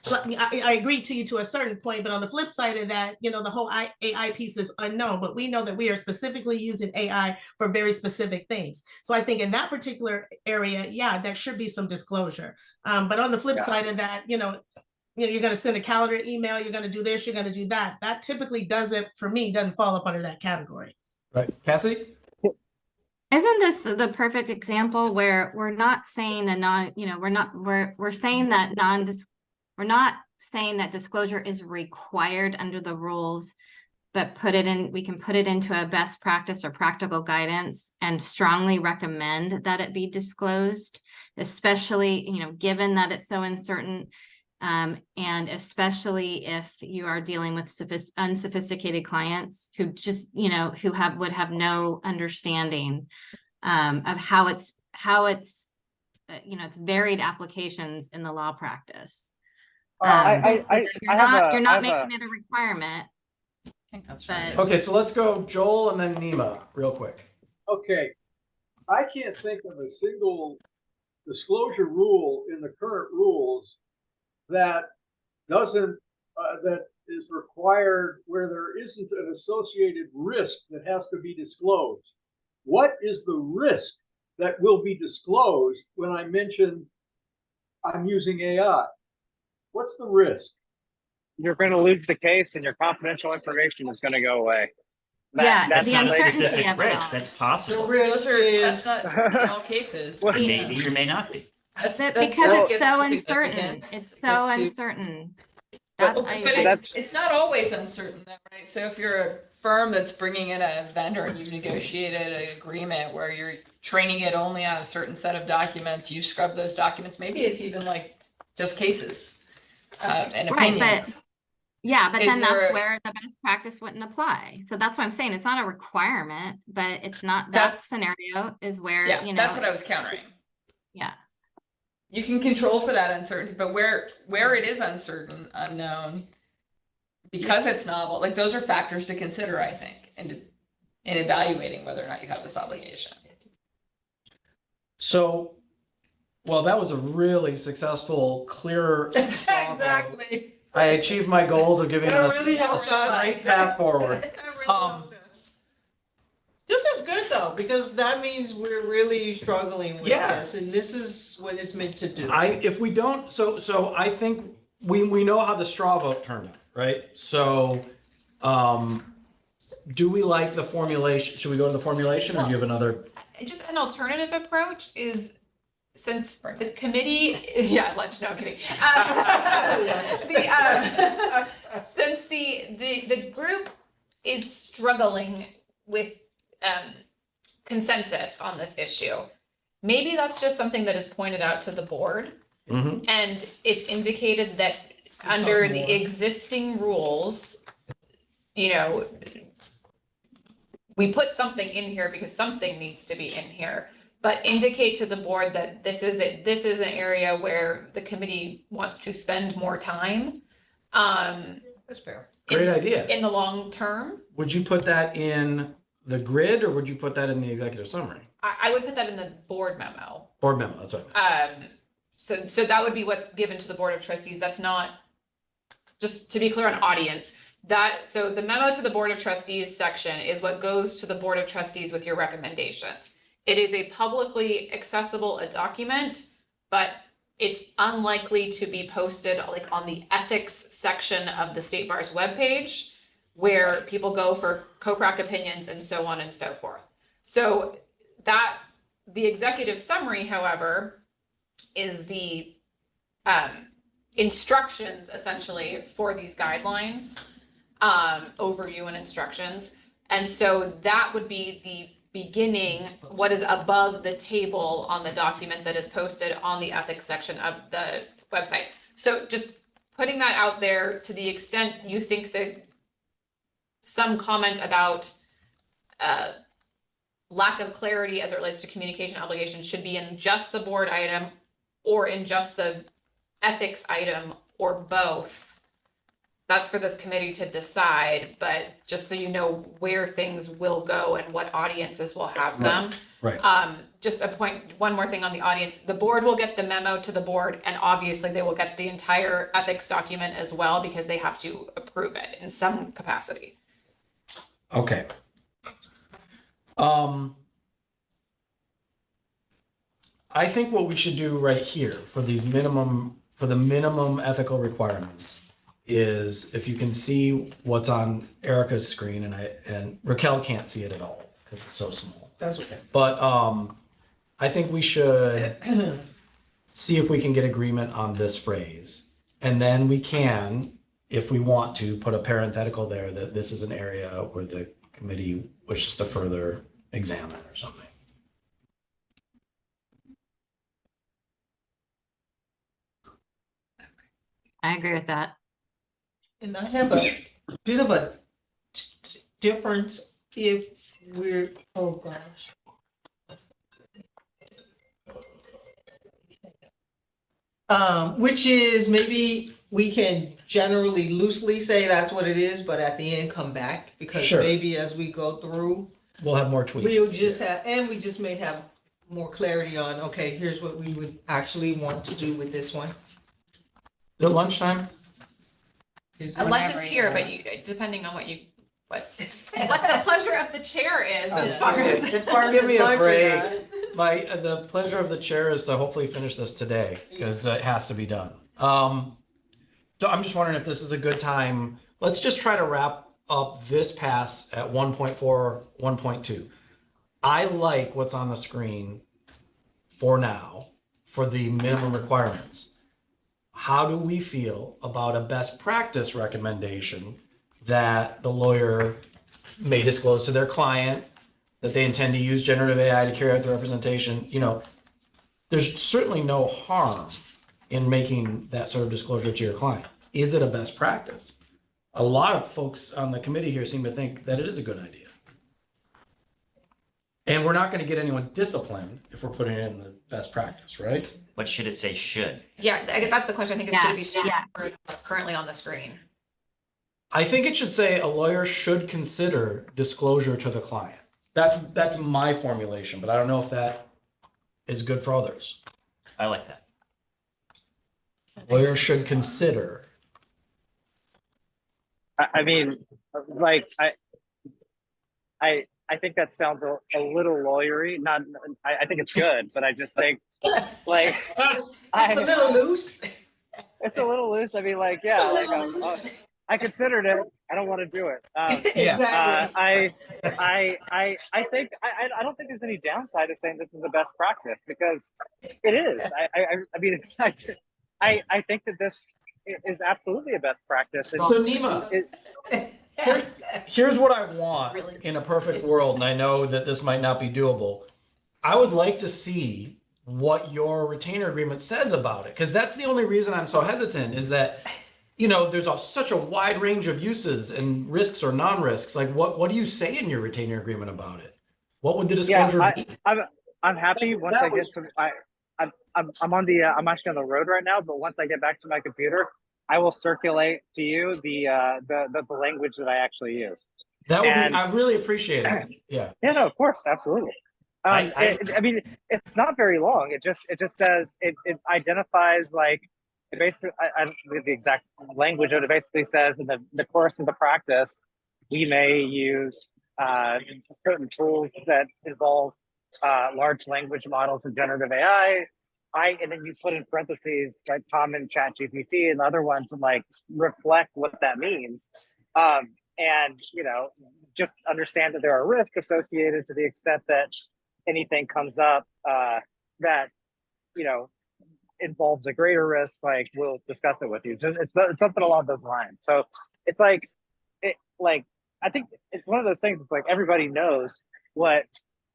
Speaker 13: I agree to you to a certain point, but on the flip side of that, you know, the whole AI piece is unknown, but we know that we are specifically using AI for very specific things. So I think in that particular area, yeah, there should be some disclosure. But on the flip side of that, you know, you're going to send a calendar email, you're going to do this, you're going to do that. That typically doesn't fall up under that category.
Speaker 2: Right, Cassie?
Speaker 7: isn't this the perfect example where we're not saying we're saying that we're not saying that disclosure is required under the rules, but we can put it into a best practice or practical guidance and strongly recommend that it be disclosed, especially, you know, given that it's so uncertain. And especially if you are dealing with unsophisticated clients who just, you know, would have no understanding of how it's you know, it's varied applications in the law practice. You're not making it a requirement.
Speaker 3: I think that's
Speaker 7: right.
Speaker 2: Okay, so let's go Joel and then Nima, real quick.
Speaker 9: Okay, I can't think of a single disclosure rule in the current rules that doesn't, that is required where there isn't an associated risk that has to be disclosed. What is the risk that will be disclosed when I mention I'm using AI? What's the risk?
Speaker 12: You're going to lose the case, and your confidential information is going to go away.
Speaker 6: That's
Speaker 7: the
Speaker 6: not a
Speaker 7: uncertainty
Speaker 6: specific
Speaker 7: of it
Speaker 6: risk.
Speaker 7: all.
Speaker 6: That's possible.
Speaker 8: That's not in all cases.
Speaker 12: Well,
Speaker 6: It may be or may not be.
Speaker 7: Because
Speaker 8: That's
Speaker 7: it's so
Speaker 8: significant.
Speaker 7: uncertain. It's so
Speaker 8: It's too-
Speaker 7: uncertain. That,
Speaker 8: But
Speaker 7: I,
Speaker 8: it's not always uncertain though, right? So if you're a firm that's bringing in a vendor and you've negotiated an agreement where you're training it only on a certain set of documents, you scrub those documents, maybe it's even like just cases and
Speaker 7: Right, but-
Speaker 8: opinions.
Speaker 7: yeah, but
Speaker 8: Is
Speaker 7: then that's
Speaker 8: there-
Speaker 7: where the best practice wouldn't apply. So that's why I'm saying it's not a requirement, but it's not, that scenario is where,
Speaker 8: Yeah,
Speaker 7: you know.
Speaker 8: that's what I was countering.
Speaker 7: Yeah.
Speaker 8: You can control for that uncertainty, but where it is uncertain, unknown, because it's novel, like those are factors to consider, I think, in evaluating whether or not you have this obligation.
Speaker 2: So, well, that was a really successful, clear.
Speaker 1: Exactly.
Speaker 2: I achieved my goals of giving
Speaker 1: That
Speaker 2: us
Speaker 1: really
Speaker 2: a
Speaker 1: helped us.
Speaker 2: straight path forward.
Speaker 1: That really helped us. This is good though, because that means we're really struggling with
Speaker 2: Yeah.
Speaker 1: this, and this is what it's meant to do.
Speaker 2: If we don't, so I think we know how the straw vote turned out, right? So, do we like the formulation? Should we go to the formulation, or do you have another?
Speaker 4: Just an alternative approach is, since the committee, yeah, lunch, no, I'm kidding. Since the group is struggling with consensus on this issue, maybe that's just something that is pointed out to the board.
Speaker 2: Mhm.
Speaker 4: And it's indicated that under the existing rules, you know, we put something in here because something needs to be in here, but indicate to the board that this is an area where the committee wants to spend more time.
Speaker 1: That's fair.
Speaker 2: Great idea.
Speaker 4: In the long term.
Speaker 2: Would you put that in the grid, or would you put that in the executive summary?
Speaker 4: I would put that in the board memo.
Speaker 2: Board memo, that's what I meant.
Speaker 4: So that would be what's given to the Board of Trustees. That's not, just to be clear on audience, so the memo to the Board of Trustees section is what goes to the Board of Trustees with your recommendations. It is a publicly accessible document, but it's unlikely to be posted like on the ethics section of the State Bar's webpage, where people go for COPRAC opinions and so on and so forth. So that, the executive summary, however, is the instructions essentially for these guidelines, overview and instructions. And so that would be the beginning, what is above the table on the document that is posted on the ethics section of the website. So just putting that out there, to the extent you think that some comment about lack of clarity as it relates to communication obligations should be in just the board item or in just the ethics item or both. That's for this committee to decide, but just so you know where things will go and what audiences will have them.
Speaker 2: Right.
Speaker 4: Just a point, one more thing on the audience. The board will get the memo to the board, and obviously they will get the entire ethics document as well, because they have to approve it in some capacity.
Speaker 2: Okay. I think what we should do right here for the minimum ethical requirements is, if you can see what's on Erica's screen, and Raquel can't see it at all because it's so small.
Speaker 1: That's okay.
Speaker 2: But I think we should see if we can get agreement on this phrase, and then we can, if we want to, put a parenthetical there that this is an area where the committee wishes to further examine or something.
Speaker 7: I agree with that.
Speaker 1: And I have a bit of a difference if we're, oh gosh. Which is, maybe we can generally loosely say that's what it is, but at the end come back, because
Speaker 2: Sure.
Speaker 1: maybe as we go through,
Speaker 2: We'll have more tweaks.
Speaker 1: we'll just have, and we just may have more clarity on, okay, here's what we would actually want to do with this one.
Speaker 2: Is it lunchtime?
Speaker 4: Lunch is here, but you, depending on what the pleasure of the chair is, as far as.
Speaker 2: Give me a break. The pleasure of the chair is to hopefully finish this today, because it has to be done. So I'm just wondering if this is a good time. Let's just try to wrap up this pass at 1.4, 1.2. I like what's on the screen for now for the minimum requirements. how do we feel about a best practice recommendation that the lawyer may disclose to their client that they intend to use generative AI to carry out the representation? You know, there's certainly no harm in making that sort of disclosure to your client. Is it a best practice? A lot of folks on the committee here seem to think that it is a good idea. And we're not going to get anyone disciplined if we're putting it in the best practice, right?
Speaker 6: What should it say should?
Speaker 11: Yeah, that's the question. I think it
Speaker 7: Yeah,
Speaker 11: should be should
Speaker 7: yeah.
Speaker 11: or what's currently on the screen.
Speaker 2: I think it should say a lawyer should consider disclosure to the client. That's my formulation, but I don't know if that is good for others.
Speaker 6: I like that.
Speaker 2: Lawyer should consider.
Speaker 12: I mean, like I think that sounds a little lawyery. Not, I think it's good, but I just think like
Speaker 1: It's a little loose.
Speaker 12: it's a little loose. I mean, like yeah,
Speaker 1: It's a
Speaker 12: like
Speaker 1: little loose.
Speaker 12: I considered it. I don't want to do it.
Speaker 1: Exactly.
Speaker 12: I think I don't think there's any downside to saying this is the best practice because it is. I mean, I think that this is absolutely a best practice.
Speaker 2: So Nima, here's what I want in a perfect world, and I know that this might not be doable. I would like to see what your retainer agreement says about it, because that's the only reason I'm so hesitant is that, you know, there's such a wide range of uses and risks or non-risks. Like, what do you say in your retainer agreement about it? What would the disclosure be?
Speaker 12: I'm happy once I get to I'm on the I'm actually on the road right now, but once I get back to my computer, I will circulate to you the language that I actually use.
Speaker 2: That would be, I really appreciate it. Yeah.
Speaker 12: Yeah, no, of course, absolutely. I mean, it's not very long. It just says it identifies like it basically. I don't know the exact language, but it basically says in the course of the practice, we may use certain tools that involve large language models and generative AI. And then you put in parentheses like common ChatGPT and other ones and like reflect what that means. And, you know, just understand that there are risks associated to the extent that anything comes up that, you know, involves a greater risk, like we'll discuss it with you. It's something along those lines. So it's like, I think it's one of those things, it's like everybody knows what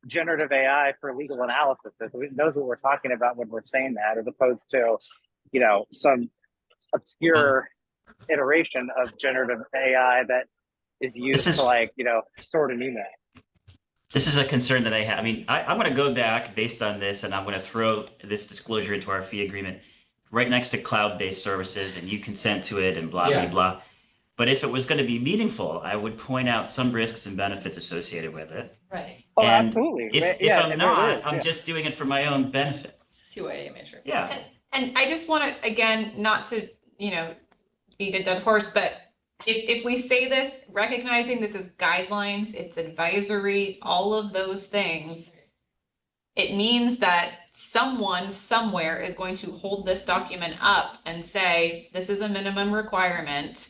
Speaker 12: generative AI for legal analysis is. It knows what we're talking about when we're saying that, as opposed to, you know, some obscure iteration of generative AI that is used to like, you know, sort an email.
Speaker 6: This is a concern that I have. I mean, I'm going to go back based on this, and I'm going to throw this disclosure into our fee agreement right next to cloud-based services, and you consent to it and blah, blah, blah. But if it was going to be meaningful, I would point out some risks and benefits associated with it.
Speaker 3: Right.
Speaker 12: Oh,
Speaker 6: And
Speaker 12: absolutely.
Speaker 6: If I'm not, I'm just doing it for my own benefit.
Speaker 8: CYA measure.
Speaker 6: Yeah.
Speaker 4: And I just want to, again, not to, you know, beat a dead horse, but if we say this, recognizing this is guidelines, it's advisory, all of those things, it means that someone somewhere is going to hold this document up and say, this is a minimum requirement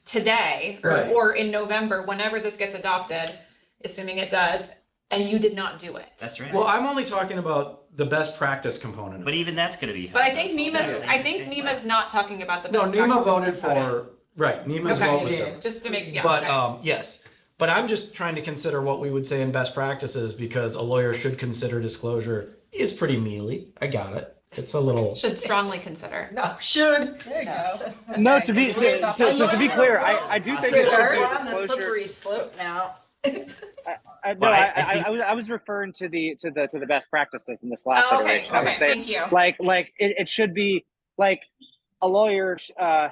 Speaker 4: today, or in November, whenever this gets adopted, assuming it does, and you did not do it.
Speaker 6: That's right.
Speaker 2: Well, I'm only talking about the best practice component of
Speaker 6: But
Speaker 2: it.
Speaker 6: even that's going to be.
Speaker 4: But I think Nima's not talking about the
Speaker 2: No,
Speaker 4: best
Speaker 2: Nima
Speaker 4: practices
Speaker 2: voted
Speaker 4: about it.
Speaker 2: for, right, Nima's
Speaker 4: Okay.
Speaker 2: vote was there.
Speaker 4: Just to make, yeah.
Speaker 2: But, yes, but I'm just trying to consider what we would say in best practices, because a lawyer should consider disclosure is pretty mealy. I got it. It's a little.
Speaker 4: Should strongly consider.
Speaker 1: No, should.
Speaker 8: There you go.
Speaker 12: No, to be clear, I do think it should be
Speaker 11: We're
Speaker 12: a
Speaker 11: on the
Speaker 12: disclosure.
Speaker 11: slippery slope now.
Speaker 12: I was referring to the best practices in this last
Speaker 4: Oh, okay,
Speaker 12: iteration. I was
Speaker 4: okay,
Speaker 12: saying,
Speaker 4: thank you.
Speaker 12: like it should be like a lawyer. I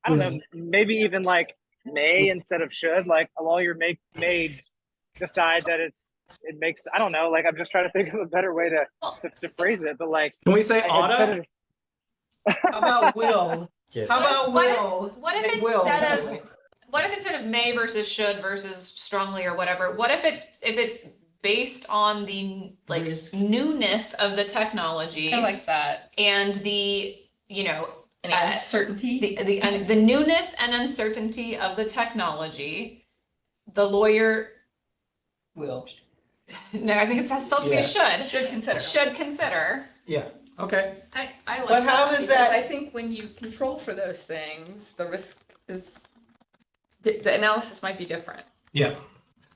Speaker 12: don't know, maybe even like may instead of should. Like a lawyer may decide that it makes. I don't know. Like I'm just trying to think of a better way to phrase it. But like,
Speaker 2: Can we say
Speaker 12: instead
Speaker 2: oughta?
Speaker 12: of-
Speaker 1: How about will?
Speaker 2: Kidding.
Speaker 1: How about will?
Speaker 4: What if
Speaker 1: They will.
Speaker 4: instead of may versus should versus strongly or whatever, what if it's based on the like
Speaker 1: Risk.
Speaker 4: newness of the technology
Speaker 8: I like that.
Speaker 4: and the, you know,
Speaker 8: And uncertainty.
Speaker 4: the newness and uncertainty of the technology, the lawyer,
Speaker 1: Will.
Speaker 4: no, I think it's supposed to be a should
Speaker 8: Should consider.
Speaker 4: consider.
Speaker 2: Yeah. Okay,
Speaker 8: I like
Speaker 1: But how
Speaker 8: that
Speaker 1: does
Speaker 8: because
Speaker 1: that-
Speaker 8: I think when you control for those things, the risk is, the analysis might be different.
Speaker 2: yeah.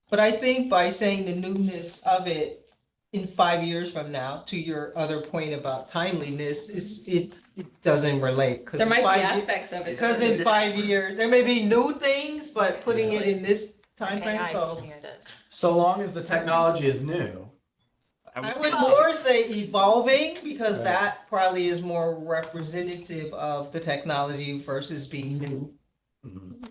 Speaker 1: But I think by saying the newness of it in 5 years from now, to your other point about timeliness, it doesn't relate. 'Cause
Speaker 8: There
Speaker 1: in
Speaker 8: might be
Speaker 1: 5
Speaker 8: aspects of it.
Speaker 1: Because
Speaker 8: that
Speaker 1: in 5 years, there may be new things, but putting it in this timeframe,
Speaker 3: AI,
Speaker 1: so.
Speaker 3: here it is.
Speaker 2: So long as the technology is new.
Speaker 1: I would more say evolving, because
Speaker 2: Right.
Speaker 1: that probably is more representative of the technology versus being new.
Speaker 2: Mhm.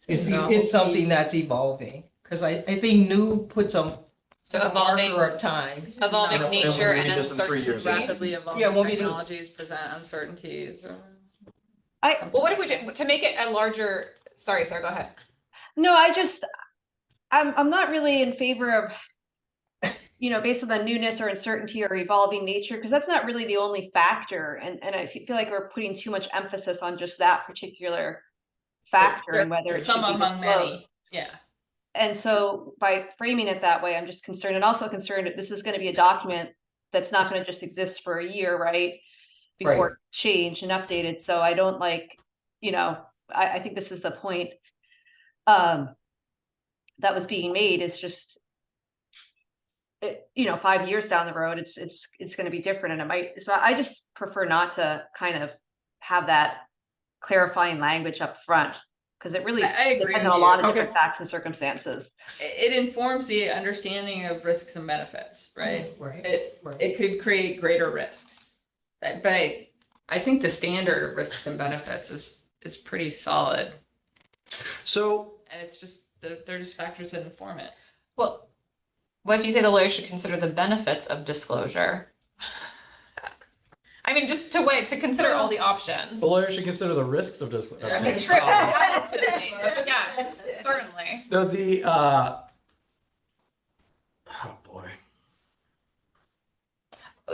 Speaker 1: It's something that's evolving, because I think new puts a
Speaker 4: So
Speaker 1: marker
Speaker 4: evolving,
Speaker 1: of time.
Speaker 4: evolving
Speaker 2: And it
Speaker 4: nature
Speaker 2: won't be
Speaker 4: and
Speaker 2: just in 3 years.
Speaker 4: uncertainty.
Speaker 8: Rapidly
Speaker 1: Yeah,
Speaker 8: evolving
Speaker 1: what we do.
Speaker 8: technologies present uncertainties.
Speaker 5: I,
Speaker 4: Well, what if we do, to make it a larger, sorry, Sarah, go ahead.
Speaker 5: no, I'm not really in favor of, based on the newness or uncertainty or evolving nature, because that's not really the only factor. And I feel like we're putting too much emphasis on just that particular factor and whether it should
Speaker 8: Some
Speaker 5: be
Speaker 8: among
Speaker 5: disclosed.
Speaker 8: many, yeah.
Speaker 5: And so by framing it that way, I'm just concerned, and also concerned that this is going to be a document that's not going to just exist for a year, right? Before
Speaker 1: Right.
Speaker 5: it's changed and updated. So I don't like, I think this is the point that was being made, is just, 5 years down the road, it's going to be different, and it might. So I just prefer not to kind of have that clarifying language up front, because it really
Speaker 8: I agree
Speaker 5: depends
Speaker 8: with
Speaker 5: on a
Speaker 8: you.
Speaker 5: lot of
Speaker 2: Okay.
Speaker 5: different facts and circumstances.
Speaker 8: It informs the understanding of risks and benefits, right?
Speaker 1: Right.
Speaker 8: It could create greater risks. But I think the standard of risks and benefits is pretty solid.
Speaker 2: So,
Speaker 8: And it's just, they're just factors that inform it.
Speaker 4: Well, what if you say the lawyer should consider the benefits of disclosure? I mean, just to consider all the options.
Speaker 2: the lawyer should consider the risks of disclosure.
Speaker 8: I mean,
Speaker 4: True, absolutely. Yes, certainly.
Speaker 2: No, oh boy.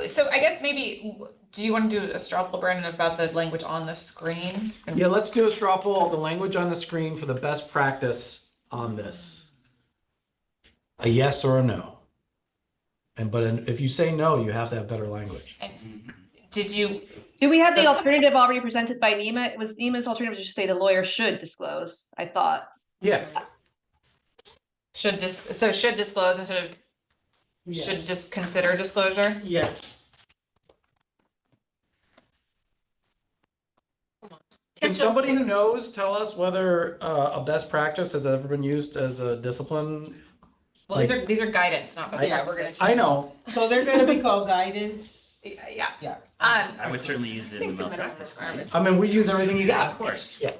Speaker 4: So I guess maybe, do you want to do a straw poll, Brandon, about the language on the screen?
Speaker 2: Yeah, let's do a straw poll of the language on the screen for the best practice on this. A yes or a no. But if you say no, you have to have better language.
Speaker 4: And did you,
Speaker 5: Do we have the alternative already presented by NEMA? Was NEMA's alternative to just say the lawyer should disclose? I thought.
Speaker 2: Yeah,
Speaker 4: should disclose instead of should
Speaker 1: Yes.
Speaker 4: just consider disclosure?
Speaker 1: Yes.
Speaker 2: can somebody who knows tell us whether a best practice has ever been used as a discipline?
Speaker 4: Well, these are guidance, not best
Speaker 8: Yeah, we're
Speaker 4: practices.
Speaker 2: I know,
Speaker 1: So they're gonna be called guidance.
Speaker 4: Yeah.
Speaker 1: Yeah.
Speaker 6: I would certainly use it in the
Speaker 8: Minimum
Speaker 6: malpractice claim.
Speaker 8: requirements.
Speaker 2: I mean, we use everything you got.
Speaker 6: Of course.
Speaker 2: Yeah.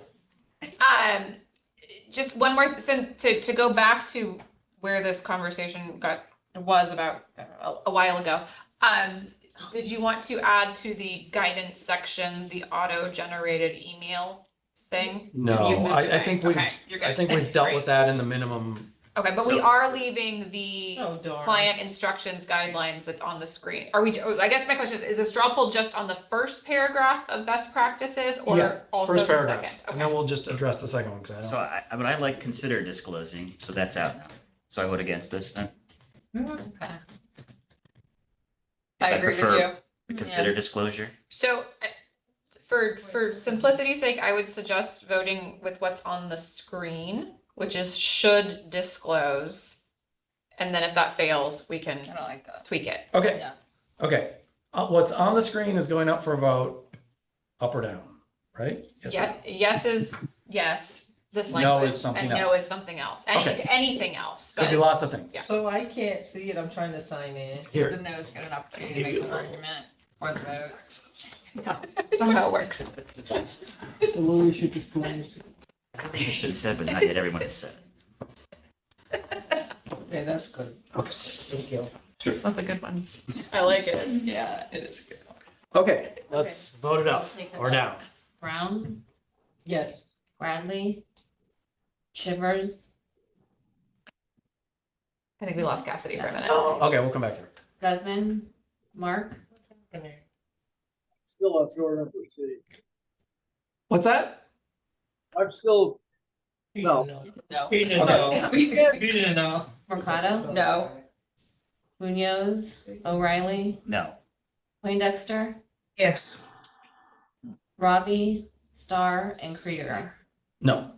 Speaker 4: Just one more, to go back to where this conversation was about a while ago. Did you want to add to the guidance section, the auto-generated email thing?
Speaker 2: No,
Speaker 4: You've moved
Speaker 2: I
Speaker 4: away.
Speaker 2: think
Speaker 4: Okay, you're good.
Speaker 2: I think we've dealt
Speaker 4: Great.
Speaker 2: with that in the minimum.
Speaker 4: Okay, but we
Speaker 6: So-
Speaker 4: are leaving the
Speaker 1: Oh, darn.
Speaker 4: client instructions guidelines that's on the screen. Are we, I guess my question is a straw poll just on the first paragraph of best practices
Speaker 2: Yeah,
Speaker 4: or also the
Speaker 2: first
Speaker 4: second?
Speaker 2: paragraph, and then we'll just address the second one, because I
Speaker 6: So
Speaker 2: don't.
Speaker 6: but I like consider disclosing, so that's out now. So I vote against this then.
Speaker 4: Okay.
Speaker 8: I
Speaker 6: If
Speaker 8: agree with
Speaker 6: prefer
Speaker 8: you.
Speaker 6: Consider disclosure.
Speaker 4: So for simplicity's sake, I would suggest voting with what's on the screen, which is should disclose. And then if that fails, we
Speaker 8: I
Speaker 4: can
Speaker 8: don't like that.
Speaker 4: tweak it.
Speaker 2: Okay,
Speaker 8: Yeah.
Speaker 2: okay. What's on the screen is going up for a vote, up or down, right? Yes or
Speaker 4: Yeah,
Speaker 2: no?
Speaker 4: yes is yes, this
Speaker 2: No
Speaker 4: language.
Speaker 2: is something
Speaker 4: And no
Speaker 2: else.
Speaker 4: is something else.
Speaker 2: Okay.
Speaker 4: Anything else.
Speaker 2: Could be
Speaker 4: but-
Speaker 2: lots of things.
Speaker 4: Yeah.
Speaker 1: So I can't see it, I'm trying to sign in.
Speaker 8: The
Speaker 2: Here.
Speaker 8: no's get an opportunity to make an argument or the vote.
Speaker 4: That's not how it works.
Speaker 1: The lawyer should disclose.
Speaker 6: I think it's been said, but not yet everyone has said it.
Speaker 1: Okay, that's good.
Speaker 2: Okay.
Speaker 1: Thank you.
Speaker 4: That's a good one.
Speaker 8: I like it. Yeah, it is good.
Speaker 2: Okay, let's vote it up
Speaker 3: I'll take that
Speaker 2: or
Speaker 3: up.
Speaker 2: down.
Speaker 3: Brown,
Speaker 1: Yes.
Speaker 3: Bradley, Shivers,
Speaker 4: I think we lost Cassidy for a minute.
Speaker 2: Okay, we'll come back to it.
Speaker 3: Guzman, Mark,
Speaker 9: Still on door number C.
Speaker 2: What's that?
Speaker 9: I'm still, No.
Speaker 8: No.
Speaker 1: He didn't know. He didn't know.
Speaker 3: Mercado,
Speaker 8: No.
Speaker 3: Munoz, O'Reilly,
Speaker 6: No.
Speaker 3: Poindexter,
Speaker 13: Yes.
Speaker 3: Robbie, Star, and Krieger.
Speaker 2: No.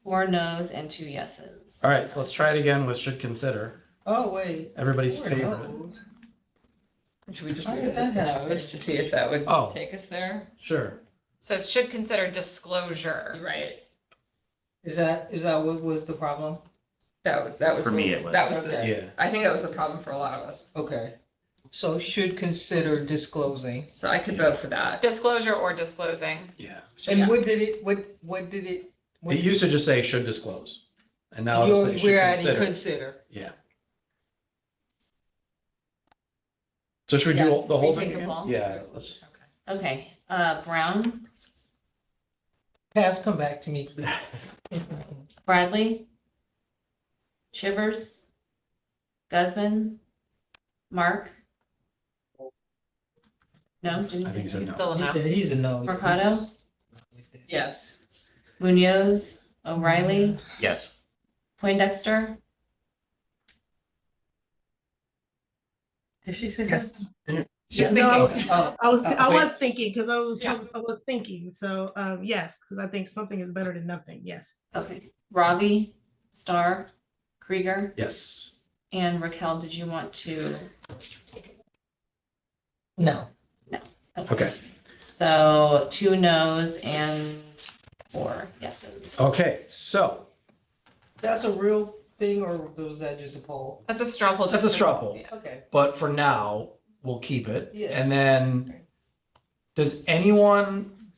Speaker 3: 4 no's and 2 yeses.
Speaker 2: All right, so let's try it again with should consider.
Speaker 1: Oh, wait.
Speaker 2: Everybody's
Speaker 1: Four
Speaker 2: favorite.
Speaker 1: no's.
Speaker 8: Should we just
Speaker 1: How did
Speaker 8: revisit
Speaker 1: that
Speaker 8: the
Speaker 1: happen?
Speaker 8: no's to see if that would
Speaker 2: Oh.
Speaker 8: take us there?
Speaker 2: Sure.
Speaker 4: So it should consider disclosure.
Speaker 8: Right.
Speaker 1: Is that what was the problem?
Speaker 8: That was.
Speaker 6: For me, it was.
Speaker 8: That was the,
Speaker 1: Okay.
Speaker 2: Yeah.
Speaker 8: I think that was the problem for a lot of us.
Speaker 1: Okay. So should consider disclosing.
Speaker 8: So I could vote for that.
Speaker 4: Disclosure or disclosing.
Speaker 2: Yeah.
Speaker 1: And
Speaker 8: Yeah.
Speaker 1: what did it?
Speaker 2: It used to just say should disclose. And now it'll say should
Speaker 1: We're adding
Speaker 2: consider.
Speaker 1: consider.
Speaker 2: Yeah. So should we do
Speaker 3: Yes,
Speaker 2: the whole
Speaker 3: we
Speaker 2: thing
Speaker 3: take the
Speaker 2: again?
Speaker 3: poll?
Speaker 2: Yeah, let's just.
Speaker 3: Okay, Brown,
Speaker 1: Pass, come back to me, please.
Speaker 3: Bradley, Shivers, Guzman, Mark. No, did
Speaker 2: I think
Speaker 3: he
Speaker 2: so.
Speaker 3: say?
Speaker 2: No.
Speaker 4: Still a no.
Speaker 1: He's a no.
Speaker 3: Mercado?
Speaker 8: Yes.
Speaker 3: Munoz, O'Reilly,
Speaker 6: Yes.
Speaker 3: Poindexter,
Speaker 1: Did she say
Speaker 13: Yes.
Speaker 4: She's
Speaker 13: No, I was,
Speaker 4: thinking.
Speaker 13: I
Speaker 1: wait.
Speaker 13: was thinking, because I was,
Speaker 4: Yeah.
Speaker 13: I was thinking, so, yes, because I think something is better than nothing, yes.
Speaker 3: okay, Robbie, Star, Krieger,
Speaker 2: Yes.
Speaker 3: and Raquel, did you want to?
Speaker 1: No.
Speaker 2: Okay.
Speaker 3: So 2 no's and 4 yeses.
Speaker 2: Okay, so
Speaker 1: That's a real thing, or was that just a poll?
Speaker 4: That's a straw poll.
Speaker 2: that's a straw poll.
Speaker 4: Yeah.
Speaker 1: Okay.
Speaker 2: But for now, we'll keep it.
Speaker 1: Yeah.
Speaker 2: And then, does anyone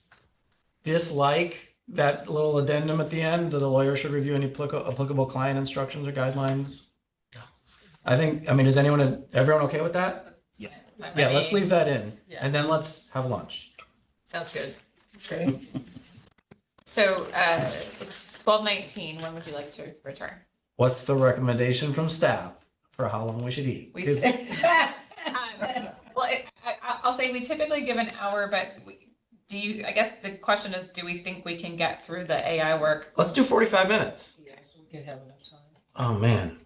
Speaker 2: dislike that little addendum at the end that the lawyer should review any applicable client instructions or guidelines? I mean, is everyone okay with that?
Speaker 6: Yeah.
Speaker 2: Yeah, let's leave that in,
Speaker 8: Yeah.
Speaker 2: and then let's have lunch.
Speaker 8: Sounds good.
Speaker 1: Okay.
Speaker 4: So it's 12:19. When would you like to return?
Speaker 2: What's the recommendation from staff for how long we should eat?
Speaker 4: We
Speaker 2: Is-
Speaker 4: Well, I'll say we typically give an hour, but I guess the question is, do we think we can get through the AI work?
Speaker 2: Let's do 45 minutes.
Speaker 1: Yeah, so we can have enough time.
Speaker 2: Oh, man.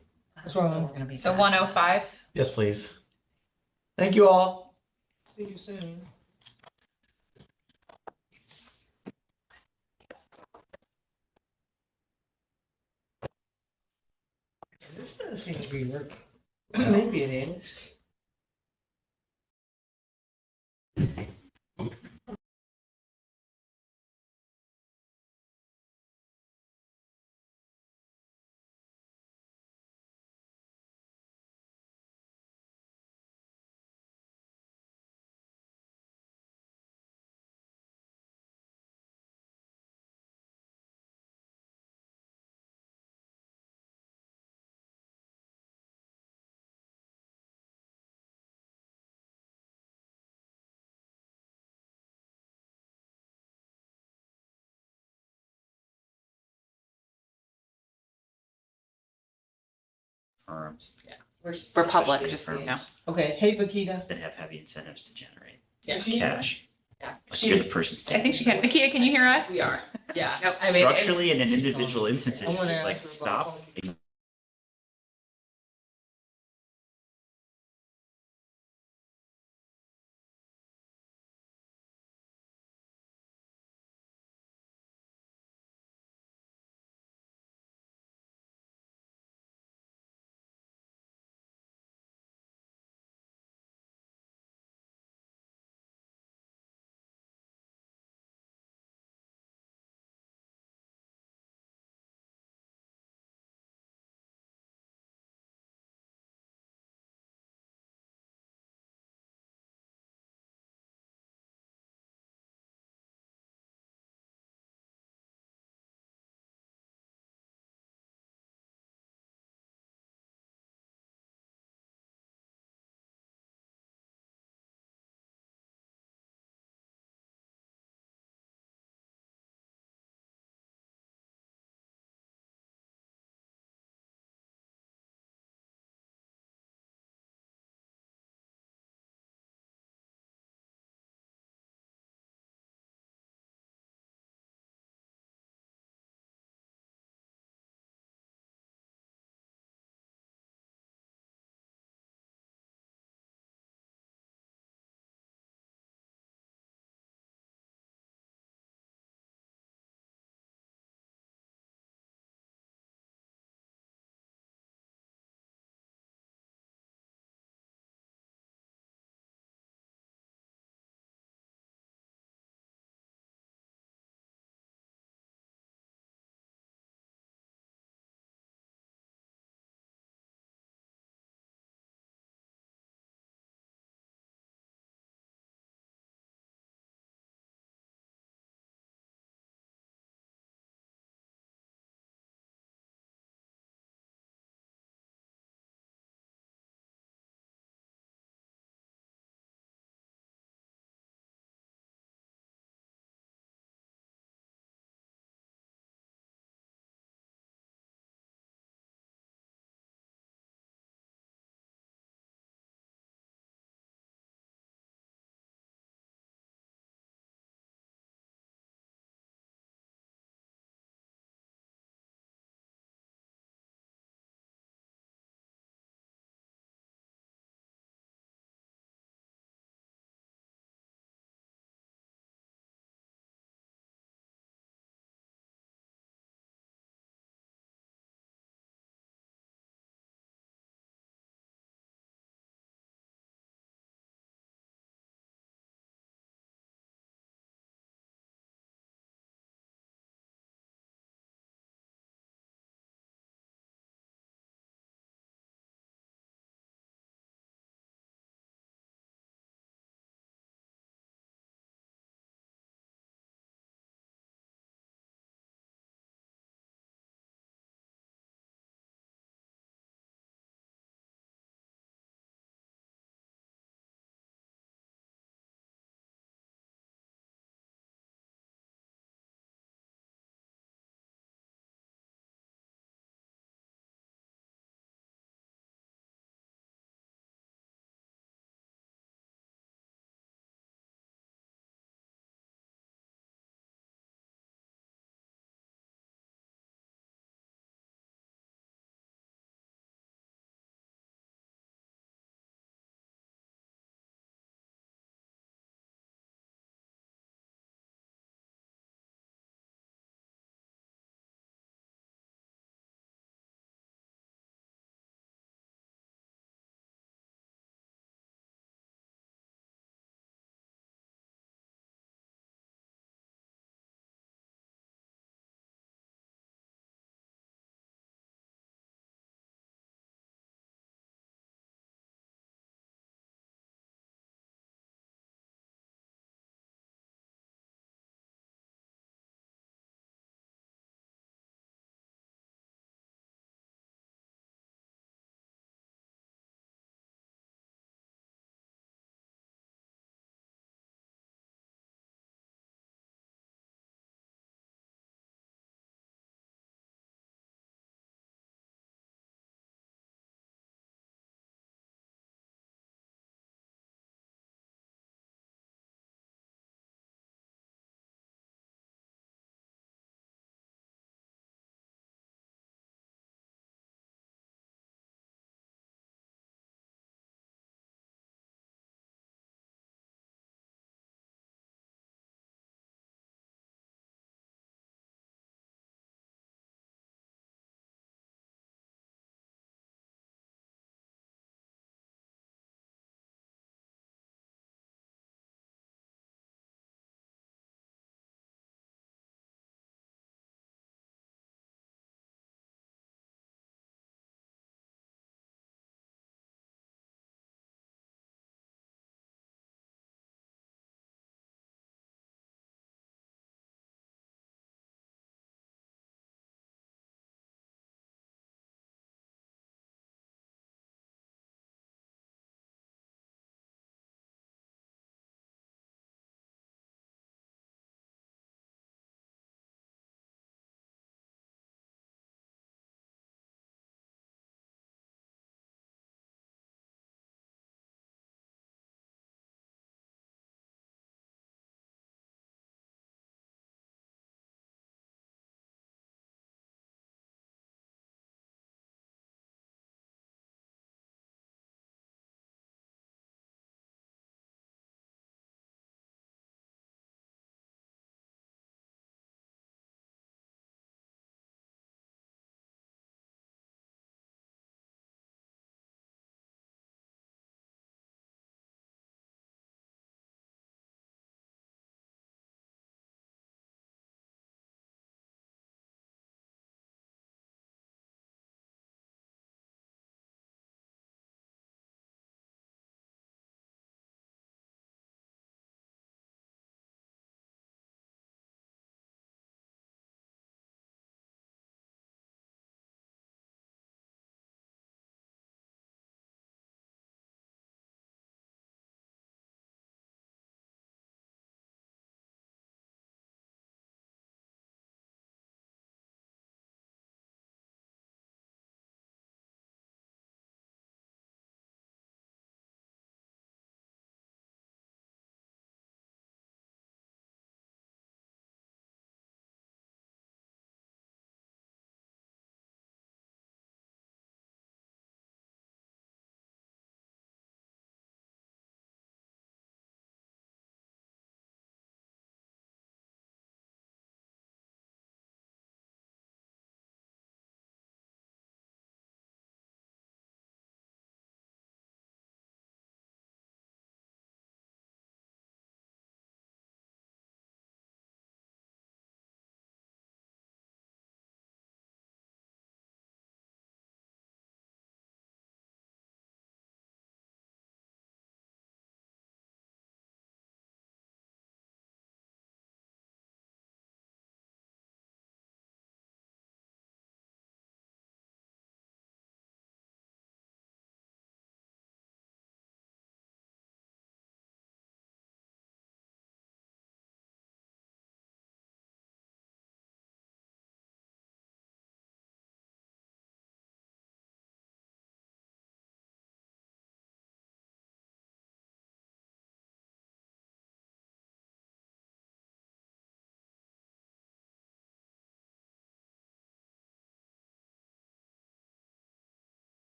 Speaker 1: What's wrong?
Speaker 3: We're gonna be
Speaker 4: So
Speaker 3: back.
Speaker 4: 1:05?
Speaker 2: Yes, please. Thank you all.
Speaker 1: See you soon. This doesn't seem to be working. Maybe it is.
Speaker 6: Firms.
Speaker 4: We're public,
Speaker 6: especially
Speaker 4: just so you know.
Speaker 6: firms
Speaker 1: Okay, hey, Vakita.
Speaker 6: That have heavy incentives to generate
Speaker 8: Yeah.
Speaker 6: cash.
Speaker 8: Yeah.
Speaker 6: Like you're the person.
Speaker 4: I think she can. Vikita, can you hear us?
Speaker 8: We are. Yeah.
Speaker 4: Nope. I mean, it's-
Speaker 6: Structurally and in individual instances,
Speaker 1: I wanna
Speaker 6: it's like
Speaker 1: ask her
Speaker 6: stop
Speaker 1: about-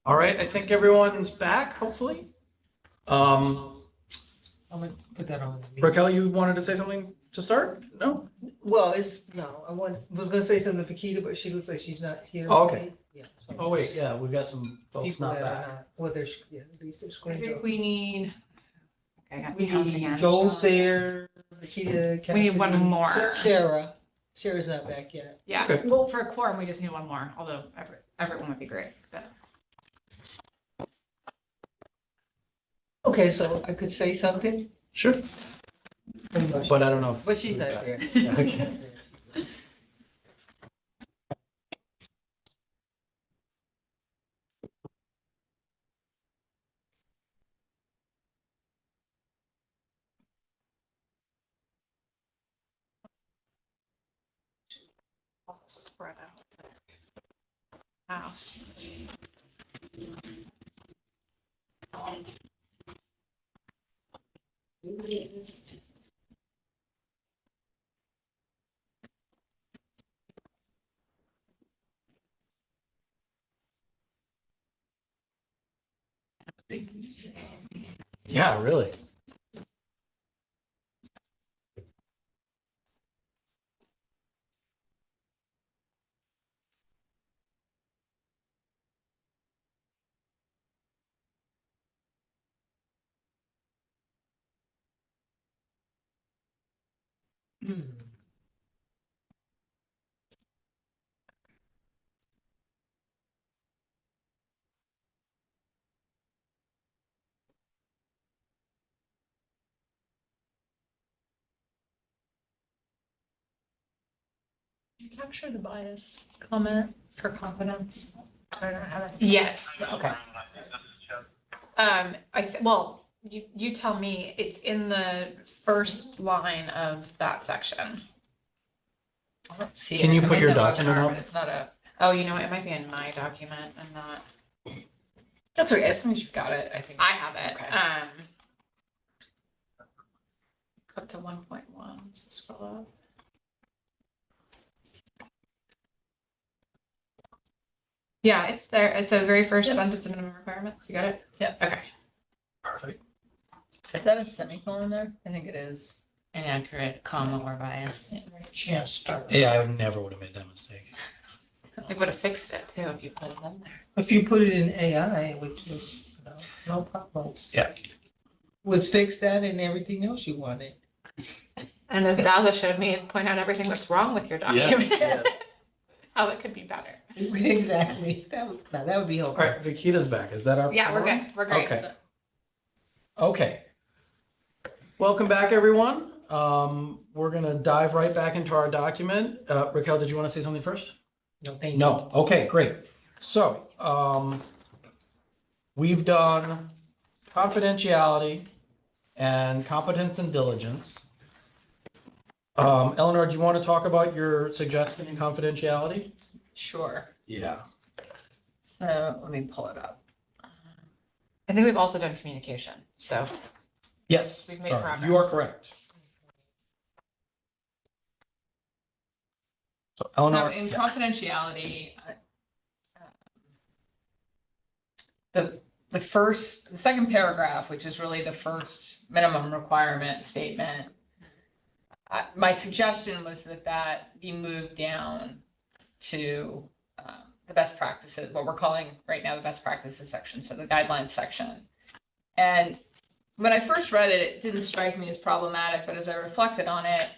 Speaker 2: All right, I think everyone's back, hopefully.
Speaker 1: I'm gonna put that on.
Speaker 2: Raquel, you wanted to say something to start? No?
Speaker 1: Well, was gonna say something for Keita, but she looks like she's not here.
Speaker 2: Oh, okay.
Speaker 1: Yeah. so
Speaker 2: Oh, wait, yeah, we've got some folks
Speaker 1: people
Speaker 2: not
Speaker 1: that are
Speaker 2: back.
Speaker 1: not- Well, there's, yeah, at least their
Speaker 11: I
Speaker 1: screens
Speaker 11: think
Speaker 1: are.
Speaker 11: we need. Okay, I'm
Speaker 1: We
Speaker 11: counting
Speaker 1: need
Speaker 11: on
Speaker 1: Joel's
Speaker 11: Sean.
Speaker 1: there, Keita.
Speaker 11: We need one
Speaker 1: Cassidy,
Speaker 11: more.
Speaker 1: Sarah's not back yet.
Speaker 11: Yeah,
Speaker 2: Okay.
Speaker 11: well, for a quorum, we just need one more, although everyone would be great, but.
Speaker 1: Okay, so I could say something?
Speaker 2: Sure, but I don't know if.
Speaker 1: But she's not there.
Speaker 2: Okay.
Speaker 11: Spread out. House.
Speaker 2: Yeah, really.
Speaker 11: Did you capture the bias comment for confidence? I don't have it.
Speaker 4: Yes.
Speaker 11: Okay.
Speaker 4: Well, you tell me, it's in the first line of that section.
Speaker 11: I don't see
Speaker 2: Can
Speaker 11: it.
Speaker 2: you
Speaker 11: It
Speaker 2: put
Speaker 11: might
Speaker 2: your
Speaker 11: be on
Speaker 2: document
Speaker 11: Avatar,
Speaker 2: up?
Speaker 11: but it's not a.
Speaker 4: Oh, you know what, it might be in my document and not,
Speaker 11: That's okay. As long as you've got it, I think.
Speaker 4: I have it.
Speaker 11: Okay.
Speaker 4: Up to 1.1, scroll up. Yeah, it's there. So the very first
Speaker 11: Yep.
Speaker 4: sentence of minimum requirements, you got it?
Speaker 11: Yep.
Speaker 4: Okay.
Speaker 2: Perfect.
Speaker 11: Is that a semicolon there? I think it is.
Speaker 3: Inaccurate, comma, or bias.
Speaker 2: Yeah, I never would have made that mistake.
Speaker 3: They would have fixed it too if you put it in there.
Speaker 1: If you put it in AI, which was, no problems.
Speaker 2: Yeah.
Speaker 1: Would fix that and everything else you wanted.
Speaker 4: And as Daza showed me, point out everything that's wrong with your document. How it could be better.
Speaker 1: Exactly. That would be
Speaker 2: All
Speaker 1: helpful.
Speaker 2: right, Vikita's back. Is that our?
Speaker 4: Yeah, we're good. We're great.
Speaker 2: Okay. Okay. Welcome back, everyone. We're gonna dive right back into our document. Raquel, did you want to say something first?
Speaker 1: No, thank you.
Speaker 2: No. Okay, great. So, we've done confidentiality and competence and diligence. Eleanor, do you want to talk about your suggestion in confidentiality?
Speaker 11: Sure.
Speaker 2: Yeah.
Speaker 11: So let me pull it up.
Speaker 4: I think we've also done communication. So
Speaker 2: Yes,
Speaker 4: We've made
Speaker 2: sorry, you are
Speaker 4: progress.
Speaker 2: correct. So
Speaker 8: So
Speaker 2: Eleanor,
Speaker 8: in
Speaker 2: yeah.
Speaker 8: confidentiality, the second paragraph, which is really the first minimum requirement statement. My suggestion was that be moved down to the best practices, what we're calling right now the best practices section, so the guidelines section. And when I first read it, it didn't strike me as problematic, but as I reflected on it,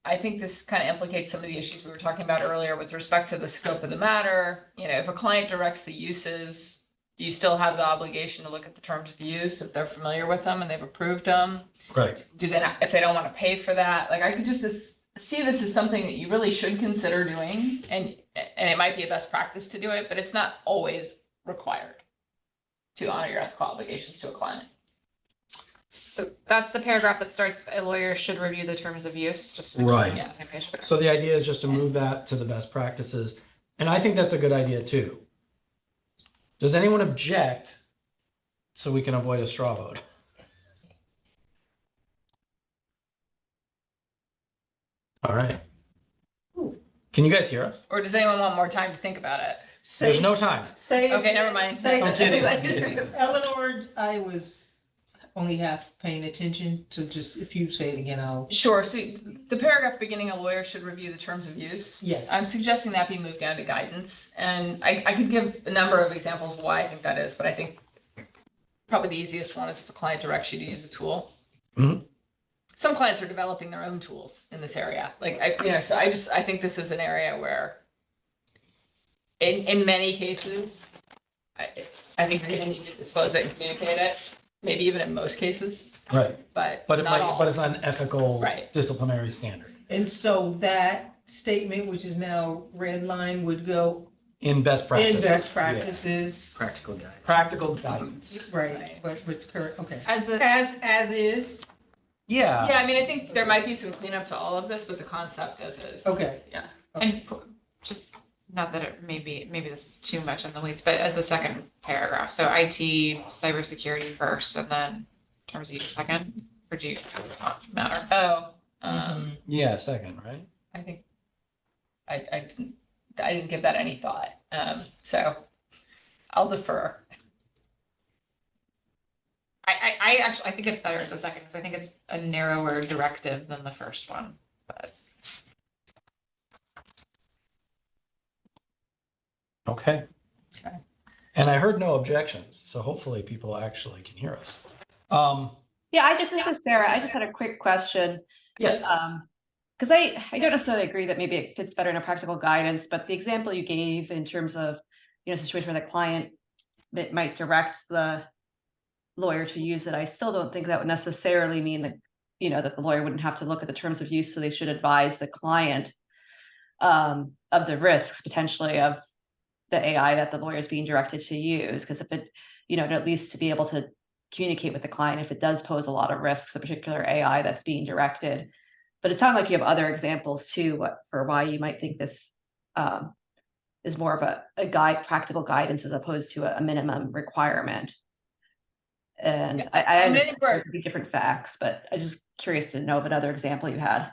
Speaker 8: I think this kind of implicates some of the issues we were talking about earlier with respect to the scope of the matter. If a client directs the uses, do you still have the obligation to look at the terms of use if they're familiar with them and they've approved them?
Speaker 2: Right.
Speaker 8: Do they not, if they don't want to pay for that? Like, I could just see this as something that you really should consider doing, and it might be a best practice to do it, but it's not always required to honor your ethical obligations to a client.
Speaker 4: So that's the paragraph that starts, a lawyer should review the terms of use, just to make sure we're
Speaker 2: Right.
Speaker 4: on the same page. Okay.
Speaker 2: So the idea is just to move that to the best practices. And I think that's a good idea too. Does anyone object so we can avoid a straw vote? All right. Can you guys hear us?
Speaker 8: Or does anyone want more time to think about it?
Speaker 2: There's no time.
Speaker 1: Say.
Speaker 8: Okay, never mind.
Speaker 1: Say,
Speaker 2: I'm kidding.
Speaker 1: Eleanor, I was only half paying attention, so just if you say it again, I'll.
Speaker 8: Sure, so the paragraph beginning, a lawyer should review the terms of use.
Speaker 1: Yes.
Speaker 8: I'm suggesting that be moved down to guidance, and I could give a number of examples why I think that is, but I think probably the easiest one is if a client directs you to use a tool.
Speaker 2: Mhm.
Speaker 8: Some clients are developing their own tools in this area, like, so I think this is an area where in many cases, I think you're gonna need to disclose it and communicate it, maybe even in most cases,
Speaker 2: Right.
Speaker 8: but
Speaker 2: But it
Speaker 8: not
Speaker 2: might,
Speaker 8: all.
Speaker 2: but it's not an ethical
Speaker 8: Right.
Speaker 2: disciplinary standard
Speaker 1: And so that statement, which is now red line, would go
Speaker 2: in best
Speaker 1: in
Speaker 2: practices.
Speaker 1: best
Speaker 2: Yeah.
Speaker 1: practices.
Speaker 6: Practical guide.
Speaker 2: Practical guidance.
Speaker 1: Right, but with current, okay.
Speaker 8: As the
Speaker 1: As is,
Speaker 2: Yeah.
Speaker 8: Yeah, I mean, I think there might be some cleanup to all of this, but the concept as is.
Speaker 1: okay.
Speaker 8: Yeah.
Speaker 11: And just, not that it maybe this is too much in the weeds, but as the second paragraph, so IT, cybersecurity first, and then terms of use second, or do you, does it not matter?
Speaker 8: Oh,
Speaker 2: Yeah, second, right?
Speaker 8: I think I didn't give that any thought. So I'll defer.
Speaker 11: I actually, I think it's better as a second, because I think it's a narrower directive than the first one, but.
Speaker 2: Okay.
Speaker 8: Okay.
Speaker 2: And I heard no objections, so hopefully people actually can hear us.
Speaker 5: Yeah, this is Sarah. I just had a quick question.
Speaker 2: Yes.
Speaker 5: Because I don't necessarily agree that maybe it fits better in a practical guidance, but the example you gave in terms of, situation where the client that might direct the lawyer to use it, I still don't think that would necessarily mean that, that the lawyer wouldn't have to look at the terms of use, so they should advise the client of the risks potentially of the AI that the lawyer is being directed to use. Because if it, at least to be able to communicate with the client if it does pose a lot of risks, the particular AI that's being directed. But it sounds like you have other examples too, for why you might think this is more of a practical guidance as opposed to a minimum requirement. And
Speaker 8: Yeah,
Speaker 5: I
Speaker 8: I mean, I
Speaker 5: understand
Speaker 8: think we're-
Speaker 5: there could be different facts, but I'm just curious to know of another example you had.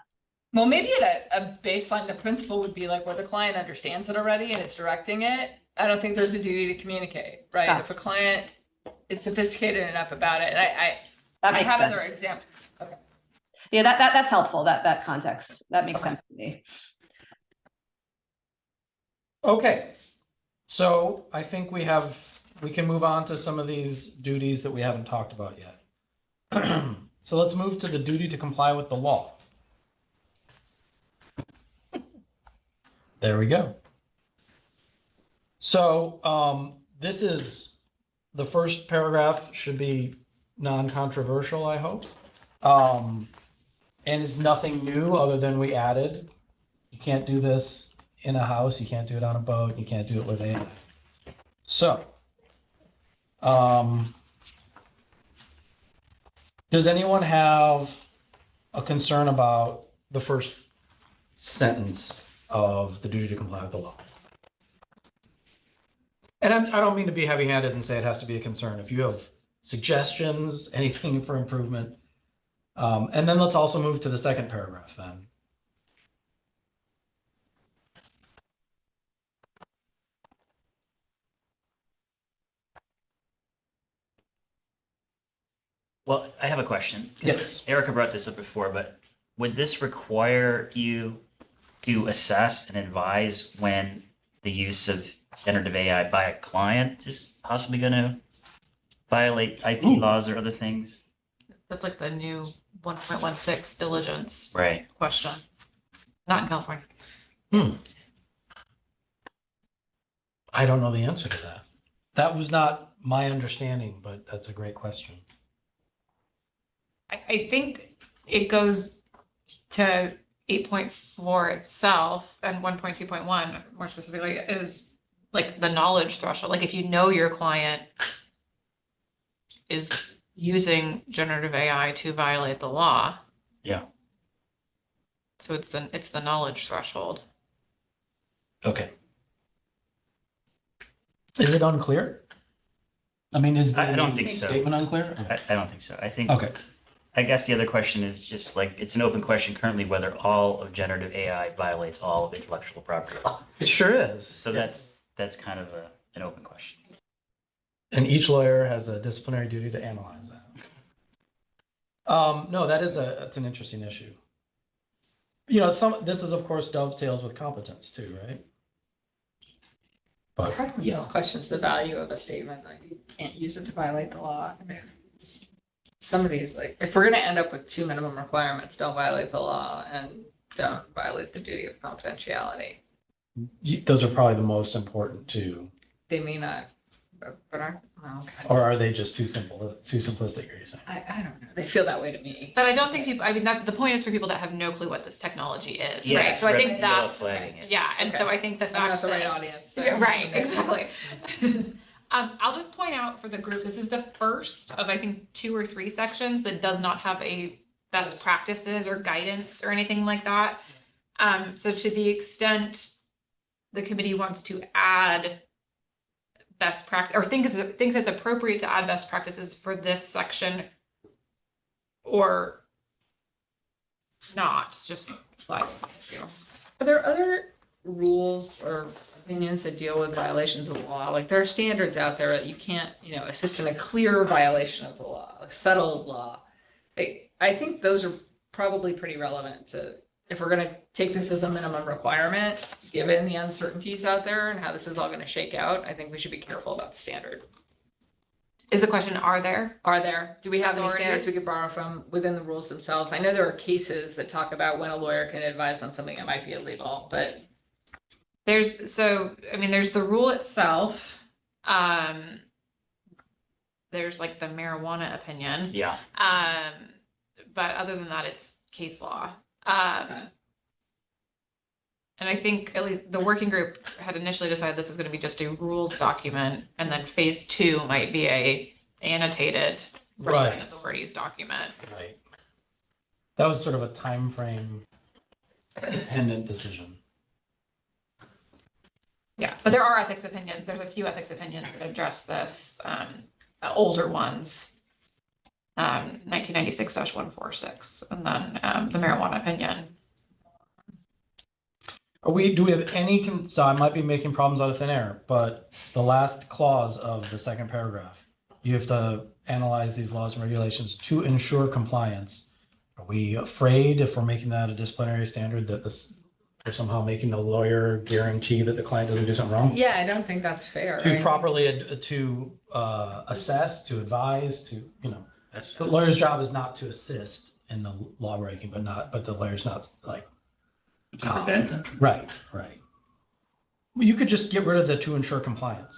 Speaker 8: Well, maybe at a baseline, the principle would be like where the client understands it already and it's directing it. I don't think there's a duty to communicate, right?
Speaker 5: Gotcha.
Speaker 8: If a client is sophisticated enough about it, and
Speaker 5: That
Speaker 8: I
Speaker 5: makes
Speaker 8: have
Speaker 5: sense.
Speaker 8: other examples. Okay.
Speaker 5: Yeah, that's helpful. That context, that makes sense to me.
Speaker 2: Okay. So I think we can move on to some of these duties that we haven't talked about yet. So let's move to the duty to comply with the law. There we go. So this is, the first paragraph should be non-controversial, I hope. And is nothing new other than we added, you can't do this in a house, you can't do it on a boat, you can't do it with AI. So, does anyone have a concern about the first sentence of the duty to comply with the law? And I don't mean to be heavy-handed and say it has to be a concern. If you have suggestions, anything for improvement. And then let's also move to the second paragraph then.
Speaker 6: Well, I have a question.
Speaker 2: Yes.
Speaker 6: Erica brought this up before, but would this require you to assess and advise when the use of generative AI by a client is possibly going to violate IP laws or other things?
Speaker 11: That's like the new 1.16 diligence
Speaker 6: Right.
Speaker 11: question. Not in California.
Speaker 2: I don't know the answer to that. That was not my understanding, but that's a great question.
Speaker 11: I think it goes to 8.4 itself, and 1.2.1 more specifically is like the knowledge threshold. Like if you know your client is using generative AI to violate the law.
Speaker 6: Yeah.
Speaker 11: So it's the knowledge threshold.
Speaker 6: Okay.
Speaker 2: Is it unclear? I mean, is the
Speaker 6: I don't think so.
Speaker 2: statement unclear?
Speaker 6: I don't think so. I think,
Speaker 2: Okay.
Speaker 6: I guess the other question is just like, it's an open question currently whether all of generative AI violates all of intellectual property law.
Speaker 2: It sure is.
Speaker 6: So that's that's kind of an open question.
Speaker 2: And each lawyer has a disciplinary duty to analyze that. No, it's an interesting issue. You know, this is of course dovetails with competence too, right? But
Speaker 8: Yes. Questions the value of a statement, like you can't use it to violate the law. I mean, some of these, like, if we're gonna end up with two minimum requirements, don't violate the law and don't violate the duty of confidentiality.
Speaker 2: those are probably the most important too.
Speaker 8: They may not, but aren't, well, okay.
Speaker 2: Or are they just too simplistic, are you saying?
Speaker 8: I don't know. They feel that way to me.
Speaker 11: But I don't think people, I mean, that, the point is for people that have no clue what this technology is,
Speaker 6: Yeah,
Speaker 11: right? So I
Speaker 6: red-
Speaker 11: think
Speaker 6: yellow
Speaker 11: that's,
Speaker 6: flagging it.
Speaker 11: yeah, and so
Speaker 8: Okay.
Speaker 11: I think the
Speaker 8: I'm not
Speaker 11: fact
Speaker 8: the right
Speaker 11: that.
Speaker 8: audience. so-
Speaker 11: Yeah, right, exactly. I'll just point out for the group, this is the first of, I think, 2 or 3 sections that does not have a best practices or guidance or anything like that. So to the extent the committee wants to add best practice, or thinks it's appropriate to add best practices for this section or not, just flag it.
Speaker 8: Are there other rules or opinions that deal with violations of the law? Like there are standards out there that you can't, assist in a clear violation of the law, like settled law. I think those are probably pretty relevant to, if we're gonna take this as a minimum requirement, given the uncertainties out there and how this is all gonna shake out, I think we should be careful about the standard.
Speaker 11: Is the question, are there?
Speaker 8: Do we have any standards we
Speaker 11: Authorities?
Speaker 8: could borrow from within the rules themselves? I know there are cases that talk about when a lawyer can advise on something that might be illegal, but
Speaker 11: There's the rule itself. There's like the marijuana opinion.
Speaker 6: Yeah.
Speaker 11: But other than that, it's case law.
Speaker 8: Okay.
Speaker 11: And I think at least the working group had initially decided this was going to be just a rules document, and then phase 2 might be a annotated
Speaker 2: Right.
Speaker 11: authorities document.
Speaker 2: Right. That was sort of a time frame dependent decision.
Speaker 11: Yeah, but there are ethics opinions. There's a few ethics opinions that address this, older ones. 1996-146, and then the marijuana opinion.
Speaker 2: Do we have any, so I might be making problems out of thin air, but the last clause of the second paragraph, you have to analyze these laws and regulations to ensure compliance. Are we afraid if we're making that a disciplinary standard that we're somehow making the lawyer guarantee that the client doesn't do something wrong?
Speaker 8: yeah, I don't think that's fair.
Speaker 2: To properly, assess, to advise, the lawyer's job is not to assist in the law breaking, but the lawyer's not like.
Speaker 6: To prevent them.
Speaker 2: Right. You could just get rid of the to ensure compliance.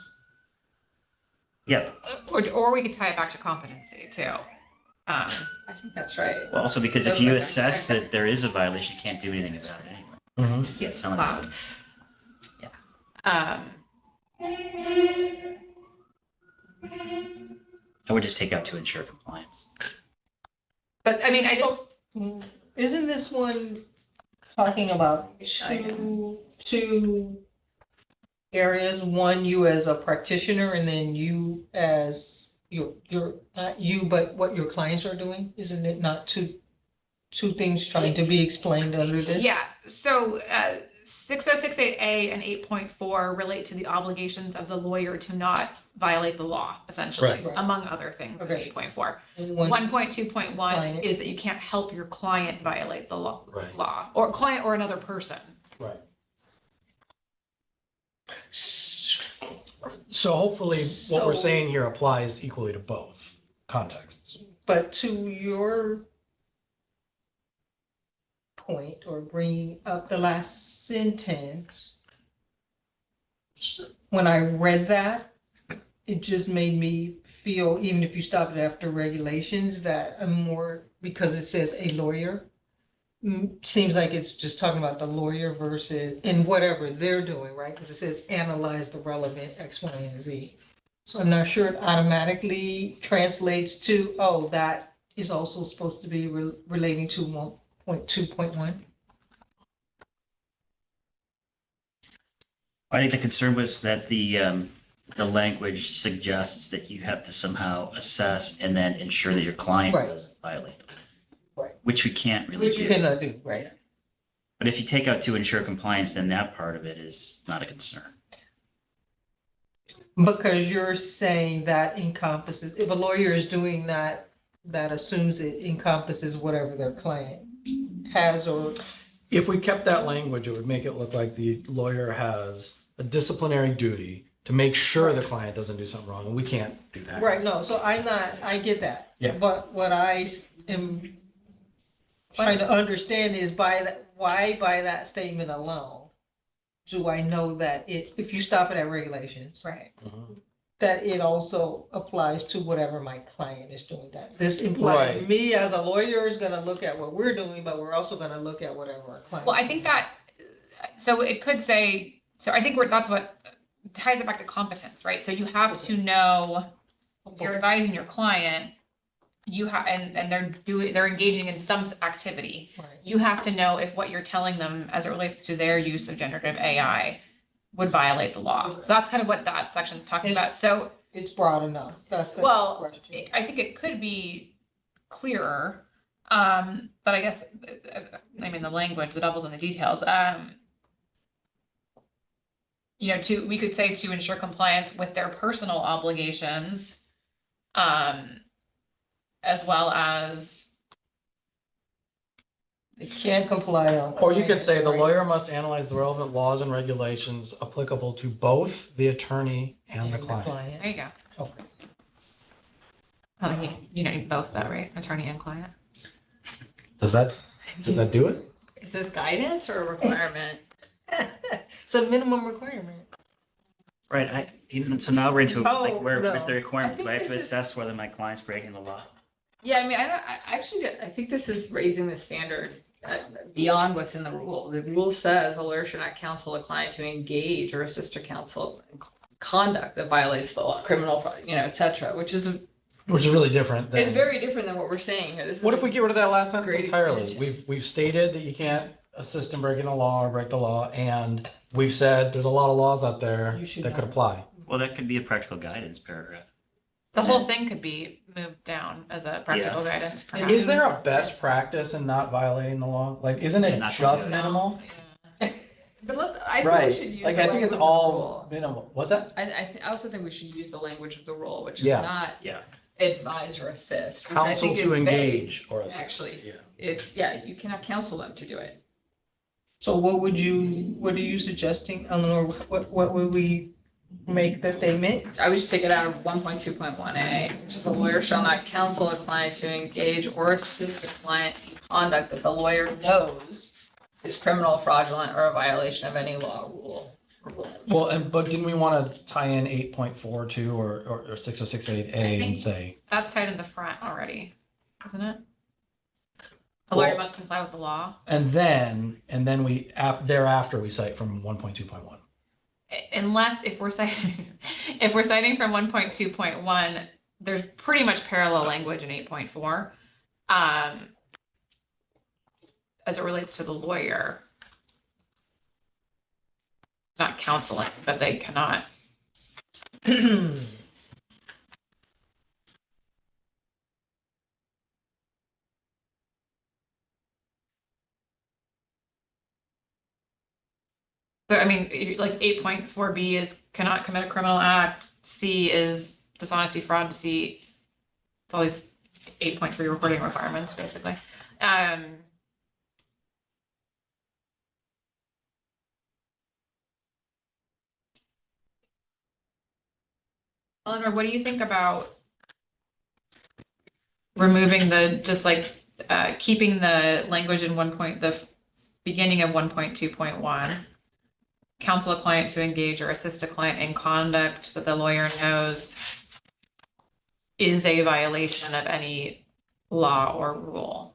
Speaker 6: Yeah.
Speaker 11: Or we could tie it back to competency too.
Speaker 8: I think that's right.
Speaker 6: Well, also because if you assess that there is a violation, you can't do anything about it anyway.
Speaker 2: Mm-hmm.
Speaker 6: You can't tell anybody. I would just take out to ensure compliance.
Speaker 11: But I mean, I just,
Speaker 1: Isn't this one talking about two areas? One, you as a practitioner, and then you as your not you, but what your clients are doing? Isn't it not two things trying to be explained under this?
Speaker 11: yeah, so 6068A and 8.4 relate to the obligations of the lawyer to not violate the law, essentially,
Speaker 2: Right.
Speaker 11: among other things in
Speaker 1: Okay.
Speaker 11: 8.4.
Speaker 1: And
Speaker 11: 1.2.1
Speaker 1: Client.
Speaker 11: is that you can't help your client violate the
Speaker 2: Right.
Speaker 11: law, or client or another person.
Speaker 2: Right. So hopefully what we're
Speaker 1: So-
Speaker 2: saying here applies equally to both contexts.
Speaker 1: But to your point, or bringing up the last sentence, when I read that, it just made me feel, even if you stop it after regulations, that I'm more, because it says a lawyer, seems like it's just talking about the lawyer versus, in whatever they're doing, right? Because it says analyze the relevant X, Y, and Z. So I'm not sure it automatically translates to, oh, that is also supposed to be relating to 1.2.1.
Speaker 6: I think the concern was that the language suggests that you have to somehow assess and then ensure that your client
Speaker 1: Right.
Speaker 6: doesn't violate.
Speaker 1: Right.
Speaker 6: Which we can't really
Speaker 1: Which you
Speaker 6: do.
Speaker 1: cannot do, right?
Speaker 6: But if you take out to ensure compliance, then that part of it is not a concern.
Speaker 1: Because you're saying that encompasses, if a lawyer is doing that, that assumes it encompasses whatever their client has or.
Speaker 2: If we kept that language, it would make it look like the lawyer has a disciplinary duty to make sure the client doesn't do something wrong, and we can't do that.
Speaker 1: Right, no, so I'm not, I get that.
Speaker 2: Yeah.
Speaker 1: But what I am trying to understand is why by that statement alone, do I know that if you stop it at regulations,
Speaker 11: Right.
Speaker 2: Mhm.
Speaker 1: that it also applies to whatever my client is doing that? This implies
Speaker 2: Right.
Speaker 1: me as a lawyer is gonna look at what we're doing, but we're also gonna look at whatever our client.
Speaker 11: Well, I think that, so it could say, so I think that's what ties it back to competence, right? So you have to know, if you're advising your client, you have, and they're engaging in some activity.
Speaker 1: Right.
Speaker 11: You have to know if what you're telling them as it relates to their use of generative AI would violate the law. So that's kind of what that section's talking about. So
Speaker 1: It's broad enough, that's the
Speaker 11: Well,
Speaker 1: question.
Speaker 11: I think it could be clearer, but I guess, I mean, the language, the devil's in the details. You know, we could say to ensure compliance with their personal obligations, as well as,
Speaker 1: They can't comply on.
Speaker 2: Or you could say the
Speaker 1: clients, right?
Speaker 2: lawyer must analyze the relevant laws and regulations applicable to both the attorney and the client.
Speaker 11: there you go.
Speaker 1: Okay.
Speaker 11: I think you need both that, right? Attorney and client.
Speaker 2: Does that do it?
Speaker 8: Is this guidance or a requirement?
Speaker 1: It's a minimum requirement.
Speaker 6: Right, so now we're into
Speaker 1: Oh,
Speaker 6: like where
Speaker 1: no.
Speaker 6: with the requirement,
Speaker 8: I think
Speaker 6: do I have to
Speaker 8: this is-
Speaker 6: assess whether my client's breaking the law?
Speaker 8: Yeah, I mean, I think this is raising the standard beyond what's in the rule. The rule says a lawyer should not counsel a client to engage or assist a counsel in conduct that violates the law, criminal, et cetera, which is
Speaker 2: really different than.
Speaker 8: it's very different than what we're saying here. This is
Speaker 2: What if we get rid of that last sentence
Speaker 8: great
Speaker 2: entirely?
Speaker 8: expansion.
Speaker 2: We've stated that you can't assist in breaking the law or break the law, and we've said there's a lot of laws out there
Speaker 1: You should
Speaker 2: that could
Speaker 1: not.
Speaker 2: apply.
Speaker 6: Well, that could be a practical guidance paragraph.
Speaker 11: The whole thing could be moved down as a practical guidance, perhaps.
Speaker 2: Is there a best practice in not violating the law? Like, isn't it
Speaker 6: Not to
Speaker 2: just
Speaker 6: do it.
Speaker 2: minimal?
Speaker 8: But I think we
Speaker 2: Right.
Speaker 8: should use
Speaker 2: Like,
Speaker 8: the
Speaker 2: I think it's
Speaker 8: language of the
Speaker 2: all
Speaker 8: rule.
Speaker 2: minimal. What's that?
Speaker 8: I also think we should use the language of the rule, which is
Speaker 2: Yeah.
Speaker 8: not
Speaker 6: Yeah.
Speaker 8: advise or assist. Which I
Speaker 2: Counsel
Speaker 8: think
Speaker 2: to
Speaker 8: is vague.
Speaker 2: engage or assist.
Speaker 8: actually.
Speaker 2: Yeah.
Speaker 8: It's, you cannot counsel them to do it.
Speaker 1: So what are you suggesting, Eleanor? What would we make the statement?
Speaker 8: I would just take it out of 1.2.1a, which is a lawyer shall not counsel a client to engage or assist a client in conduct that the lawyer knows is criminal, fraudulent, or a violation of any law, rule. or rule.
Speaker 2: Well, but didn't we want to tie in 8.42 or 6068A and
Speaker 11: think-
Speaker 2: say,
Speaker 11: That's tied in the front already, isn't it? A lawyer
Speaker 2: Well-
Speaker 11: must comply with the law.
Speaker 2: and then we thereafter we cite from 1.2.1.
Speaker 11: Unless if we're citing, if we're citing from 1.2.1, there's pretty much parallel language in 8.4. As it relates to the lawyer. It's not counseling, but they cannot. So I mean, like 8.4b is cannot commit a criminal act. C is dishonesty, fraud, deceit. It's all these 8.3 reporting requirements, basically. Eleanor, what do you think about removing keeping the language in the beginning of 1.2.1? Counsel a client to engage or assist a client in conduct that the lawyer knows is a violation of any law or rule?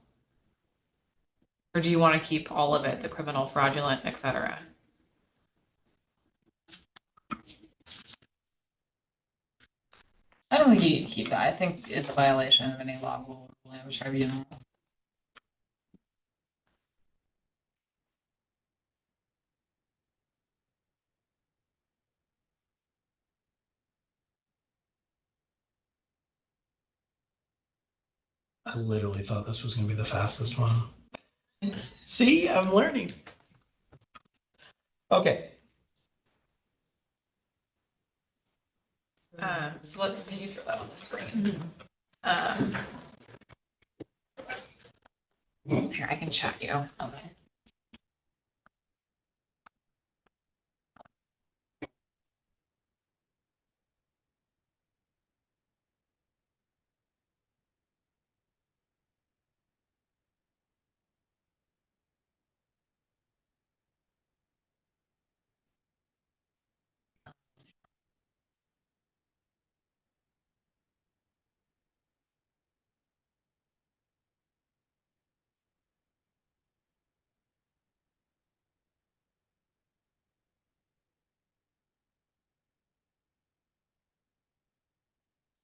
Speaker 11: Or do you want to keep all of it, the criminal, fraudulent, et cetera? I don't think you need to keep that. I think it's a violation of any law, rule, whichever you know.
Speaker 2: I literally thought this was going to be the fastest one. See, I'm learning. Okay.
Speaker 11: So let's, can you throw that on the screen? Here, I can chat you. Okay.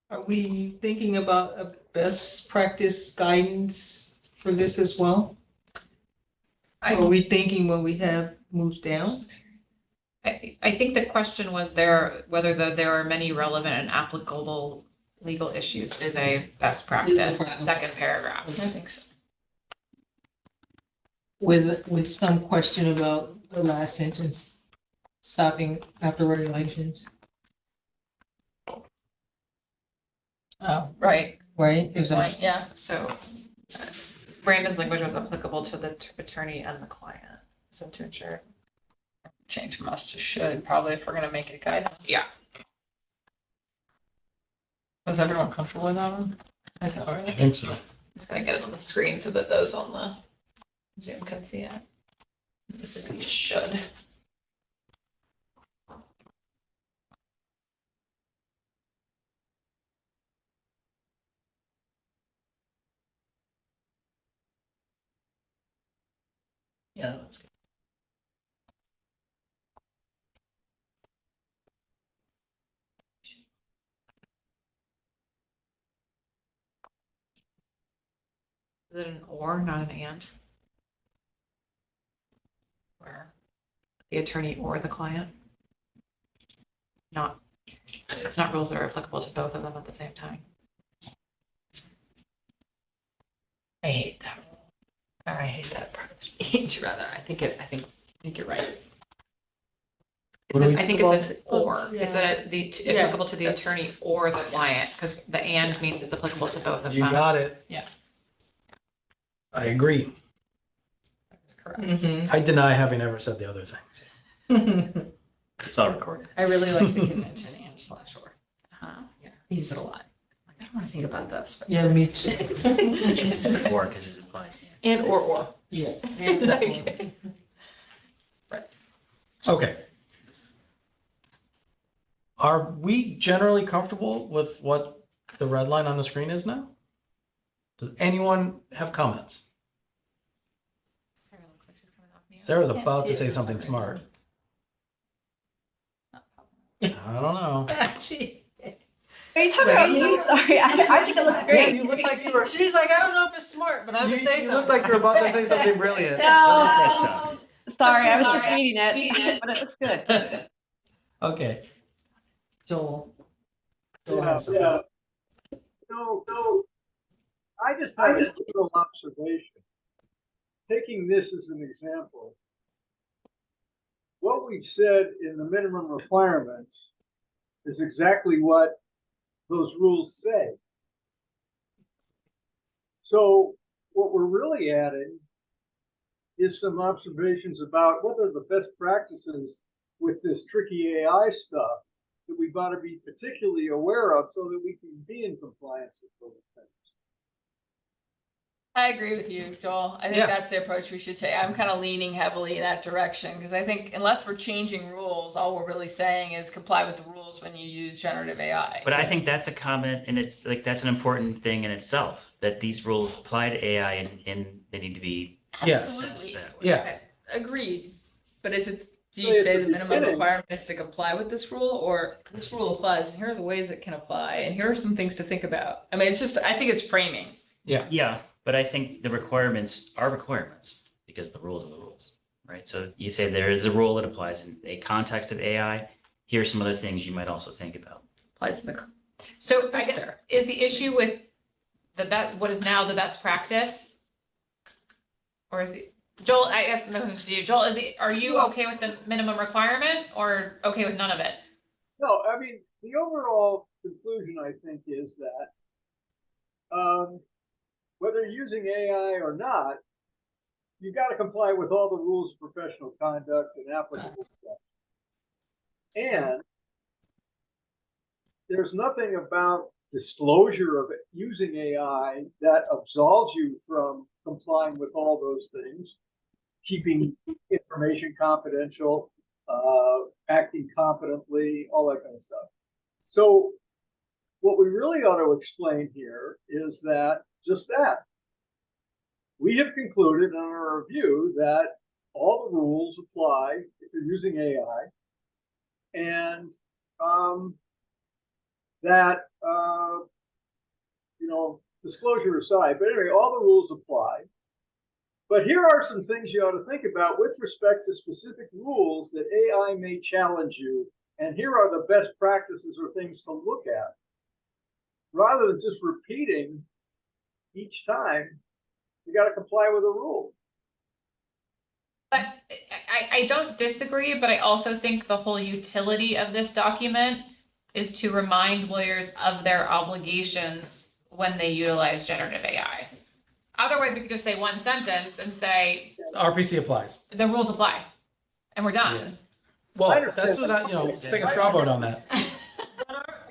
Speaker 1: Are we thinking about a best practice guidance for this as well? Or are we thinking when we have moves down?
Speaker 11: I think the question was whether there are many relevant and applicable legal issues is a best practice, that second paragraph.
Speaker 1: Okay.
Speaker 11: I think so.
Speaker 1: With some question about the last sentence, stopping after regulations,
Speaker 11: Oh, right.
Speaker 1: right?
Speaker 11: Good
Speaker 1: Is that-
Speaker 11: point. Yeah, so Brandon's language was applicable to the attorney and the client, so to ensure.
Speaker 8: Change must to should, probably, if we're gonna make it a guideline.
Speaker 11: Yeah.
Speaker 8: Was everyone comfortable with that one? Is that all
Speaker 2: I
Speaker 8: right?
Speaker 2: think so.
Speaker 8: Just gonna get it on the screen so that those on the Zoom can see it. This is you should.
Speaker 2: Yeah, that's good.
Speaker 11: Is it an or, not an and? Where the attorney or the client? Not, it's not rules that are applicable to both of them at the same time.
Speaker 8: I hate that rule. Or I hate that part of speech rather. I think you're right.
Speaker 11: I think it's an or,
Speaker 8: Yeah.
Speaker 11: it's applicable to the attorney or the client, because the and means it's applicable to both of
Speaker 2: You
Speaker 11: them.
Speaker 2: got it.
Speaker 8: Yeah.
Speaker 2: I agree.
Speaker 8: That's correct.
Speaker 1: Mhm.
Speaker 2: I deny having ever said the other things.
Speaker 6: It's all recorded.
Speaker 8: I really like the convention and slash or.
Speaker 11: Uh-huh.
Speaker 8: Yeah, I use it a lot. Like, I don't want to think about this. But
Speaker 1: Yeah, me too.
Speaker 6: Or, because it implies.
Speaker 8: and or.
Speaker 1: Yeah.
Speaker 8: It's like,
Speaker 2: Okay. Are we generally comfortable with what the red line on the screen is now? Does anyone have comments?
Speaker 11: Sarah looks like she's coming off mute.
Speaker 2: Sarah's
Speaker 8: Can't
Speaker 2: about
Speaker 8: see
Speaker 2: to
Speaker 8: it
Speaker 2: say
Speaker 8: this
Speaker 2: something
Speaker 8: way.
Speaker 2: smart. I don't know.
Speaker 5: Are you talking about me? Sorry, I think it looks
Speaker 2: Yeah,
Speaker 5: great.
Speaker 2: you look like you were.
Speaker 1: She's like, I don't know if it's smart, but I'm
Speaker 2: You,
Speaker 1: gonna say
Speaker 2: you
Speaker 1: something.
Speaker 2: look like you're about to say something brilliant.
Speaker 5: No, sorry, I was just reading it, but it looks good.
Speaker 2: Okay.
Speaker 1: Joel.
Speaker 9: Yeah, yeah. No, I just have a little observation. Taking this as an example, what we've said in the minimum requirements is exactly what those rules say. So what we're really adding is some observations about what are the best practices with this tricky AI stuff that we've got to be particularly aware of so that we can be in compliance with those things.
Speaker 8: I agree with you, Joel. I think
Speaker 2: Yeah.
Speaker 8: that's the approach we should take. I'm kind of leaning heavily in that direction because I think unless we're changing rules, all we're really saying is comply with the rules when you use generative AI.
Speaker 6: But I think that's a comment, and it's like, that's an important thing in itself, that these rules apply to AI and they need to be
Speaker 2: Yes.
Speaker 6: assessed that way.
Speaker 2: Yeah.
Speaker 8: Agreed. But is it, do
Speaker 9: Say
Speaker 8: you
Speaker 9: at
Speaker 8: say
Speaker 9: the
Speaker 8: the minimum
Speaker 9: beginning-
Speaker 8: requirement is to comply with this rule, or this rule applies and here are the ways it can apply and here are some things to think about? I mean, it's just, I think it's framing.
Speaker 6: Yeah, but I think the requirements are requirements because the rules are the rules, right? So you say there is a rule that applies in a context of AI. Here's some other things you might also think about.
Speaker 8: Applies to the.
Speaker 11: So I
Speaker 8: That's
Speaker 11: guess,
Speaker 8: fair.
Speaker 11: is the issue with what is now the best practice? Or is it, Joel, I guess, my question to you, Joel, are you okay with the minimum requirement or okay with none of it?
Speaker 9: No, I mean, the overall conclusion, I think, is that whether you're using AI or not, you've got to comply with all the rules of professional conduct and applicable stuff. And there's nothing about disclosure of using AI that absolves you from complying with all those things, keeping information confidential, acting competently, all that kind of stuff. So what we really ought to explain here is that just that. We have concluded in our review that all the rules apply if you're using AI, and that disclosure aside, but anyway, all the rules apply. But here are some things you ought to think about with respect to specific rules that AI may challenge you, and here are the best practices or things to look at, rather than just repeating each time. You got to comply with a rule.
Speaker 11: But I don't disagree, but I also think the whole utility of this document is to remind lawyers of their obligations when they utilize generative AI. Otherwise, we could just say one sentence and say
Speaker 2: RPC applies.
Speaker 11: the rules apply, and we're done.
Speaker 2: Well,
Speaker 9: I understand.
Speaker 2: that's what let's take a straw vote on that.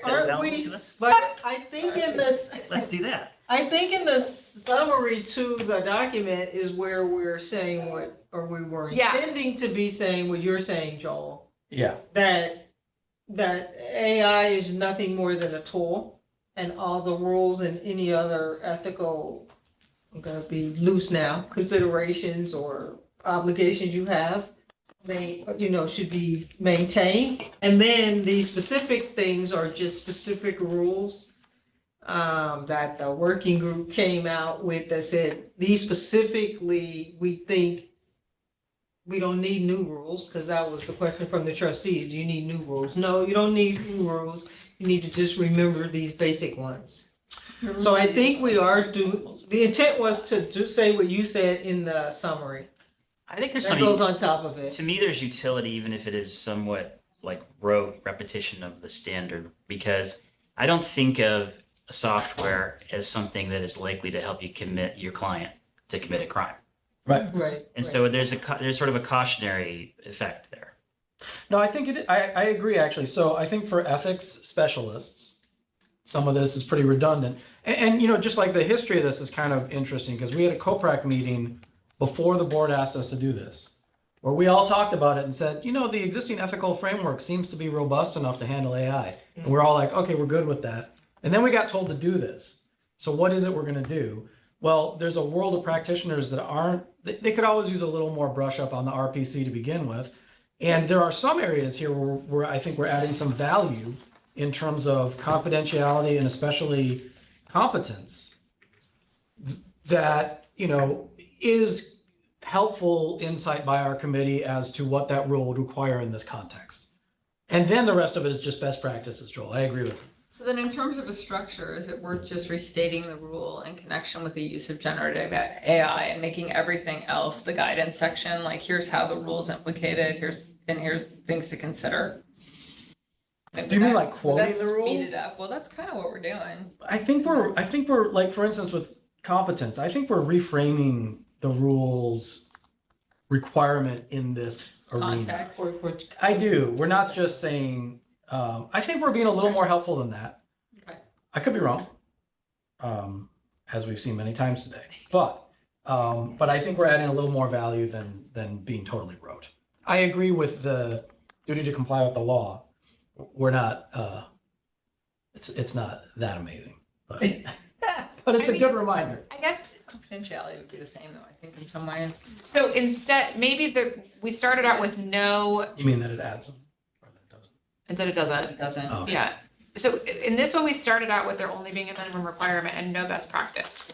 Speaker 1: Aren't we, but I think in this,
Speaker 6: Let's do that.
Speaker 1: I think in the summary to the document is where we're saying what, or we were
Speaker 11: Yeah.
Speaker 1: intending to be saying what you're saying, Joel.
Speaker 2: Yeah.
Speaker 1: That AI is nothing more than a tool, and all the rules and any other ethical, I'm gonna be loose now, considerations or obligations you have should be maintained. And then the specific things are just specific rules that the working group came out with that said, these specifically, we think we don't need new rules, because that was the question from the trustees. Do you need new rules? No, you don't need new rules. You need to just remember these basic ones. So I think we are the intent was to say what you said in the summary.
Speaker 6: I think there's
Speaker 1: That
Speaker 6: some,
Speaker 1: goes on top of it.
Speaker 6: to me, there's utility, even if it is somewhat like rote repetition of the standard, because I don't think of software as something that is likely to help you commit your client to commit a crime.
Speaker 2: Right.
Speaker 1: Right.
Speaker 6: And so there's sort of a cautionary effect there.
Speaker 2: No, I think I agree actually. So I think for ethics specialists, some of this is pretty redundant. And just like the history of this is kind of interesting, because we had a COPRAC meeting before the board asked us to do this, where we all talked about it and said, the existing ethical framework seems to be robust enough to handle AI. And we're all like, okay, we're good with that. And then we got told to do this. So what is it we're going to do? Well, there's a world of practitioners that they could always use a little more brush up on the RPC to begin with. And there are some areas here where I think we're adding some value in terms of confidentiality and especially competence that, is helpful insight by our committee as to what that rule would require in this context. And then the rest of it is just best practices, Joel. I agree with you.
Speaker 8: So then in terms of a structure, is it worth just restating the rule in connection with the use of generative AI and making everything else the guidance section? Like, here's how the rule's implicated, here's things to consider.
Speaker 2: Do you mean like quoting
Speaker 8: That's
Speaker 2: the rule?
Speaker 8: speed it up. Well, that's kind of what we're doing.
Speaker 2: I think we're like, for instance, with competence, I think we're reframing the rules requirement in this arena.
Speaker 8: Context.
Speaker 2: I do. We're not just saying, I think we're being a little more helpful than that.
Speaker 8: Okay.
Speaker 2: I could be wrong, as we've seen many times today, but I think we're adding a little more value than being totally rote. I agree with the duty to comply with the law. We're not, it's not that amazing, but it's a good reminder.
Speaker 11: I guess,
Speaker 8: Confidentiality would be the same though, I think, in some ways.
Speaker 11: so instead, maybe we started out with no,
Speaker 2: You mean that it adds them? Or that it doesn't?
Speaker 11: and that it doesn't.
Speaker 8: It doesn't.
Speaker 2: Oh, okay.
Speaker 11: Yeah, so in this one, we started out with there only being a minimum requirement and no best practice.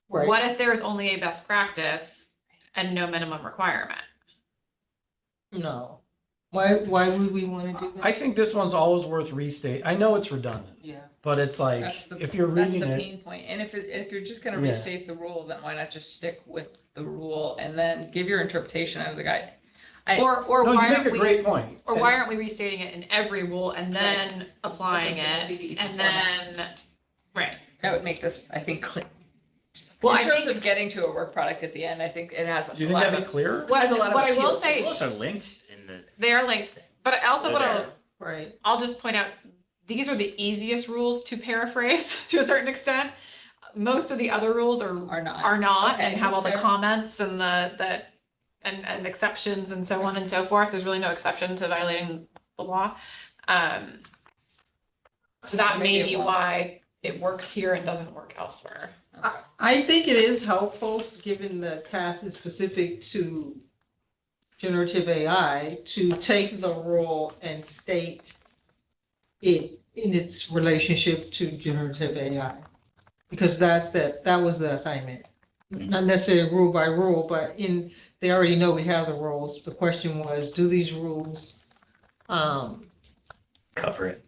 Speaker 1: Right.
Speaker 11: What if there is only a best practice and no minimum requirement?
Speaker 1: No. Why would we want to do that?
Speaker 2: I think this one's always worth restate. I know it's redundant,
Speaker 1: Yeah.
Speaker 2: but it's like,
Speaker 8: That's
Speaker 2: if you're reading
Speaker 8: That's the
Speaker 2: it,
Speaker 8: pain point. And if you're just gonna
Speaker 2: Yeah.
Speaker 8: restate the rule, then why not just stick with the rule and then give your interpretation of the guide?
Speaker 4: Or
Speaker 2: No,
Speaker 4: why
Speaker 2: you make
Speaker 4: aren't
Speaker 2: a
Speaker 4: we,
Speaker 2: great point.
Speaker 4: or why aren't we restating it in every rule and then applying
Speaker 8: That's what I'm saying,
Speaker 4: it,
Speaker 8: it'd be the easy
Speaker 4: and
Speaker 8: format.
Speaker 4: then, right.
Speaker 8: That would make this, I think, clear.
Speaker 4: Well,
Speaker 8: In
Speaker 4: I
Speaker 8: terms
Speaker 4: think,
Speaker 8: of getting to a work product at the end, I think it has
Speaker 2: Do you
Speaker 8: a
Speaker 2: think
Speaker 8: lot
Speaker 2: that'd be
Speaker 8: of,
Speaker 2: clearer?
Speaker 4: what
Speaker 8: has a lot of
Speaker 4: I will
Speaker 8: appeal.
Speaker 4: say,
Speaker 6: Rules are linked in the.
Speaker 4: they are linked, but I also
Speaker 6: Those
Speaker 4: wanna,
Speaker 6: are-
Speaker 1: Right.
Speaker 4: I'll just point out, these are the easiest rules to paraphrase to a certain extent. Most of the other rules are
Speaker 8: not.
Speaker 4: and
Speaker 8: Okay,
Speaker 4: have all the
Speaker 8: that's fair.
Speaker 4: comments and and exceptions and so on and so forth. There's really no exception to violating the law. So that may be why it works here and doesn't work elsewhere.
Speaker 1: I think it is helpful, given the task is specific to generative AI, to take the rule and state it in its relationship to generative AI. Because that was the assignment. Not necessarily rule by rule, but they already know we have the rules. The question was, do these rules
Speaker 6: Cover it.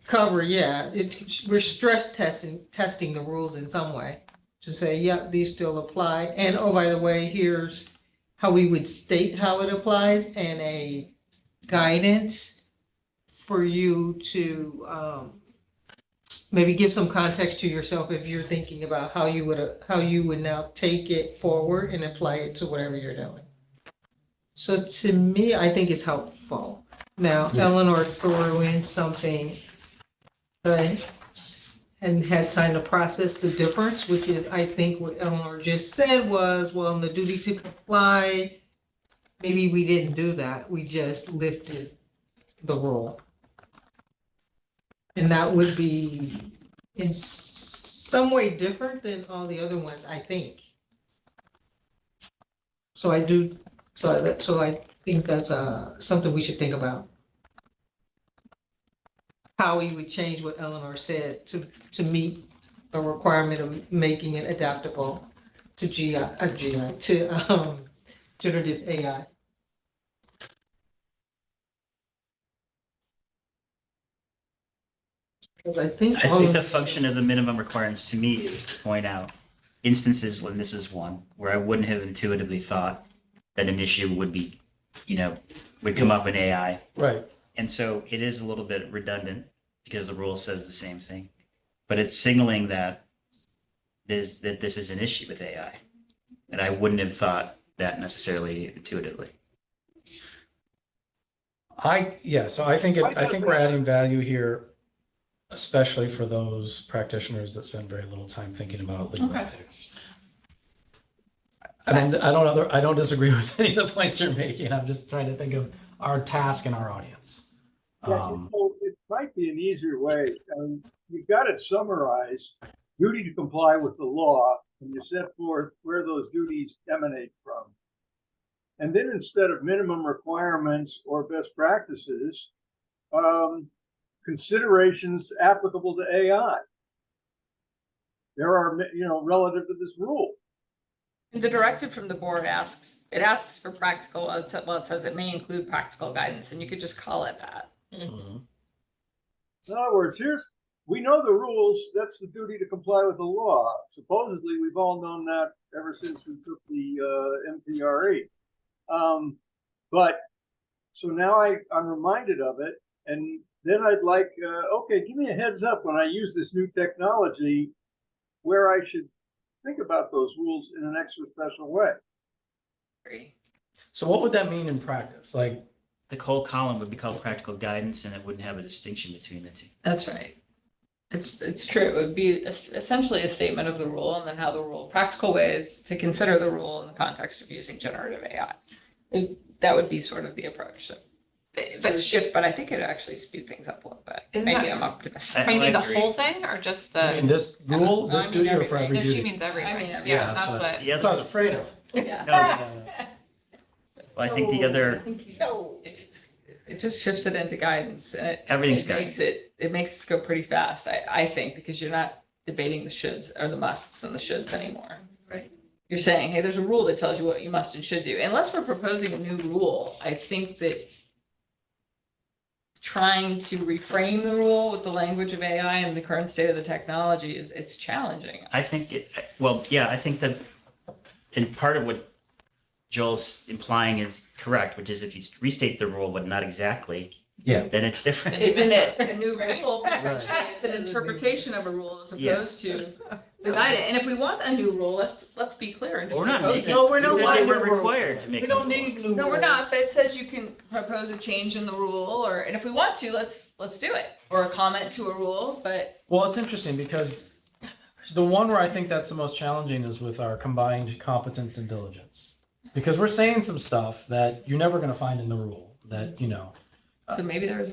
Speaker 1: we're stress testing the rules in some way to say, yeah, these still apply. And oh, by the way, here's how we would state how it applies and a guidance for you to maybe give some context to yourself if you're thinking about how you would now take it forward and apply it to whatever you're doing. So to me, I think it's helpful. Now,
Speaker 2: Yeah.
Speaker 1: Eleanor threw in something that I hadn't had time to process the difference, which is, I think what Eleanor just said was, well, in the duty to comply, maybe we didn't do that. We just lifted the rule. And that would be in some way different than all the other ones, I think. So I think that's something we should think about. How we would change what Eleanor said to meet the requirement of making it adaptable to generative AI. Because I think.
Speaker 6: I think the function of the minimum requirements to me is to point out instances when this is one where I wouldn't have intuitively thought that an issue would be, would come up in AI.
Speaker 2: Right.
Speaker 6: And so it is a little bit redundant because the rule says the same thing, but it's signaling that this is an issue with AI. And I wouldn't have thought that necessarily intuitively.
Speaker 2: So I think we're adding value here, especially for those practitioners that spend very little time thinking about legal
Speaker 8: Okay.
Speaker 2: ethics. I don't disagree with any of the points you're making. I'm just trying to think of our task and our audience.
Speaker 9: It might be an easier way. You've got it summarized, duty to comply with the law, and you set forth where those duties emanate from. And then instead of minimum requirements or best practices, considerations applicable to AI. There are, relative to this rule.
Speaker 8: The directive from the board asks for practical, it says it may include practical guidance, and you could just call it that.
Speaker 2: Mhm.
Speaker 9: In other words, we know the rules, that's the duty to comply with the law. Supposedly, we've all known that ever since we took the MPRE. But so now I'm reminded of it, and then I'd like, okay, give me a heads up when I use this new technology where I should think about those rules in an extra special way.
Speaker 2: So what would that mean in practice? Like,
Speaker 6: The whole column would be called practical guidance and it wouldn't have a distinction between the two.
Speaker 8: That's right. It's true. It would be essentially a statement of the rule and then how the rule, practical ways to consider the rule in the context of using generative AI. That would be sort of the approach. So it's a shift, but I think it'd actually speed things up a little bit.
Speaker 4: Isn't
Speaker 8: Maybe
Speaker 4: that-
Speaker 8: I'm optimistic.
Speaker 4: But you mean the
Speaker 6: agree.
Speaker 4: whole thing or just
Speaker 2: I mean,
Speaker 4: the?
Speaker 2: this rule,
Speaker 8: No, I
Speaker 2: this
Speaker 8: mean
Speaker 2: duty, or for every
Speaker 4: No, she
Speaker 2: duty?
Speaker 4: means everything.
Speaker 8: I mean everything.
Speaker 2: Yeah,
Speaker 4: Yeah, that's
Speaker 2: so-
Speaker 4: what.
Speaker 6: The
Speaker 2: That's what I was
Speaker 6: other,
Speaker 2: afraid of.
Speaker 8: Yeah.
Speaker 6: well, I think the other,
Speaker 8: It just shifts it into guidance and
Speaker 6: Everything's
Speaker 8: it makes it go pretty fast, I think, because you're not debating the shoulds or the musts and the shoulds anymore.
Speaker 4: Right.
Speaker 8: You're saying, hey, there's a rule that tells you what you must and should do. Unless we're proposing a new rule, I think that trying to reframe the rule with the language of AI and the current state of the technology it's challenging.
Speaker 6: I think I think that in part of what Joel's implying is correct, which is if you restate the rule, but not exactly,
Speaker 2: Yeah.
Speaker 6: then it's different.
Speaker 8: Isn't it a new rule?
Speaker 2: Right.
Speaker 8: It's an interpretation of a rule as
Speaker 6: Yeah.
Speaker 8: opposed to the guidance. And if we want a new rule, let's be clear and just
Speaker 6: We're not
Speaker 8: propose
Speaker 6: making.
Speaker 8: it.
Speaker 1: No, we're
Speaker 6: we
Speaker 1: not
Speaker 6: said
Speaker 1: wanting
Speaker 6: they weren't
Speaker 1: a rule.
Speaker 6: required to make.
Speaker 1: We
Speaker 6: a
Speaker 1: don't
Speaker 6: rule.
Speaker 1: need new.
Speaker 8: No, we're
Speaker 1: rules.
Speaker 8: not, but it says you can propose a change in the rule or, and if we want to, let's do it. Or a comment to a rule, but
Speaker 2: Well, it's interesting because the one where I think that's the most challenging is with our combined competence and diligence. Because we're saying some stuff that you're never gonna find in the rule, that, you know.
Speaker 8: so maybe there's,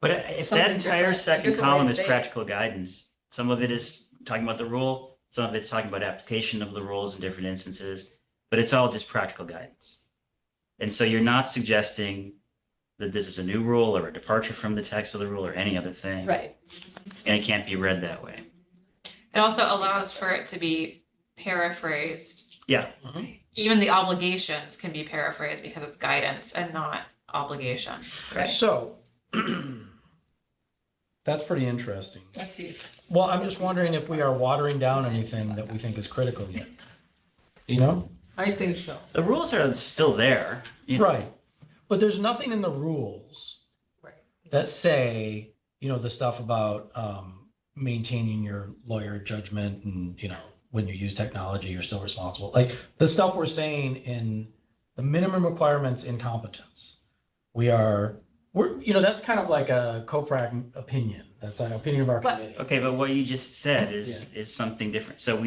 Speaker 6: But if
Speaker 8: Something
Speaker 6: that entire
Speaker 8: different, a
Speaker 6: second
Speaker 8: different way
Speaker 6: column
Speaker 8: to
Speaker 6: is
Speaker 8: say it.
Speaker 6: practical guidance, some of it is talking about the rule, some of it's talking about application of the rules in different instances, but it's all just practical guidance. And so you're not suggesting that this is a new rule or a departure from the text of the rule or any other thing.
Speaker 8: right.
Speaker 6: And it can't be read that way.
Speaker 11: It also allows for it to be paraphrased.
Speaker 6: Yeah.
Speaker 11: Even the obligations can be paraphrased because it's guidance and not obligation.
Speaker 8: Right.
Speaker 2: So, that's pretty interesting.
Speaker 8: Let's see.
Speaker 2: Well, I'm just wondering if we are watering down anything that we think is critical yet. You know?
Speaker 1: I think so.
Speaker 6: The rules are still there. you know.
Speaker 2: Right. But there's nothing in the rules that say, you know, the stuff about maintaining your lawyer judgment and, you know, when you use technology, you're still responsible. Like the stuff we're saying in the minimum requirements in competence. We're, you know, that's kind of like a COPRAC opinion. That's an opinion of our
Speaker 8: But-
Speaker 2: committee.
Speaker 6: Okay, but what you just said is something different. So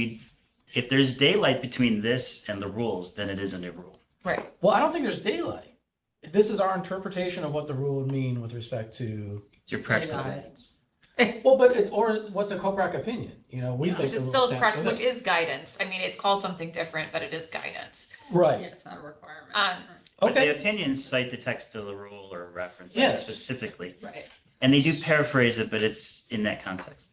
Speaker 6: if there's daylight between this and the rules, then it is a new rule.
Speaker 8: Right.
Speaker 2: Well, I don't think there's daylight. This is our interpretation of what the rule would mean with respect to,
Speaker 6: It's your practical
Speaker 1: Daylight.
Speaker 6: guidance.
Speaker 2: well, but, or what's a COPRAC opinion? You know, we think
Speaker 11: Which
Speaker 2: the
Speaker 11: is
Speaker 2: rule
Speaker 11: still
Speaker 2: stands
Speaker 11: correct,
Speaker 2: for
Speaker 11: which
Speaker 2: this.
Speaker 11: is guidance. I mean, it's called something different, but it is guidance.
Speaker 2: Right.
Speaker 8: Yeah, it's not a requirement.
Speaker 6: But
Speaker 2: Okay.
Speaker 6: the opinions cite the text of the rule or reference it
Speaker 2: Yes.
Speaker 6: specifically.
Speaker 8: Right.
Speaker 6: And they do paraphrase it, but it's in that context.